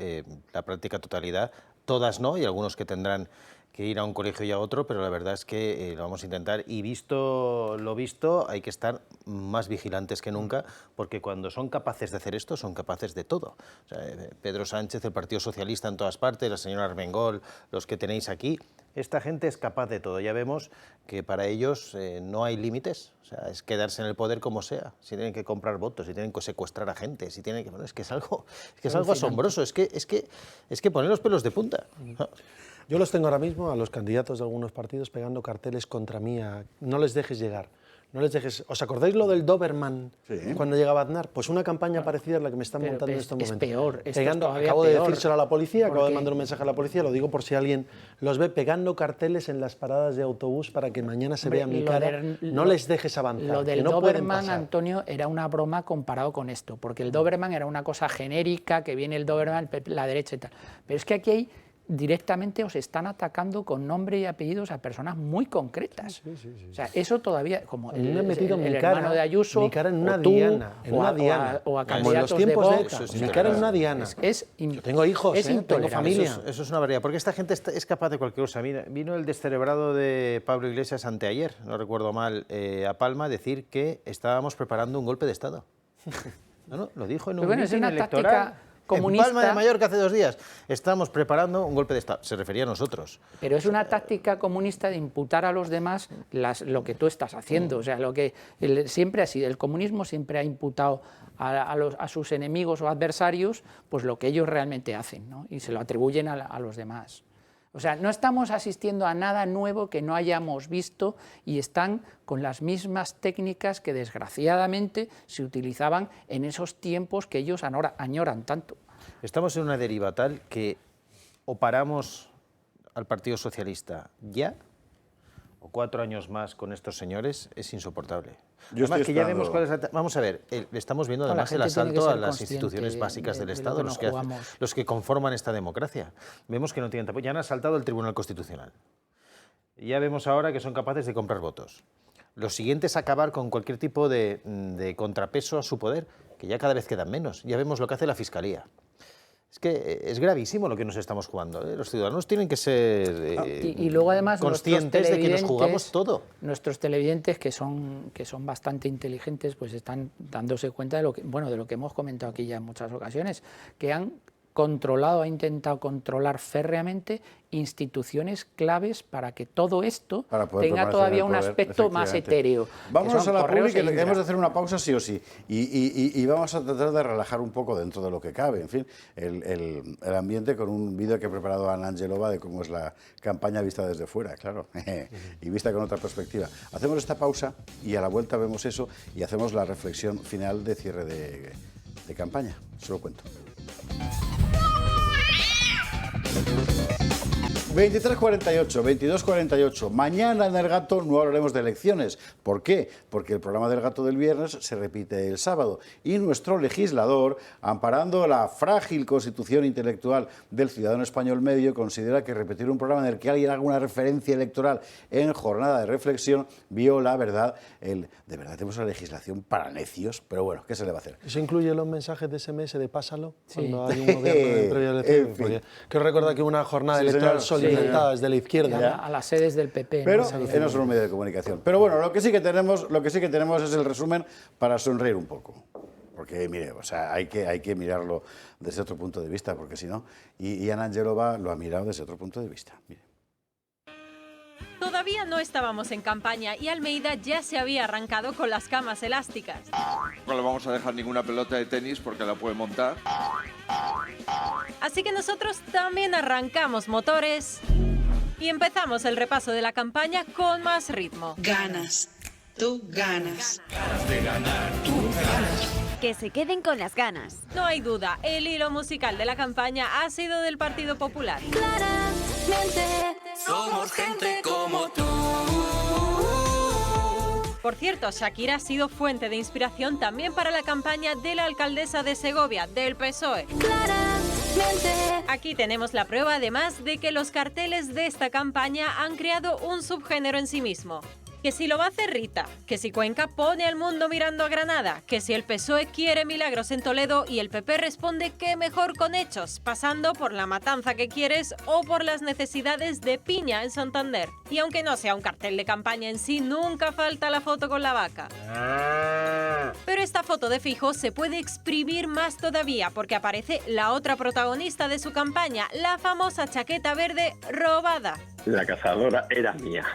la práctica totalidad. Todas no, y algunos que tendrán que ir a un colegio y a otro, pero la verdad es que lo vamos a intentar. Y visto lo visto, hay que estar más vigilantes que nunca, porque cuando son capaces de hacer esto, son capaces de todo. O sea, Pedro Sánchez, el Partido Socialista en todas partes, la señora Armengol, los que tenéis aquí, esta gente es capaz de todo. Ya vemos que para ellos no hay límites. O sea, es quedarse en el poder como sea. Si tienen que comprar votos, si tienen que secuestrar a gente, si tienen que... Bueno, es que es algo asombroso. Es que poner los pelos de punta. Yo los tengo ahora mismo a los candidatos de algunos partidos pegando carteles contra mí. No les dejes llegar. No les dejes... ¿Os acordáis lo del Doberman cuando llegaba Aznar? Pues una campaña parecida a la que me están montando en estos momentos. Es peor. Acabo de decírselo a la policía, acabo de mandar un mensaje a la policía, lo digo por si alguien los ve pegando carteles en las paradas de autobús para que mañana se vea mi cara. No les dejes avanzar. Lo del Doberman, Antonio, era una broma comparado con esto, porque el Doberman era una cosa genérica, que viene el Doberman, la derecha y tal. Pero es que aquí hay... directamente os están atacando con nombre y apellidos a personas muy concretas. O sea, eso todavía, como el hermano de Ayuso, mi cara en una o tú, diana, o a como en candidatos los tiempos de de Vox. mi cara en una diana. Yo tengo hijos, tengo familia. Eso es una barbaridad, porque esta gente es capaz de cualquier cosa. Mira, vino el descerebrado de Pablo Iglesias anteayer, no recuerdo mal, a Palma, a decir que estábamos preparando un golpe de Estado. No, lo dijo en un mitin electoral. Comunista. En Palma de Mallorca hace 2 días. Estamos preparando un golpe de Estado. Se refería a nosotros. Pero es una táctica comunista de imputar a los demás lo que tú estás haciendo. O sea, siempre ha sido, el comunismo siempre ha imputado a sus enemigos o adversarios pues lo que ellos realmente hacen, ¿no? Y se lo atribuyen a los demás. O sea, no estamos asistiendo a nada nuevo que no hayamos visto y están con las mismas técnicas que desgraciadamente se utilizaban en esos tiempos que ellos añoran tanto. Estamos en una deriva tal que o paramos al Partido Socialista ya, o 4 años más con estos señores, es insoportable. Además que ya vemos cuál es vamos a ver, estamos viendo además el asalto a las instituciones básicas del Estado, los que conforman esta democracia. Vemos que no tienen apoyo. Ya han asaltado el Tribunal Constitucional. Ya vemos ahora que son capaces de comprar votos. Lo siguiente es acabar con cualquier tipo de contrapeso a su poder, que ya cada vez quedan menos. Ya vemos lo que hace la Fiscalía. Es que es gravísimo lo que nos estamos jugando. Los ciudadanos tienen que ser y luego además conscientes de que nos jugamos todo. Nuestros televidentes, que son bastante inteligentes, pues están dándose cuenta de lo que hemos comentado aquí ya en muchas ocasiones, que han intentado controlar férreamente instituciones claves para para todo esto tenga todavía un aspecto más etéreo. Vámonos a la pública, que hemos de hacer una pausa sí o sí, y vamos a tratar de relajar un poco dentro de lo que cabe, en fin, el ambiente con un vídeo que ha preparado Ana Angelova de cómo es la campaña vista desde fuera, claro, y vista con otra perspectiva. Hacemos esta pausa y a la vuelta vemos eso y hacemos la reflexión final de cierre de campaña, se lo cuento. 23:48, 22:48. Mañana en El Gato no hablaremos de elecciones. ¿Por qué? Porque el programa del Gato del viernes se repite el sábado y nuestro legislador, amparando la frágil constitución intelectual del ciudadano español medio, considera que repetir un programa en el que alguien haga una referencia electoral en jornada de reflexión viola, ¿verdad? De verdad tenemos una legislación para necios, pero bueno, ¿qué se le va a hacer? ¿Eso incluye los mensajes de SMS de pásalo? Sí. Cuando hay un gobierno dentro de elecciones. Quiero recordar que una jornada electoral inventadas desde la izquierda. A las sedes del PP. Pero no son un medio de comunicación. Pero bueno, lo que sí que tenemos es el resumen para sonreír un poco. Porque, mire, o sea, hay que mirarlo desde otro punto de vista, porque si no... Y Ana Angelova lo ha mirado desde otro punto de vista. Mire. Todavía no estábamos en campaña y Almeida ya se había arrancado con las camas elásticas. No le vamos a dejar ninguna pelota de tenis porque la puede montar. Así que nosotros también arrancamos motores y empezamos el repaso de la campaña con más ritmo. Ganas, tú ganas. Ganas de ganar, tú ganas. Que se queden con las ganas. No hay duda, el hilo musical de la campaña ha sido del Partido Popular. Claramente somos gente como tú. Por cierto, Shakira ha sido fuente de inspiración también para la campaña de la alcaldesa de Segovia, del PSOE. Claramente. Aquí tenemos la prueba, además, de que los carteles de esta campaña han creado un subgénero en sí mismo. Que si lo va a hacer Rita, que si Cuenca pone al mundo mirando a Granada, que si el PSOE quiere milagros en Toledo y el PP responde que mejor con hechos, pasando por la matanza que quieres o por las necesidades de piña en Santander. Y aunque no sea un cartel de campaña en sí, nunca falta la foto con la vaca. Pero esta foto de Feijóo se puede exprimir más todavía porque aparece la otra protagonista de su campaña, la famosa chaqueta verde robada. La cazadora era mía.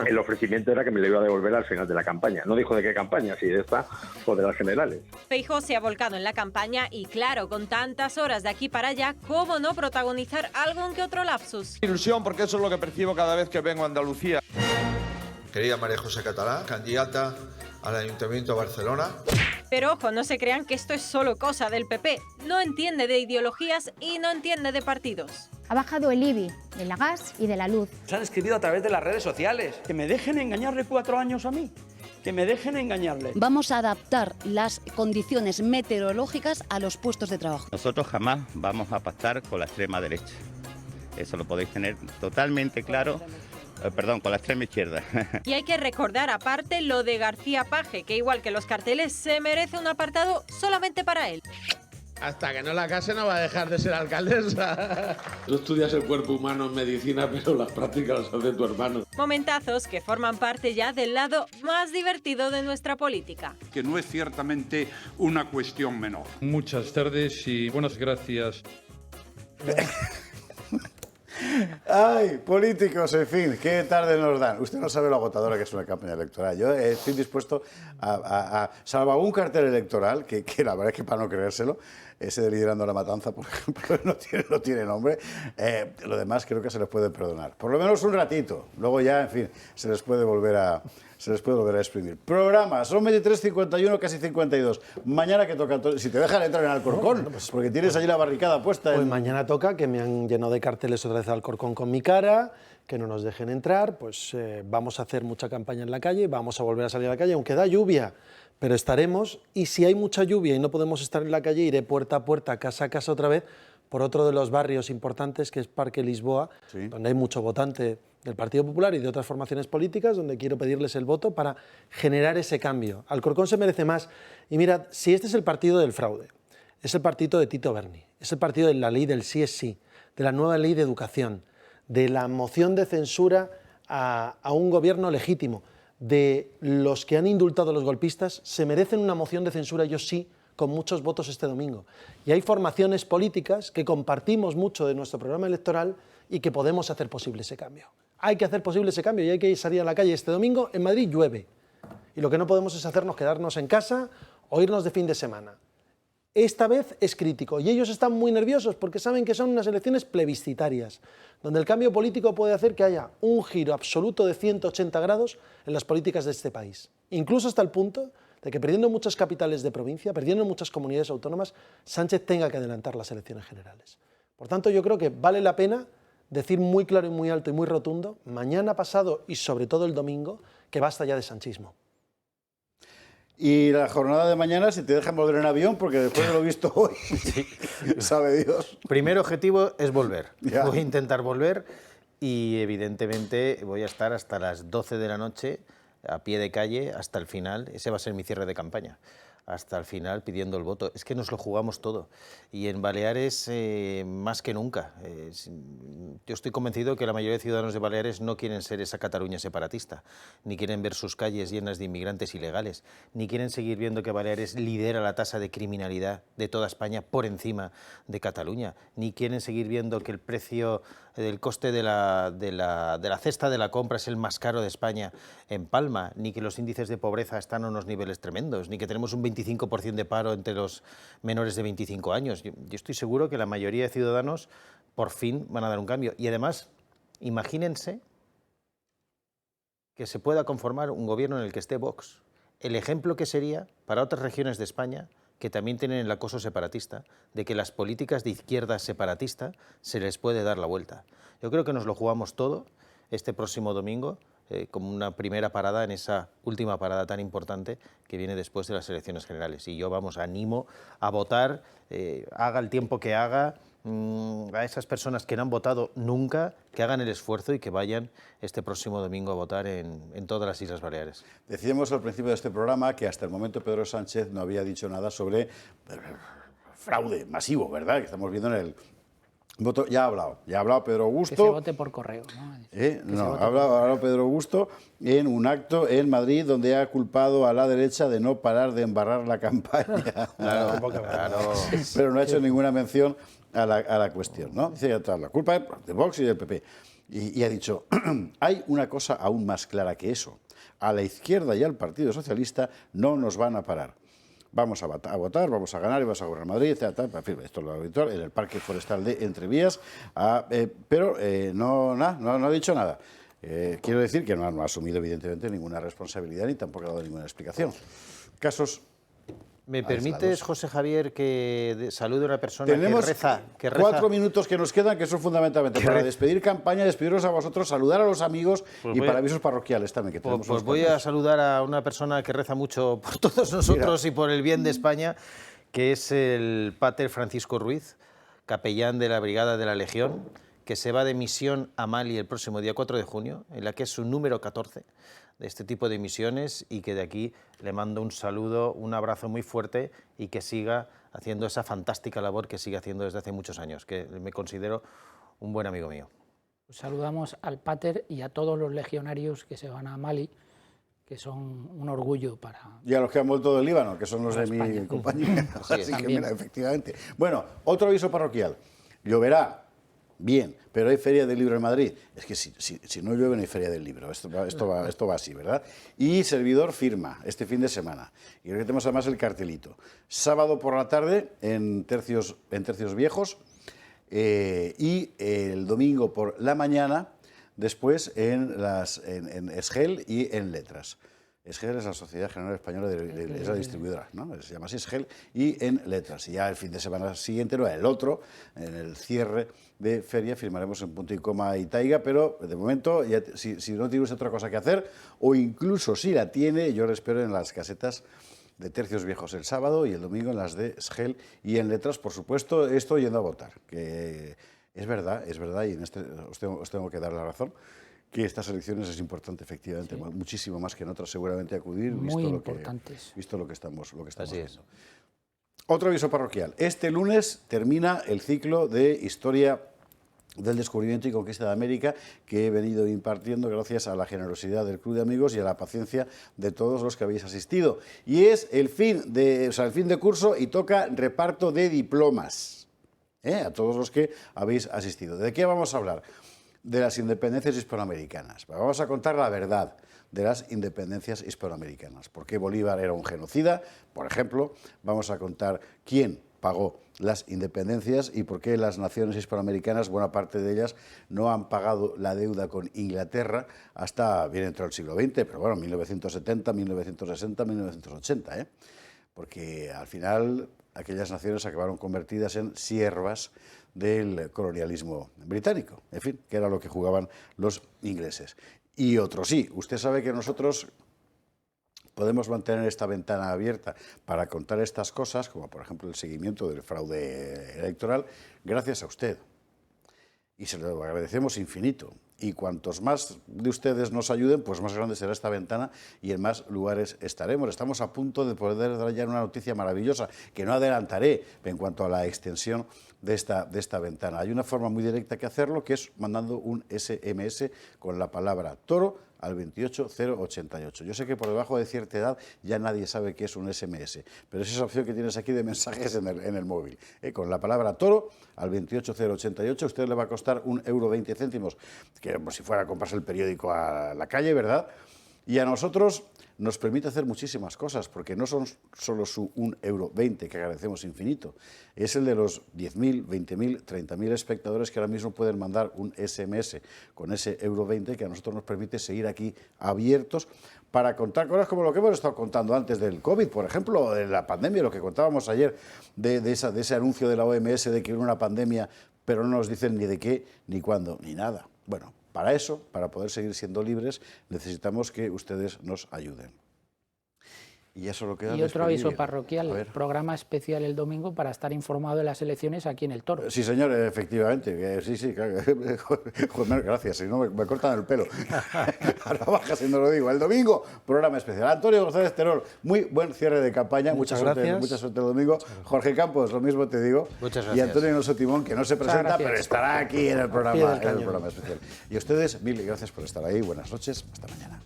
El ofrecimiento era que me lo iba a devolver al final de la campaña. No dijo de qué campaña, si de esta o de las generales. Feijóo se ha volcado en la campaña y claro, con tantas horas de aquí para allá, ¿cómo no protagonizar algún que otro lapsus? Ilusión, porque eso es lo que percibo cada vez que vengo a Andalucía. Querida María José Catalá, candidata al Ayuntamiento de Barcelona. Pero ojo, no se crean que esto es solo cosa del PP. No entiende de ideologías y no entiende de partidos. Ha bajado el IBI de la gas y de la luz. Se han escrito a través de las redes sociales. Que me dejen engañarle 4 años a mí. Que me dejen engañarle. Vamos a adaptar las condiciones meteorológicas a los puestos de trabajo. Nosotros jamás vamos a pactar con la extrema derecha. Eso lo podéis tener totalmente claro. Perdón, con la extrema izquierda. Y hay que recordar aparte lo de García Paje, que igual que los carteles se merece un apartado solamente para él. Hasta que no la case no va a dejar de ser alcaldesa. Tú estudias el cuerpo humano en medicina, pero las prácticas las hace tu hermano. Momentazos que forman parte ya del lado más divertido de nuestra política. Que no es ciertamente una cuestión menor. Muchas tardes y buenas gracias. Ay, políticos, en fin, qué tarde nos dan. Usted no sabe lo agotadora que es una campaña electoral. Yo estoy dispuesto salvo algún cartel electoral, que la verdad es que para no creérselo, ese de Liderando la Matanza, por ejemplo, no tiene nombre, lo demás creo que se les puede perdonar. Por lo menos un ratito, luego ya, en fin, se les puede volver a exprimir. Programas, son 23:51, casi 52. Mañana que toca, si te dejan entrar en Alcorcón, porque tienes allí la barricada puesta. Pues mañana toca, que me han llenado de carteles otra vez Alcorcón con mi cara, que no nos dejen entrar, pues vamos a hacer mucha campaña en la calle, vamos a volver a salir a la calle, aunque da lluvia, pero estaremos, y si hay mucha lluvia y no podemos estar en la calle, iré puerta a puerta, casa a casa otra vez, por otro de los barrios importantes, que es Parque Lisboa, sí, donde hay mucho votante del Partido Popular y de otras formaciones políticas, donde quiero pedirles el voto para generar ese cambio. Alcorcón se merece más. Y mirad, si este es el partido del fraude, es el partido de Tito Berni, es el partido de la ley del sí es sí, de la nueva ley de educación, de la moción de censura a un gobierno legítimo, de los que han indultado a los golpistas, se merecen una moción de censura, ellos sí, con muchos votos este domingo. Y hay formaciones políticas que compartimos mucho de nuestro programa electoral y que podemos hacer posible ese cambio. Hay que hacer posible ese cambio y hay que salir a la calle. Este domingo en Madrid llueve y lo que no podemos es quedarnos en casa o irnos de fin de semana. Esta vez es crítico y ellos están muy nerviosos porque saben que son unas elecciones plebiscitarias, donde el cambio político puede hacer que haya un giro absoluto de 180 grados en las políticas de este país. Incluso hasta el punto de que perdiendo muchas capitales de provincia, perdiendo muchas comunidades autónomas, Sánchez tenga que adelantar las elecciones generales. Por tanto, yo creo que vale la pena decir muy claro y muy alto y muy rotundo, mañana, pasado y sobre todo el domingo, que basta ya de sanchismo. Y la jornada de mañana, si te dejan volver en avión, porque después de lo visto hoy, sí, sabe Dios. Primer objetivo es volver. Ya. Voy a intentar volver y evidentemente voy a estar hasta las 12 de la noche a pie de calle hasta el final. Ese va a ser mi cierre de campaña. Hasta el final pidiendo el voto. Es que nos lo jugamos todo. Y en Baleares más que nunca. Yo estoy convencido que la mayoría de ciudadanos de Baleares no quieren ser esa Cataluña separatista, ni quieren ver sus calles llenas de inmigrantes ilegales, ni quieren seguir viendo que Baleares lidera la tasa de criminalidad de toda España por encima de Cataluña, ni quieren seguir viendo que el precio del coste de la cesta de la compra es el más caro de España en Palma, ni que los índices de pobreza están a unos niveles tremendos, ni que tenemos un 25% de paro entre los menores de 25 años. Yo estoy seguro que la mayoría de ciudadanos por fin van a dar un cambio. Y además, imagínense que se pueda conformar un gobierno en el que esté Vox. El ejemplo que sería para otras regiones de España que también tienen el acoso separatista, de que las políticas de izquierda separatista se les puede dar la vuelta. Yo creo que nos lo jugamos todo este próximo domingo, como una primera parada en esa última parada tan importante que viene después de las elecciones generales. Y yo, animo a votar, haga el tiempo que haga, a esas personas que no han votado nunca, que hagan el esfuerzo y que vayan este próximo domingo a votar en todas las Islas Baleares. Decíamos al principio de este programa que hasta el momento Pedro Sánchez no había dicho nada sobre fraude masivo, ¿verdad? Que estamos viendo en el voto. Ya ha hablado Pedro Augusto. Que se vote por correo, ¿no? Ha hablado Pedro Augusto en un acto en Madrid donde ha culpado a la derecha de no parar de embarrar la campaña. Claro. Pero no ha hecho ninguna mención a la cuestión, ¿no? Dice que la culpa es de Vox y del PP. Y ha dicho, hay una cosa aún más clara que eso. A la izquierda y al Partido Socialista no nos van a parar. Vamos a votar, vamos a ganar y vamos a gobernar Madrid, etc. En fin, esto es lo habitual, en el Parque Forestal de Entrevías, pero no ha dicho nada. Quiero decir que no ha asumido evidentemente ninguna responsabilidad ni tampoco ha dado ninguna explicación. Casos... ¿Me permites, José Javier, que salude a una persona Tenemos que reza? 4 minutos que nos quedan, que son fundamentalmente para despedir campaña, despediros a vosotros, saludar a los amigos y para avisos parroquiales también. Que tenemos pues voy a saludar a una persona que reza mucho por todos nosotros y por el bien de España, que es el Pater Francisco Ruiz, capellán de la Brigada de la Legión, que se va de misión a Mali el próximo día 4 de junio, en la que es su número 14 de este tipo de misiones, y que de aquí le mando un saludo, un abrazo muy fuerte y que siga haciendo esa fantástica labor que sigue haciendo desde hace muchos años, que me considero un buen amigo mío. Pues saludamos al Pater y a todos los legionarios que se van a Mali, que son un orgullo para... Y a los que han vuelto del Líbano, que son los de mi compañía. Así que mira, efectivamente. Bueno, otro aviso parroquial. Lloverá. Bien, pero hay Feria del Libro en Madrid. Es que si no llueve no hay Feria del Libro. Esto va así, ¿verdad? Y servidor firma este fin de semana. Y ahora tenemos además el cartelito. Sábado por la tarde en Tercios Viejos y el domingo por la mañana después en Esgel y en Letras. Esgel es la Sociedad General Española es la distribuidora, ¿no? Se llama así Esgel, y en Letras. Y ya el fin de semana siguiente, no, el otro, en el cierre de feria, firmaremos en punto y coma y taiga, pero de momento, ya, si no tiene usted otra cosa que hacer, o incluso si la tiene, yo le espero en las casetas de Tercios Viejos el sábado y el domingo en las de Esgel y en Letras, por supuesto, esto yendo a votar, que es verdad, y en os tengo que dar la razón, que estas elecciones es importante, efectivamente, muchísimo más que en otras seguramente acudir, visto lo que estamos haciendo. Otro aviso parroquial. Este lunes termina el ciclo de Historia del Descubrimiento y Conquista de América que he venido impartiendo gracias a la generosidad del Club de Amigos y a la paciencia de todos los que habéis asistido. Y es el fin de curso y toca reparto de diplomas a todos los que habéis asistido. ¿De qué vamos a hablar? De las independencias hispanoamericanas. Vamos a contar la verdad de las independencias hispanoamericanas. ¿Por qué Bolívar era un genocida? Por ejemplo, vamos a contar quién pagó las independencias y por qué las naciones hispanoamericanas, buena parte de ellas, no han pagado la deuda con Inglaterra hasta bien entrado el siglo XX, pero bueno, 1970, 1960, 1980, porque al final aquellas naciones acabaron convertidas en siervas del colonialismo británico, en fin, que era lo que jugaban los ingleses. Y otros sí, usted sabe que nosotros podemos mantener esta ventana abierta para contar estas cosas, como por ejemplo el seguimiento del fraude electoral, gracias a usted. Y se lo agradecemos infinito. Y cuantos más de ustedes nos ayuden, pues más grande será esta ventana y en más lugares estaremos. Estamos a punto de poder dar ya una noticia maravillosa, que no adelantaré en cuanto a la extensión de esta ventana. Hay una forma muy directa que hacerlo, que es mandando un SMS con la palabra toro al 28088. Yo sé que por debajo de cierta edad ya nadie sabe qué es un SMS, pero es esa opción que tienes aquí de mensajes en el móvil. Con la palabra toro al 28088, a usted le va a costar €1,20, que como si fuera a comprarse el periódico a la calle, ¿verdad? Y a nosotros nos permite hacer muchísimas cosas, porque no son solo su €1,20, que agradecemos infinito, es el de los 10.000, 20.000, 30.000 espectadores que ahora mismo pueden mandar un SMS con ese €1,20 que a nosotros nos permite seguir aquí abiertos para contar cosas como lo que hemos estado contando antes del COVID, por ejemplo, o de la pandemia, lo que contábamos ayer de ese anuncio de la OMS de que era una pandemia, pero no nos dicen ni de qué, ni cuándo, ni nada. Bueno, para eso, para poder seguir siendo libres, necesitamos que ustedes nos ayuden. Y eso lo queda Y otro aviso disponible. parroquial, programa especial el domingo para estar informado de las elecciones aquí en El Toro. Sí, señor, efectivamente. Sí, claro. Joder, gracias, si no me cortan el pelo. Ahora baja si no lo digo. El domingo, programa especial. Antonio González Terol, muy buen cierre de campaña. Muchas suerte el domingo. Jorge Campos, lo mismo te digo. Muchas Y gracias. Antonio Alonso Timón, que no se presenta, gracias. pero estará aquí en el programa, Al pie del cañón. especial. Y a ustedes, mil gracias por estar ahí. Buenas noches. Hasta mañana.